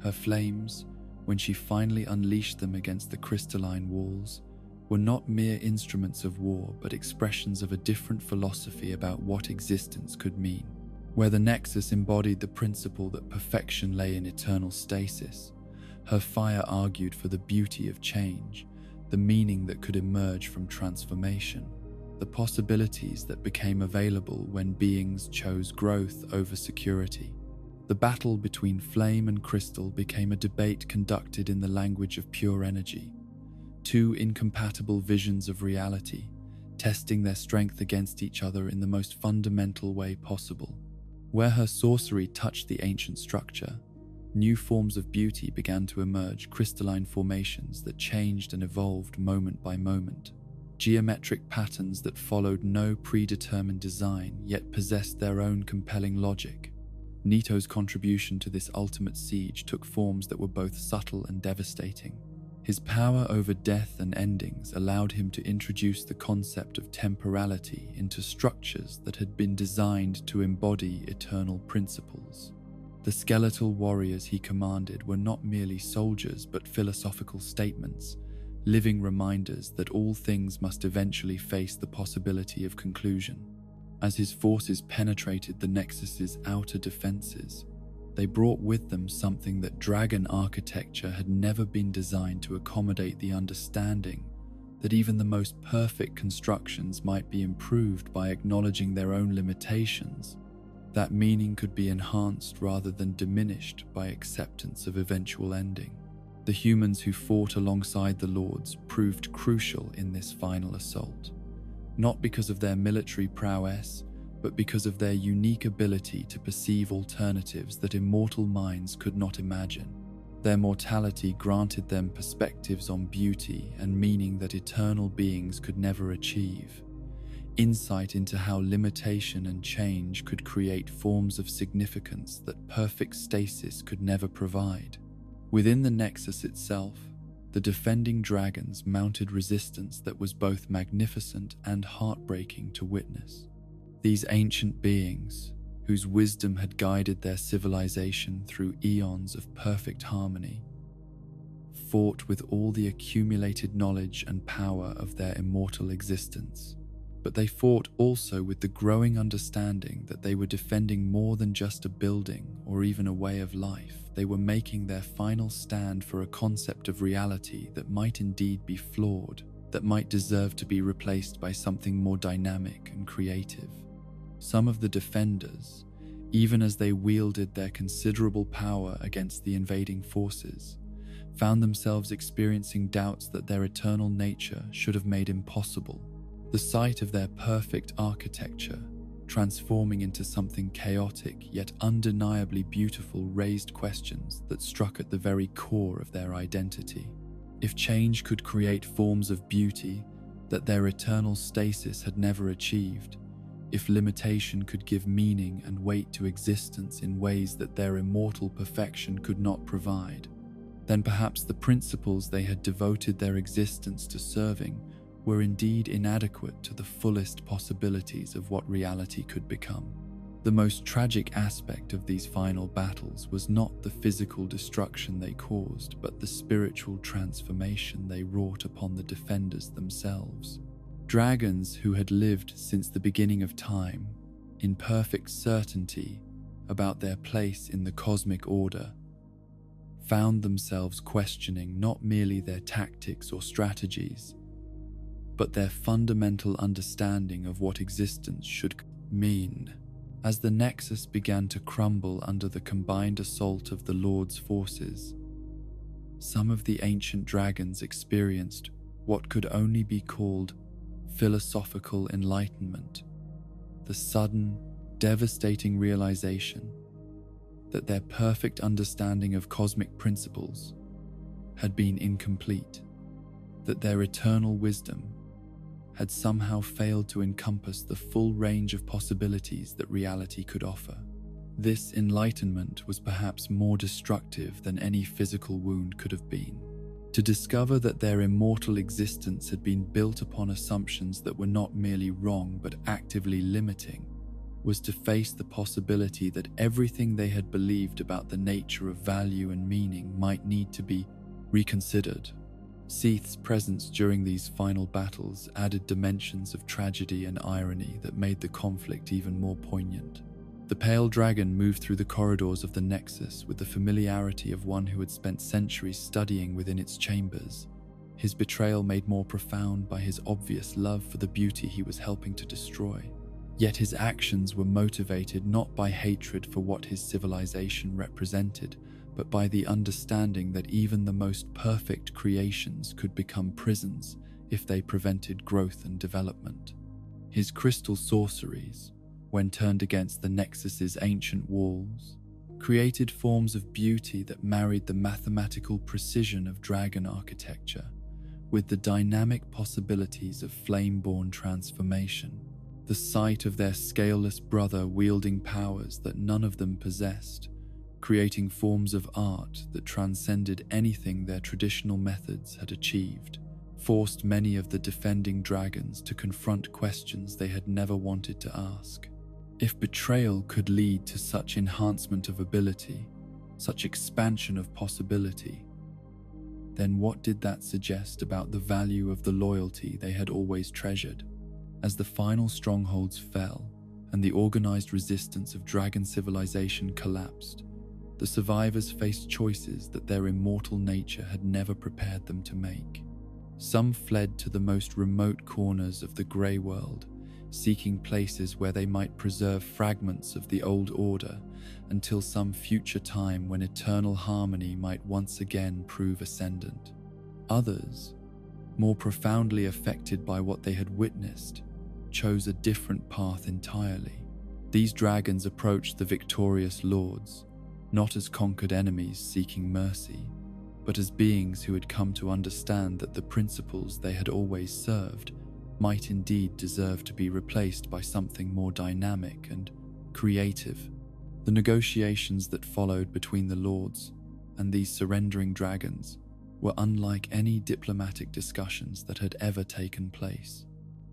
Her flames, when she finally unleashed them against the crystalline walls, were not mere instruments of war, but expressions of a different philosophy about what existence could mean. Where the Nexus embodied the principle that perfection lay in eternal stasis, her fire argued for the beauty of change, the meaning that could emerge from transformation, the possibilities that became available when beings chose growth over security. The battle between flame and crystal became a debate conducted in the language of pure energy, two incompatible visions of reality, testing their strength against each other in the most fundamental way possible. Where her sorcery touched the ancient structure, new forms of beauty began to emerge, crystalline formations that changed and evolved moment by moment, geometric patterns that followed no predetermined design yet possessed their own compelling logic. Nito's contribution to this ultimate siege took forms that were both subtle and devastating. His power over death and endings allowed him to introduce the concept of temporality into structures that had been designed to embody eternal principles. The skeletal warriors he commanded were not merely soldiers but philosophical statements, living reminders that all things must eventually face the possibility of conclusion. As his forces penetrated the Nexus's outer defenses, they brought with them something that dragon architecture had never been designed to accommodate: the understanding that even the most perfect constructions might be improved by acknowledging their own limitations. That meaning could be enhanced rather than diminished by acceptance of eventual ending. The humans who fought alongside the Lords proved crucial in this final assault, not because of their military prowess, but because of their unique ability to perceive alternatives that immortal minds could not imagine. Their mortality granted them perspectives on beauty and meaning that eternal beings could never achieve, insight into how limitation and change could create forms of significance that perfect stasis could never provide. Within the Nexus itself, the defending dragons mounted resistance that was both magnificent and heartbreaking to witness. These ancient beings, whose wisdom had guided their civilization through eons of perfect harmony, fought with all the accumulated knowledge and power of their immortal existence. But they fought also with the growing understanding that they were defending more than just a building or even a way of life. They were making their final stand for a concept of reality that might indeed be flawed, that might deserve to be replaced by something more dynamic and creative. Some of the defenders, even as they wielded their considerable power against the invading forces, found themselves experiencing doubts that their eternal nature should have made impossible. The sight of their perfect architecture transforming into something chaotic yet undeniably beautiful raised questions that struck at the very core of their identity. If change could create forms of beauty that their eternal stasis had never achieved, if limitation could give meaning and weight to existence in ways that their immortal perfection could not provide, then perhaps the principles they had devoted their existence to serving were indeed inadequate to the fullest possibilities of what reality could become. The most tragic aspect of these final battles was not the physical destruction they caused, but the spiritual transformation they wrought upon the defenders themselves. Dragons who had lived since the beginning of time, in perfect certainty about their place in the cosmic order, found themselves questioning not merely their tactics or strategies, but their fundamental understanding of what existence should mean. As the Nexus began to crumble under the combined assault of the Lord's forces, some of the ancient dragons experienced what could only be called philosophical enlightenment, the sudden, devastating realization that their perfect understanding of cosmic principles had been incomplete, that their eternal wisdom had somehow failed to encompass the full range of possibilities that reality could offer. This enlightenment was perhaps more destructive than any physical wound could have been. To discover that their immortal existence had been built upon assumptions that were not merely wrong but actively limiting was to face the possibility that everything they had believed about the nature of value and meaning might need to be reconsidered. Seath's presence during these final battles added dimensions of tragedy and irony that made the conflict even more poignant. The pale dragon moved through the corridors of the Nexus with the familiarity of one who had spent centuries studying within its chambers, his betrayal made more profound by his obvious love for the beauty he was helping to destroy. Yet his actions were motivated not by hatred for what his civilization represented, but by the understanding that even the most perfect creations could become prisons if they prevented growth and development. His crystal sorceries, when turned against the Nexus's ancient walls, created forms of beauty that married the mathematical precision of dragon architecture with the dynamic possibilities of flame-born transformation. The sight of their scaleless brother wielding powers that none of them possessed creating forms of art that transcended anything their traditional methods had achieved, forced many of the defending dragons to confront questions they had never wanted to ask. If betrayal could lead to such enhancement of ability, such expansion of possibility, then what did that suggest about the value of the loyalty they had always treasured? As the final strongholds fell and the organized resistance of dragon civilization collapsed, the survivors faced choices that their immortal nature had never prepared them to make. Some fled to the most remote corners of the grey world, seeking places where they might preserve fragments of the old order until some future time when eternal harmony might once again prove ascendant. Others, more profoundly affected by what they had witnessed, chose a different path entirely. These dragons approached the victorious lords, not as conquered enemies seeking mercy, but as beings who had come to understand that the principles they had always served might indeed deserve to be replaced by something more dynamic and creative. The negotiations that followed between the lords and these surrendering dragons were unlike any diplomatic discussions that had ever taken place.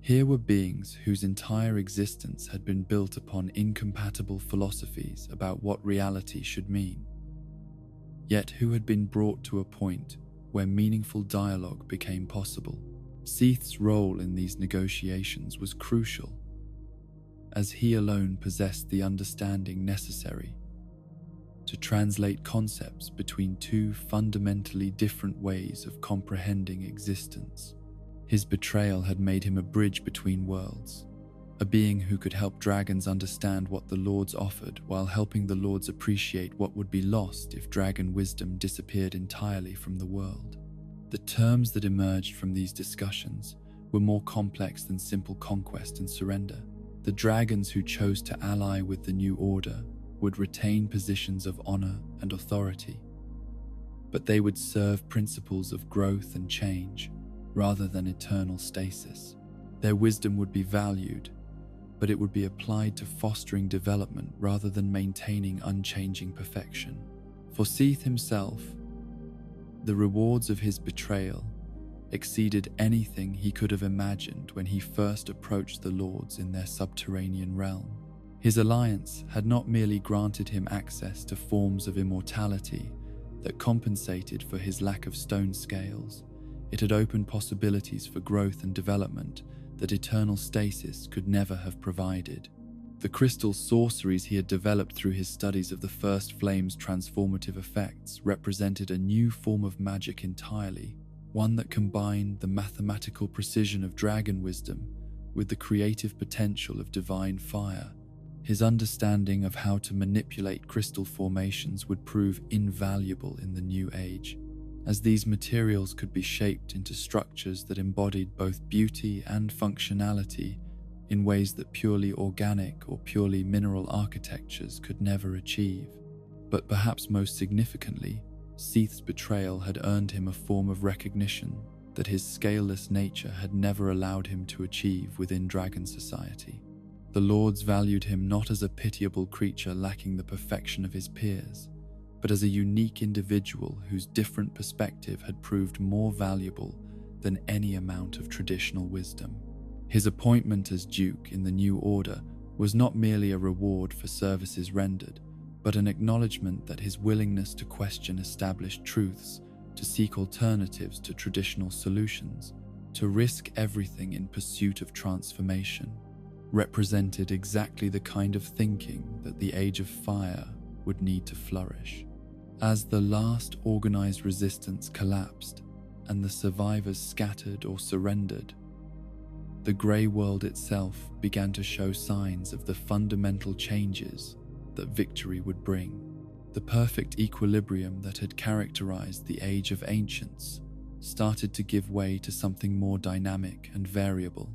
Here were beings whose entire existence had been built upon incompatible philosophies about what reality should mean, yet who had been brought to a point where meaningful dialogue became possible. Seath's role in these negotiations was crucial, as he alone possessed the understanding necessary to translate concepts between two fundamentally different ways of comprehending existence. His betrayal had made him a bridge between worlds, a being who could help dragons understand what the lords offered while helping the lords appreciate what would be lost if dragon wisdom disappeared entirely from the world. The terms that emerged from these discussions were more complex than simple conquest and surrender. The dragons who chose to ally with the new order would retain positions of honor and authority, but they would serve principles of growth and change rather than eternal stasis. Their wisdom would be valued, but it would be applied to fostering development rather than maintaining unchanging perfection. For Seath himself, the rewards of his betrayal exceeded anything he could have imagined when he first approached the lords in their subterranean realm. His alliance had not merely granted him access to forms of immortality that compensated for his lack of stone scales, it had opened possibilities for growth and development that eternal stasis could never have provided. The crystal sorceries he had developed through his studies of the First Flame's transformative effects represented a new form of magic entirely, one that combined the mathematical precision of dragon wisdom with the creative potential of divine fire. His understanding of how to manipulate crystal formations would prove invaluable in the new age, as these materials could be shaped into structures that embodied both beauty and functionality in ways that purely organic or purely mineral architectures could never achieve. But perhaps most significantly, Seath's betrayal had earned him a form of recognition that his scaleless nature had never allowed him to achieve within dragon society. The lords valued him not as a pitiable creature lacking the perfection of his peers, but as a unique individual whose different perspective had proved more valuable than any amount of traditional wisdom. His appointment as Duke in the new order was not merely a reward for services rendered, but an acknowledgement that his willingness to question established truths, to seek alternatives to traditional solutions, to risk everything in pursuit of transformation, represented exactly the kind of thinking that the Age of Fire would need to flourish. As the last organized resistance collapsed and the survivors scattered or surrendered, the grey world itself began to show signs of the fundamental changes that victory would bring. The perfect equilibrium that had characterized the Age of Ancients started to give way to something more dynamic and variable,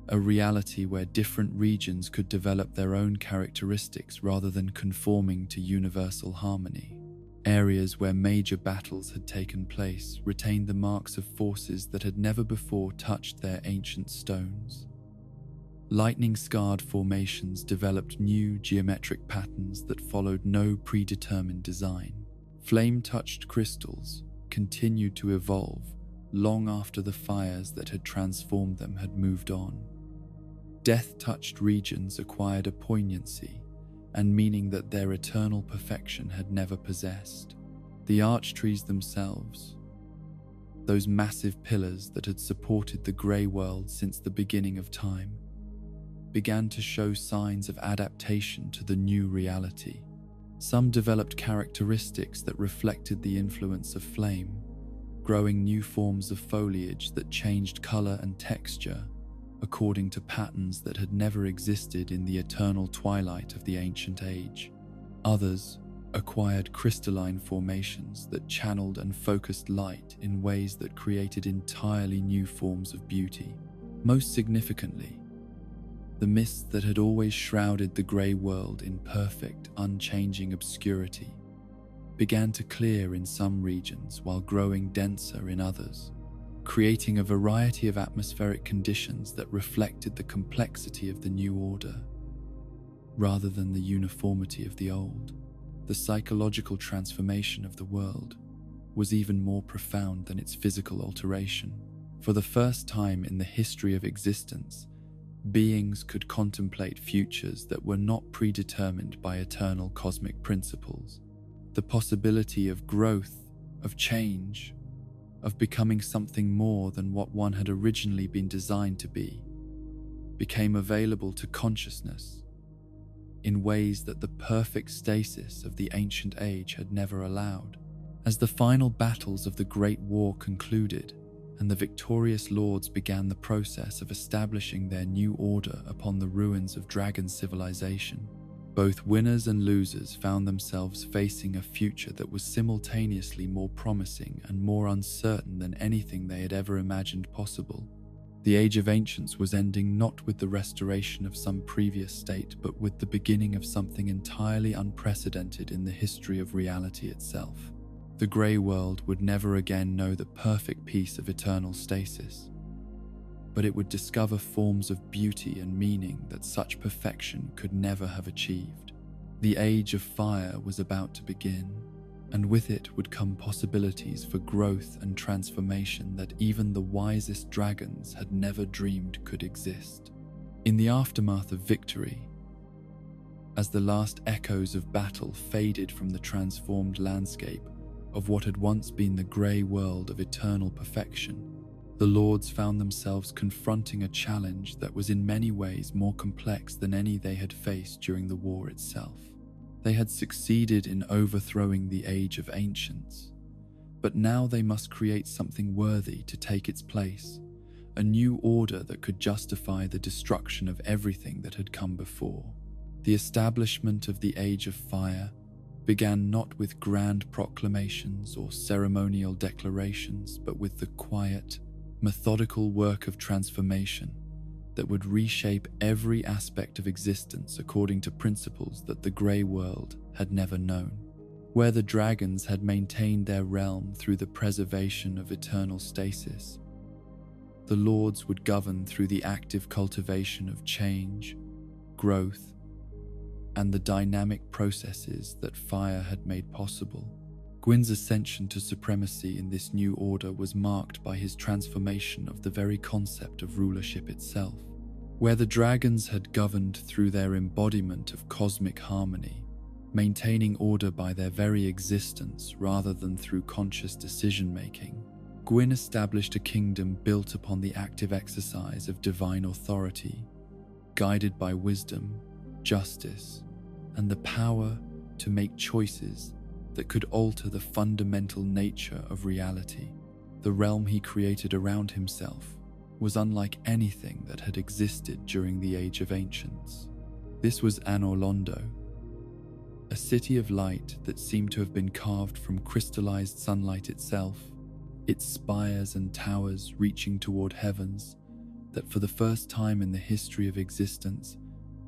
a reality where different regions could develop their own characteristics rather than conforming to universal harmony. Areas where major battles had taken place retained the marks of forces that had never before touched their ancient stones. Lightning-scarred formations developed new geometric patterns that followed no predetermined design. Flame-touched crystals continued to evolve long after the fires that had transformed them had moved on. Death-touched regions acquired a poignancy and meaning that their eternal perfection had never possessed. The archtrees themselves, those massive pillars that had supported the grey world since the beginning of time, began to show signs of adaptation to the new reality. Some developed characteristics that reflected the influence of flame, growing new forms of foliage that changed color and texture according to patterns that had never existed in the eternal twilight of the ancient age. Others acquired crystalline formations that channeled and focused light in ways that created entirely new forms of beauty. Most significantly, the mists that had always shrouded the grey world in perfect, unchanging obscurity began to clear in some regions while growing denser in others, creating a variety of atmospheric conditions that reflected the complexity of the new order rather than the uniformity of the old. The psychological transformation of the world was even more profound than its physical alteration. For the first time in the history of existence, beings could contemplate futures that were not predetermined by eternal cosmic principles. The possibility of growth, of change, of becoming something more than what one had originally been designed to be, became available to consciousness in ways that the perfect stasis of the ancient age had never allowed. As the final battles of the Great War concluded, and the victorious lords began the process of establishing their new order upon the ruins of dragon civilization, both winners and losers found themselves facing a future that was simultaneously more promising and more uncertain than anything they had ever imagined possible. The Age of Ancients was ending not with the restoration of some previous state, but with the beginning of something entirely unprecedented in the history of reality itself. The grey world would never again know the perfect peace of eternal stasis, but it would discover forms of beauty and meaning that such perfection could never have achieved. The Age of Fire was about to begin, and with it would come possibilities for growth and transformation that even the wisest dragons had never dreamed could exist. In the aftermath of victory, as the last echoes of battle faded from the transformed landscape of what had once been the grey world of eternal perfection, the lords found themselves confronting a challenge that was in many ways more complex than any they had faced during the war itself. They had succeeded in overthrowing the Age of Ancients, but now they must create something worthy to take its place, a new order that could justify the destruction of everything that had come before. The establishment of the Age of Fire began not with grand proclamations or ceremonial declarations, but with the quiet, methodical work of transformation that would reshape every aspect of existence according to principles that the grey world had never known. Where the dragons had maintained their realm through the preservation of eternal stasis, the lords would govern through the active cultivation of change, growth, and the dynamic processes that fire had made possible. Gwyn's ascension to supremacy in this new order was marked by his transformation of the very concept of rulership itself. Where the dragons had governed through their embodiment of cosmic harmony, maintaining order by their very existence rather than through conscious decision-making, Gwyn established a kingdom built upon the active exercise of divine authority, guided by wisdom, justice, and the power to make choices that could alter the fundamental nature of reality. The realm he created around himself was unlike anything that had existed during the Age of Ancients. This was Anorlondo, a city of light that seemed to have been carved from crystallized sunlight itself, its spires and towers reaching toward heavens that for the first time in the history of existence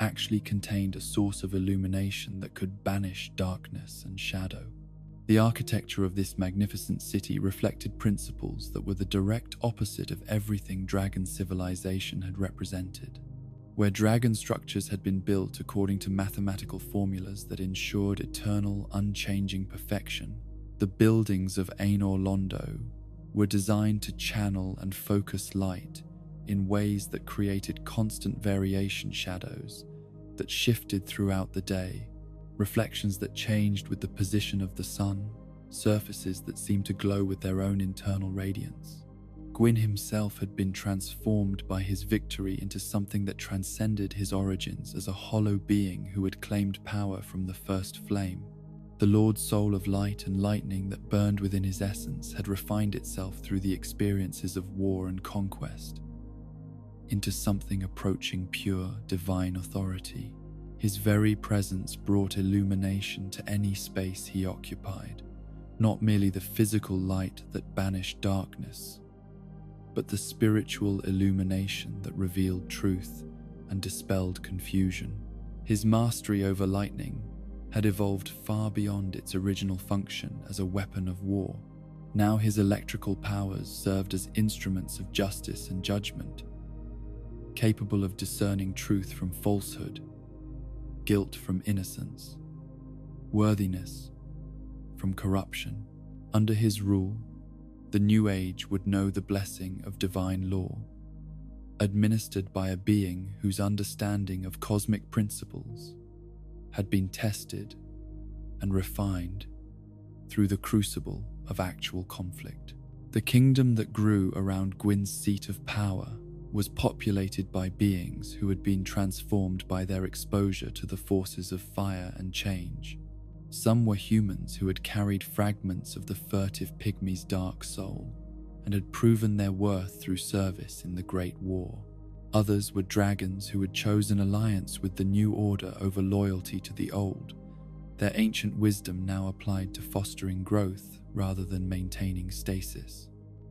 actually contained a source of illumination that could banish darkness and shadow. The architecture of this magnificent city reflected principles that were the direct opposite of everything dragon civilization had represented. where dragon structures had been built according to mathematical formulas that ensured eternal, unchanging perfection. The buildings of Ainur Londo were designed to channel and focus light in ways that created constant variation shadows that shifted throughout the day, reflections that changed with the position of the sun, surfaces that seemed to glow with their own internal radiance. Gwyn himself had been transformed by his victory into something that transcended his origins as a hollow being who had claimed power from the first flame. The Lord Soul of light and lightning that burned within his essence had refined itself through the experiences of war and conquest into something approaching pure, divine authority. His very presence brought illumination to any space he occupied, not merely the physical light that banished darkness, but the spiritual illumination that revealed truth and dispelled confusion. His mastery over lightning had evolved far beyond its original function as a weapon of war. Now his electrical powers served as instruments of justice and judgment, capable of discerning truth from falsehood, guilt from innocence, worthiness from corruption. Under his rule, the new age would know the blessing of divine law, administered by a being whose understanding of cosmic principles had been tested and refined through the crucible of actual conflict. The kingdom that grew around Gwyn's seat of power was populated by beings who had been transformed by their exposure to the forces of fire and change. Some were humans who had carried fragments of the furtive pygmy's dark soul and had proven their worth through service in the Great War. Others were dragons who had chosen alliance with the new order over loyalty to the old, their ancient wisdom now applied to fostering growth rather than maintaining stasis.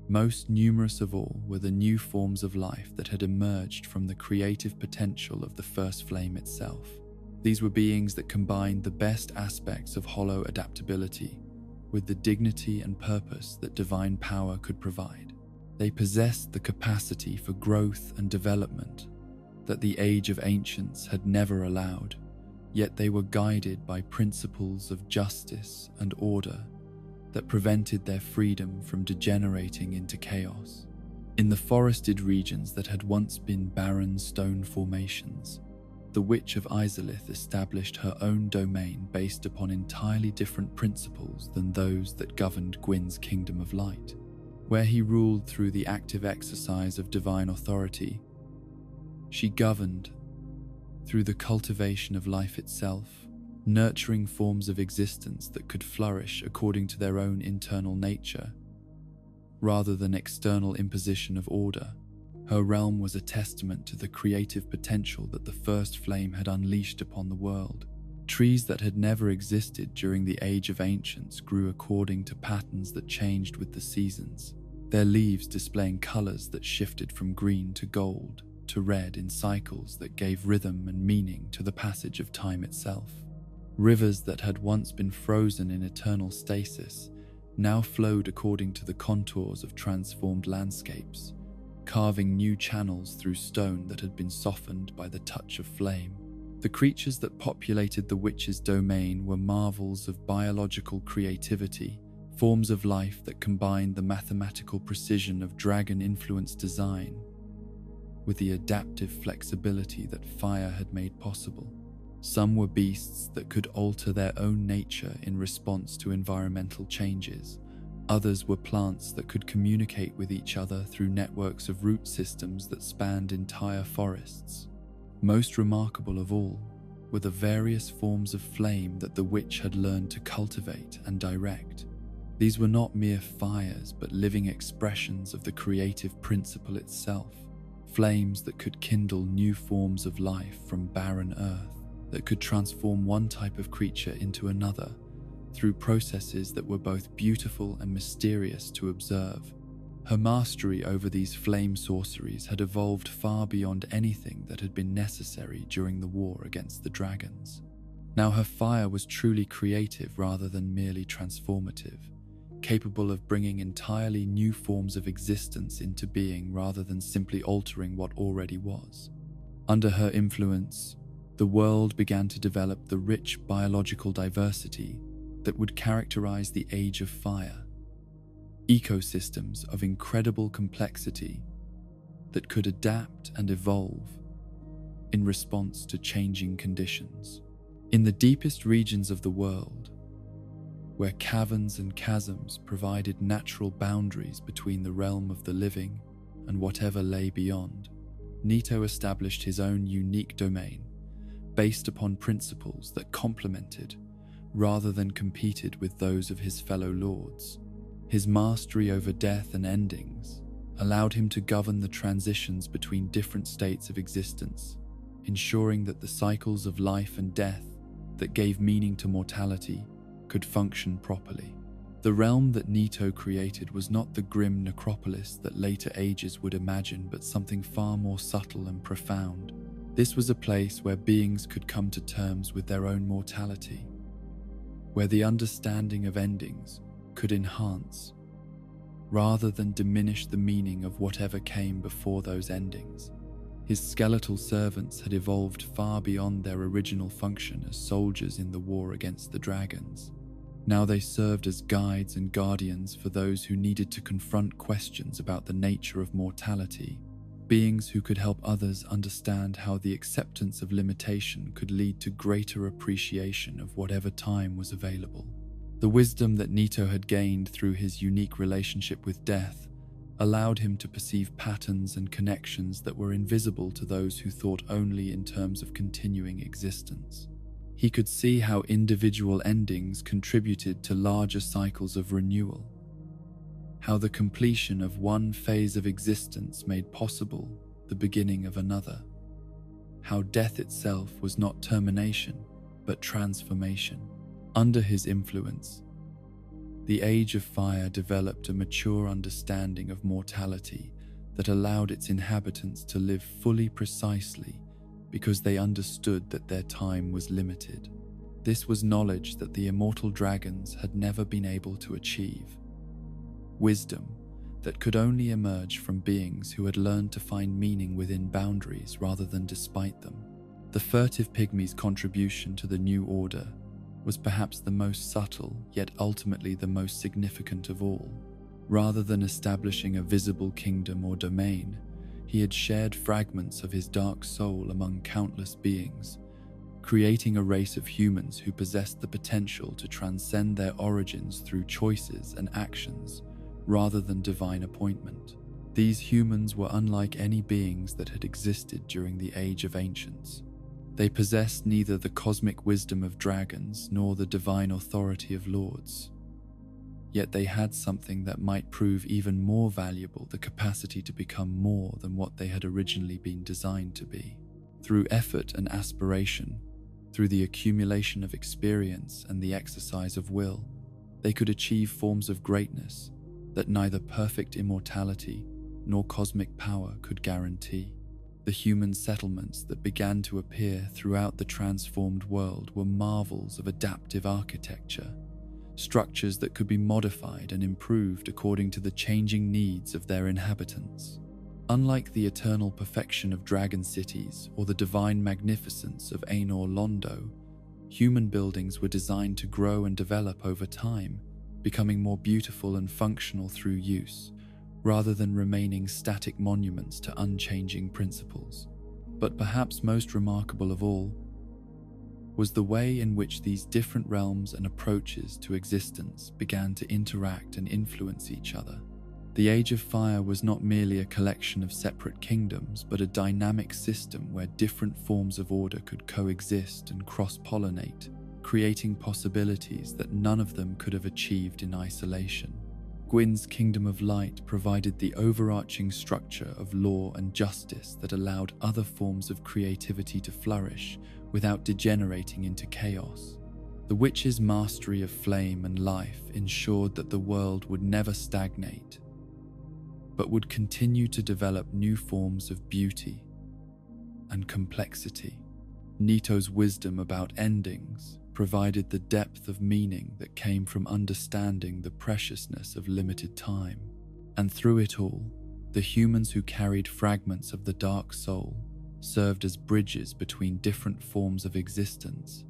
Most numerous of all were the new forms of life that had emerged from the creative potential of the first flame itself. These were beings that combined the best aspects of hollow adaptability with the dignity and purpose that divine power could provide. They possessed the capacity for growth and development that the Age of Ancients had never allowed, yet they were guided by principles of justice and order that prevented their freedom from degenerating into chaos. In the forested regions that had once been barren stone formations, the Witch of Izalith established her own domain based upon entirely different principles than those that governed Gwyn's Kingdom of Light. Where he ruled through the active exercise of divine authority, she governed through the cultivation of life itself, nurturing forms of existence that could flourish according to their own internal nature, rather than external imposition of order. Her realm was a testament to the creative potential that the first flame had unleashed upon the world. Trees that had never existed during the Age of Ancients grew according to patterns that changed with the seasons, their leaves displaying colors that shifted from green to gold to red in cycles that gave rhythm and meaning to the passage of time itself. Rivers that had once been frozen in eternal stasis now flowed according to the contours of transformed landscapes, carving new channels through stone that had been softened by the touch of flame. The creatures that populated the witch's domain were marvels of biological creativity, forms of life that combined the mathematical precision of dragon-influenced design with the adaptive flexibility that fire had made possible. Some were beasts that could alter their own nature in response to environmental changes. Others were plants that could communicate with each other through networks of root systems that spanned entire forests. Most remarkable of all were the various forms of flame that the witch had learned to cultivate and direct. These were not mere fires, but living expressions of the creative principle itself. Flames that could kindle new forms of life from barren earth, that could transform one type of creature into another through processes that were both beautiful and mysterious to observe. Her mastery over these flame sorceries had evolved far beyond anything that had been necessary during the war against the dragons. Now her fire was truly creative rather than merely transformative, capable of bringing entirely new forms of existence into being rather than simply altering what already was. Under her influence, the world began to develop the rich biological diversity that would characterize the Age of Fire. Ecosystems of incredible complexity that could adapt and evolve in response to changing conditions. In the deepest regions of the world, where caverns and chasms provided natural boundaries between the realm of the living and whatever lay beyond, Nito established his own unique domain, based upon principles that complemented rather than competed with those of his fellow lords. His mastery over death and endings allowed him to govern the transitions between different states of existence, ensuring that the cycles of life and death that gave meaning to mortality could function properly. The realm that Nito created was not the grim necropolis that later ages would imagine, but something far more subtle and profound. This was a place where beings could come to terms with their own mortality, where the understanding of endings could enhance rather than diminish the meaning of whatever came before those endings. His skeletal servants had evolved far beyond their original function as soldiers in the war against the dragons. Now they served as guides and guardians for those who needed to confront questions about the nature of mortality, beings who could help others understand how the acceptance of limitation could lead to greater appreciation of whatever time was available. The wisdom that Nito had gained through his unique relationship with death allowed him to perceive patterns and connections that were invisible to those who thought only in terms of continuing existence. He could see how individual endings contributed to larger cycles of renewal, how the completion of one phase of existence made possible the beginning of another, how death itself was not termination but transformation. Under his influence, the Age of Fire developed a mature understanding of mortality that allowed its inhabitants to live fully precisely because they understood that their time was limited. This was knowledge that the immortal dragons had never been able to achieve. Wisdom that could only emerge from beings who had learned to find meaning within boundaries rather than despite them. The furtive pygmy's contribution to the new order was perhaps the most subtle, yet ultimately the most significant of all. Rather than establishing a visible kingdom or domain, he had shared fragments of his dark soul among countless beings, creating a race of humans who possessed the potential to transcend their origins through choices and actions rather than divine appointment. These humans were unlike any beings that had existed during the Age of Ancients. They possessed neither the cosmic wisdom of dragons nor the divine authority of lords. Yet they had something that might prove even more valuable: the capacity to become more than what they had originally been designed to be. Through effort and aspiration, through the accumulation of experience and the exercise of will, they could achieve forms of greatness that neither perfect immortality nor cosmic power could guarantee. The human settlements that began to appear throughout the transformed world were marvels of adaptive architecture, structures that could be modified and improved according to the changing needs of their inhabitants. Unlike the eternal perfection of dragon cities or the divine magnificence of Aenor Londo, human buildings were designed to grow and develop over time, becoming more beautiful and functional through use, rather than remaining static monuments to unchanging principles. But perhaps most remarkable of all was the way in which these different realms and approaches to existence began to interact and influence each other. The Age of Fire was not merely a collection of separate kingdoms, but a dynamic system where different forms of order could coexist and cross-pollinate, creating possibilities that none of them could have achieved in isolation. Gwyn's Kingdom of Light provided the overarching structure of law and justice that allowed other forms of creativity to flourish without degenerating into chaos. The witch's mastery of flame and life ensured that the world would never stagnate, but would continue to develop new forms of beauty and complexity. Nito's wisdom about endings provided the depth of meaning that came from understanding the preciousness of limited time. And through it all, the humans who carried fragments of the dark soul served as bridges between different forms of existence,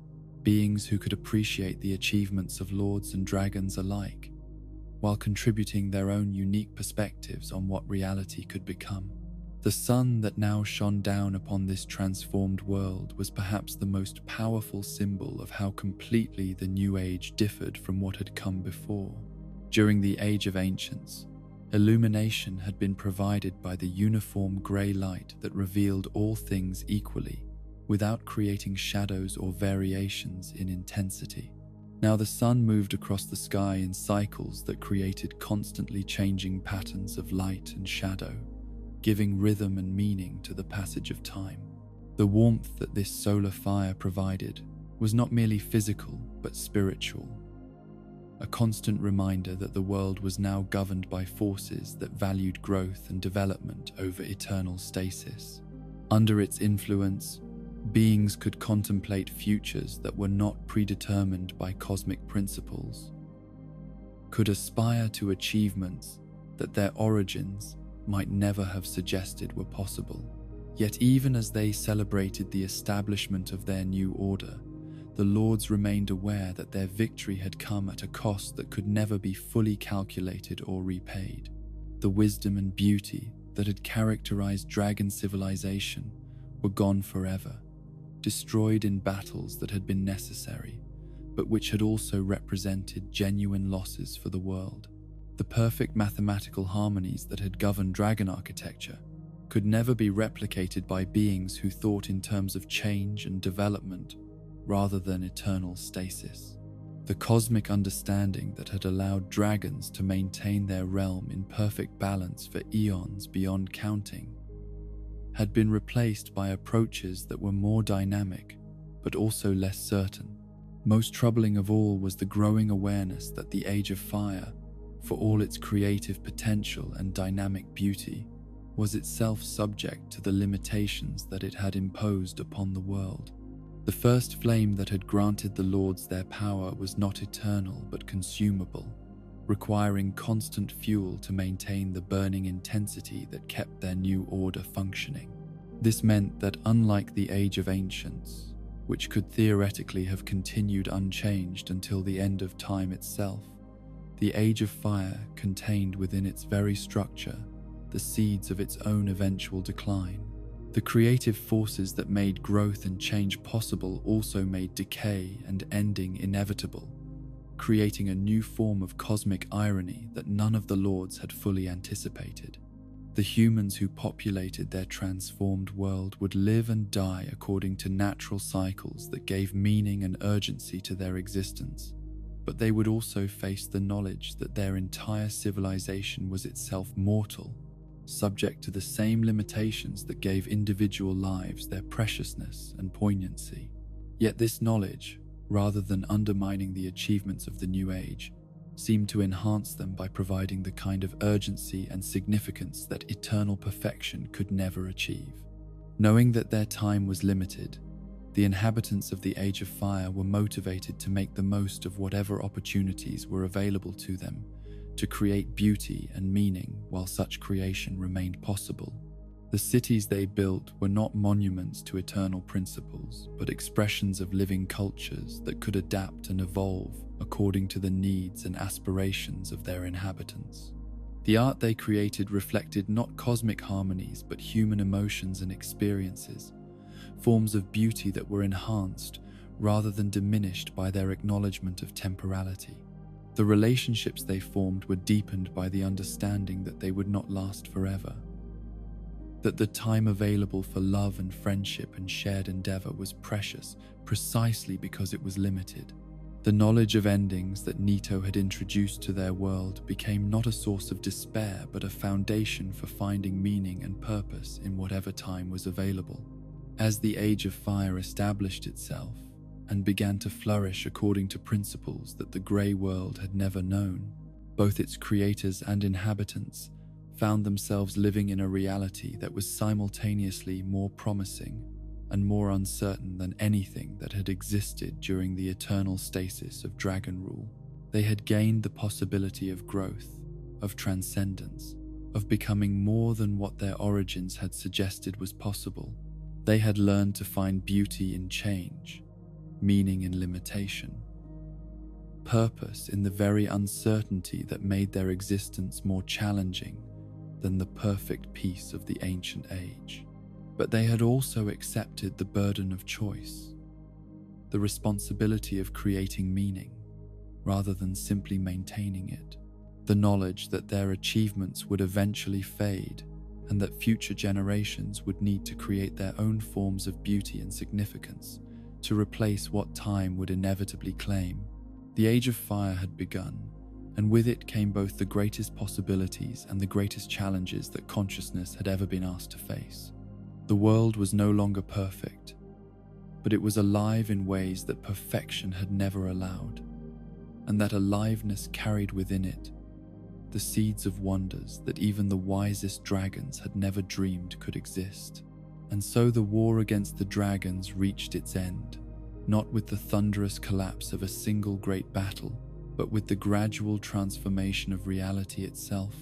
beings who could appreciate the achievements of lords and dragons alike, while contributing their own unique perspectives on what reality could become. The sun that now shone down upon this transformed world was perhaps the most powerful symbol of how completely the New Age differed from what had come before. During the Age of Ancients, illumination had been provided by the uniform grey light that revealed all things equally, without creating shadows or variations in intensity. Now the sun moved across the sky in cycles that created constantly changing patterns of light and shadow, giving rhythm and meaning to the passage of time. The warmth that this solar fire provided was not merely physical but spiritual, a constant reminder that the world was now governed by forces that valued growth and development over eternal stasis. Under its influence, beings could contemplate futures that were not predetermined by cosmic principles, could aspire to achievements that their origins might never have suggested were possible. Yet even as they celebrated the establishment of their new order, the lords remained aware that their victory had come at a cost that could never be fully calculated or repaid. The wisdom and beauty that had characterized dragon civilization were gone forever, destroyed in battles that had been necessary, but which had also represented genuine losses for the world. The perfect mathematical harmonies that had governed dragon architecture could never be replicated by beings who thought in terms of change and development rather than eternal stasis. The cosmic understanding that had allowed dragons to maintain their realm in perfect balance for eons beyond counting had been replaced by approaches that were more dynamic but also less certain. Most troubling of all was the growing awareness that the Age of Fire, for all its creative potential and dynamic beauty, was itself subject to the limitations that it had imposed upon the world. The first flame that had granted the lords their power was not eternal but consumable, requiring constant fuel to maintain the burning intensity that kept their new order functioning. This meant that unlike the Age of Ancients, which could theoretically have continued unchanged until the end of time itself, the Age of Fire contained within its very structure the seeds of its own eventual decline. The creative forces that made growth and change possible also made decay and ending inevitable, creating a new form of cosmic irony that none of the lords had fully anticipated. The humans who populated their transformed world would live and die according to natural cycles that gave meaning and urgency to their existence, but they would also face the knowledge that their entire civilization was itself mortal, subject to the same limitations that gave individual lives their preciousness and poignancy. Yet this knowledge, rather than undermining the achievements of the New Age, seemed to enhance them by providing the kind of urgency and significance that eternal perfection could never achieve. Knowing that their time was limited, the inhabitants of the Age of Fire were motivated to make the most of whatever opportunities were available to them, to create beauty and meaning while such creation remained possible. The cities they built were not monuments to eternal principles, but expressions of living cultures that could adapt and evolve according to the needs and aspirations of their inhabitants. The art they created reflected not cosmic harmonies, but human emotions and experiences, forms of beauty that were enhanced rather than diminished by their acknowledgement of temporality. The relationships they formed were deepened by the understanding that they would not last forever, that the time available for love and friendship and shared endeavor was precious precisely because it was limited. The knowledge of endings that Nito had introduced to their world became not a source of despair but a foundation for finding meaning and purpose in whatever time was available. As the Age of Fire established itself and began to flourish according to principles that the grey world had never known, both its creators and inhabitants found themselves living in a reality that was simultaneously more promising and more uncertain than anything that had existed during the eternal stasis of dragon rule. They had gained the possibility of growth, of transcendence, of becoming more than what their origins had suggested was possible. They had learned to find beauty in change, meaning in limitation, purpose in the very uncertainty that made their existence more challenging than the perfect peace of the ancient age. But they had also accepted the burden of choice, the responsibility of creating meaning rather than simply maintaining it, the knowledge that their achievements would eventually fade and that future generations would need to create their own forms of beauty and significance to replace what time would inevitably claim. The Age of Fire had begun, and with it came both the greatest possibilities and the greatest challenges that consciousness had ever been asked to face. The world was no longer perfect, but it was alive in ways that perfection had never allowed, and that aliveness carried within it the seeds of wonders that even the wisest dragons had never dreamed could exist. And so the war against the dragons reached its end, not with the thunderous collapse of a single great battle, but with the gradual transformation of reality itself,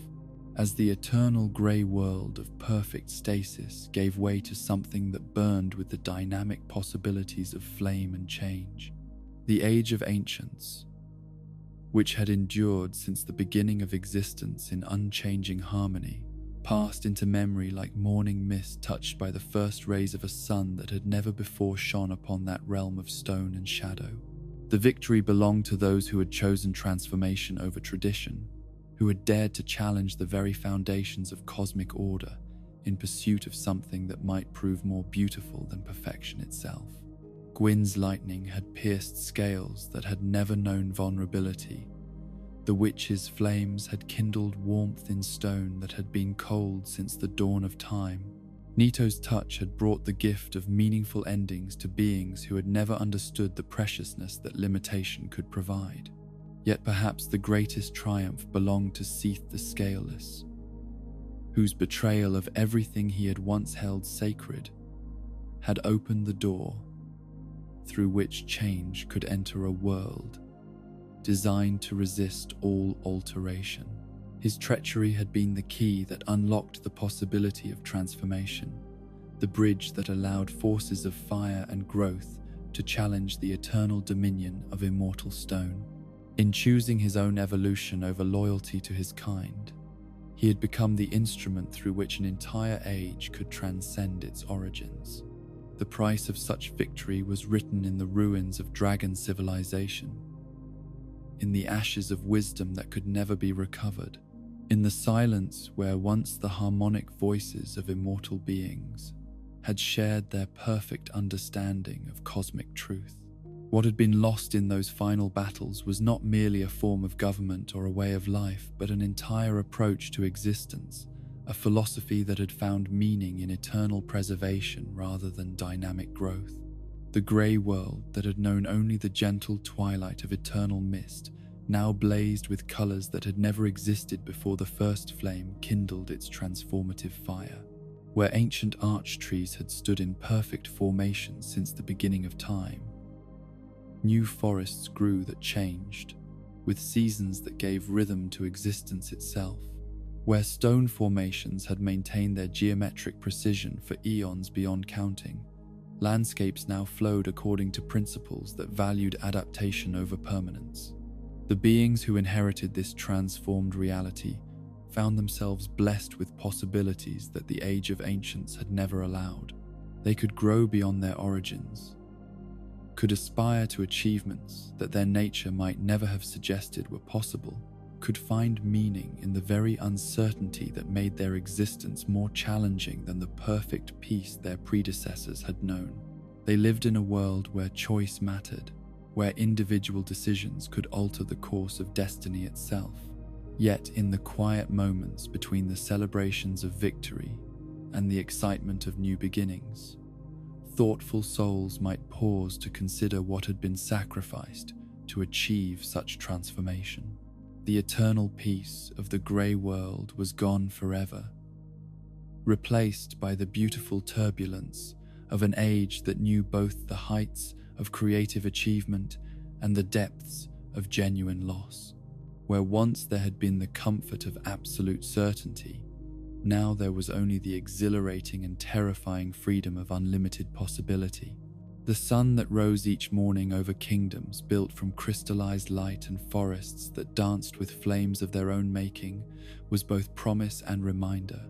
as the eternal grey world of perfect stasis gave way to something that burned with the dynamic possibilities of flame and change. The Age of Ancients, which had endured since the beginning of existence in unchanging harmony, passed into memory like morning mist touched by the first rays of a sun that had never before shone upon that realm of stone and shadow. The victory belonged to those who had chosen transformation over tradition, who had dared to challenge the very foundations of cosmic order in pursuit of something that might prove more beautiful than perfection itself. Gwyn's lightning had pierced scales that had never known vulnerability. The witch's flames had kindled warmth in stone that had been cold since the dawn of time. Nito's touch had brought the gift of meaningful endings to beings who had never understood the preciousness that limitation could provide. Yet perhaps the greatest triumph belonged to Seath the Scaleless, whose betrayal of everything he had once held sacred had opened the door through which change could enter a world designed to resist all alteration. His treachery had been the key that unlocked the possibility of transformation, the bridge that allowed forces of fire and growth to challenge the eternal dominion of immortal stone. In choosing his own evolution over loyalty to his kind, he had become the instrument through which an entire age could transcend its origins. The price of such victory was written in the ruins of dragon civilization, in the ashes of wisdom that could never be recovered, in the silence where once the harmonic voices of immortal beings had shared their perfect understanding of cosmic truth. What had been lost in those final battles was not merely a form of government or a way of life, but an entire approach to existence, a philosophy that had found meaning in eternal preservation rather than dynamic growth. The grey world that had known only the gentle twilight of eternal mist now blazed with colours that had never existed before the first flame kindled its transformative fire. Where ancient arch trees had stood in perfect formation since the beginning of time, new forests grew that changed, with seasons that gave rhythm to existence itself. Where stone formations had maintained their geometric precision for eons beyond counting, landscapes now flowed according to principles that valued adaptation over permanence. The beings who inherited this transformed reality found themselves blessed with possibilities that the Age of Ancients had never allowed. They could grow beyond their origins, could aspire to achievements that their nature might never have suggested were possible, could find meaning in the very uncertainty that made their existence more challenging than the perfect peace their predecessors had known. They lived in a world where choice mattered, where individual decisions could alter the course of destiny itself. Yet in the quiet moments between the celebrations of victory and the excitement of new beginnings, thoughtful souls might pause to consider what had been sacrificed to achieve such transformation. The eternal peace of the grey world was gone forever, replaced by the beautiful turbulence of an age that knew both the heights of creative achievement and the depths of genuine loss. Where once there had been the comfort of absolute certainty, Now there was only the exhilarating and terrifying freedom of unlimited possibility. The sun that rose each morning over kingdoms built from crystallized light and forests that danced with flames of their own making was both promise and reminder.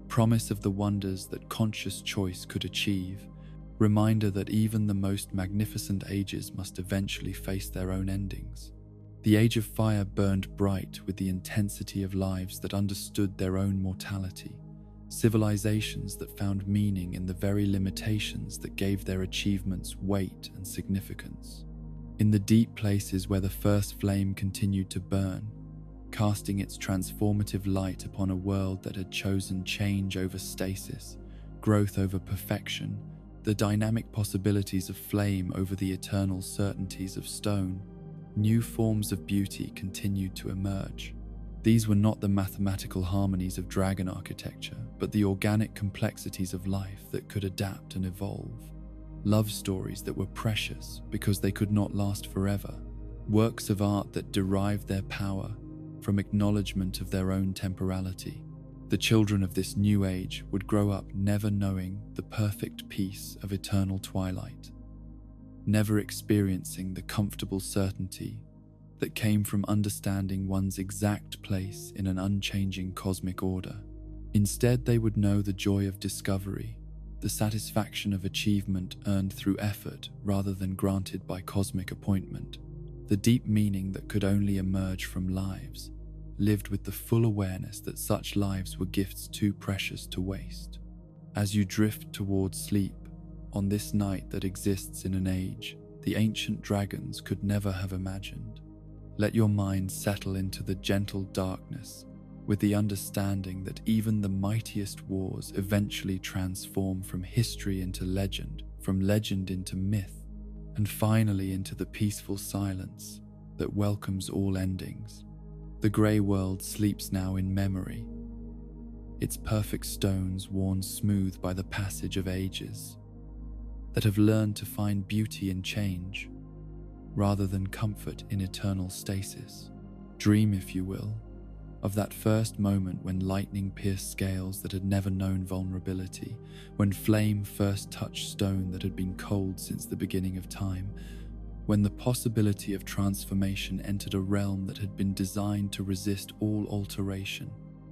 Promise of the wonders that conscious choice could achieve, reminder that even the most magnificent ages must eventually face their own endings. The Age of Fire burned bright with the intensity of lives that understood their own mortality, civilizations that found meaning in the very limitations that gave their achievements weight and significance. In the deep places where the first flame continued to burn, casting its transformative light upon a world that had chosen change over stasis, growth over perfection, the dynamic possibilities of flame over the eternal certainties of stone, new forms of beauty continued to emerge. These were not the mathematical harmonies of dragon architecture, but the organic complexities of life that could adapt and evolve. Love stories that were precious because they could not last forever. Works of art that derived their power from acknowledgement of their own temporality. The children of this new age would grow up never knowing the perfect peace of eternal twilight, never experiencing the comfortable certainty that came from understanding one's exact place in an unchanging cosmic order. Instead, they would know the joy of discovery, the satisfaction of achievement earned through effort rather than granted by cosmic appointment, the deep meaning that could only emerge from lives lived with the full awareness that such lives were gifts too precious to waste. As you drift towards sleep, on this night that exists in an age the ancient dragons could never have imagined, let your mind settle into the gentle darkness with the understanding that even the mightiest wars eventually transform from history into legend, from legend into myth, and finally into the peaceful silence that welcomes all endings. The grey world sleeps now in memory, its perfect stones worn smooth by the passage of ages, that have learned to find beauty in change, rather than comfort in eternal stasis. Dream, if you will, of that first moment when lightning pierced scales that had never known vulnerability, when flame first touched stone that had been cold since the beginning of time, when the possibility of transformation entered a realm that had been designed to resist all alteration.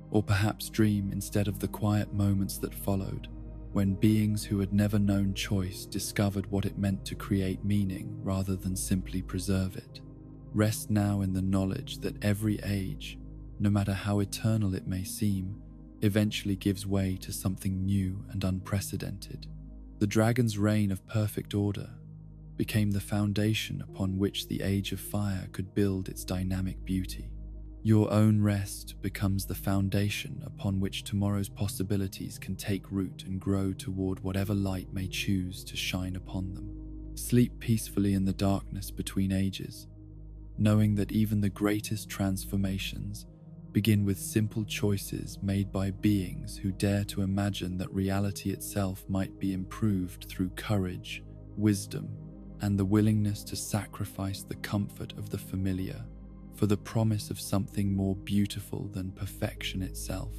Or perhaps dream instead of the quiet moments that followed, when beings who had never known choice discovered what it meant to create meaning rather than simply preserve it. Rest now in the knowledge that every age, no matter how eternal it may seem, eventually gives way to something new and unprecedented. The dragon's reign of perfect order became the foundation upon which the Age of Fire could build its dynamic beauty. Your own rest becomes the foundation upon which tomorrow's possibilities can take root and grow toward whatever light may choose to shine upon them. Sleep peacefully in the darkness between ages, knowing that even the greatest transformations begin with simple choices made by beings who dare to imagine that reality itself might be improved through courage, wisdom, and the willingness to sacrifice the comfort of the familiar for the promise of something more beautiful than perfection itself.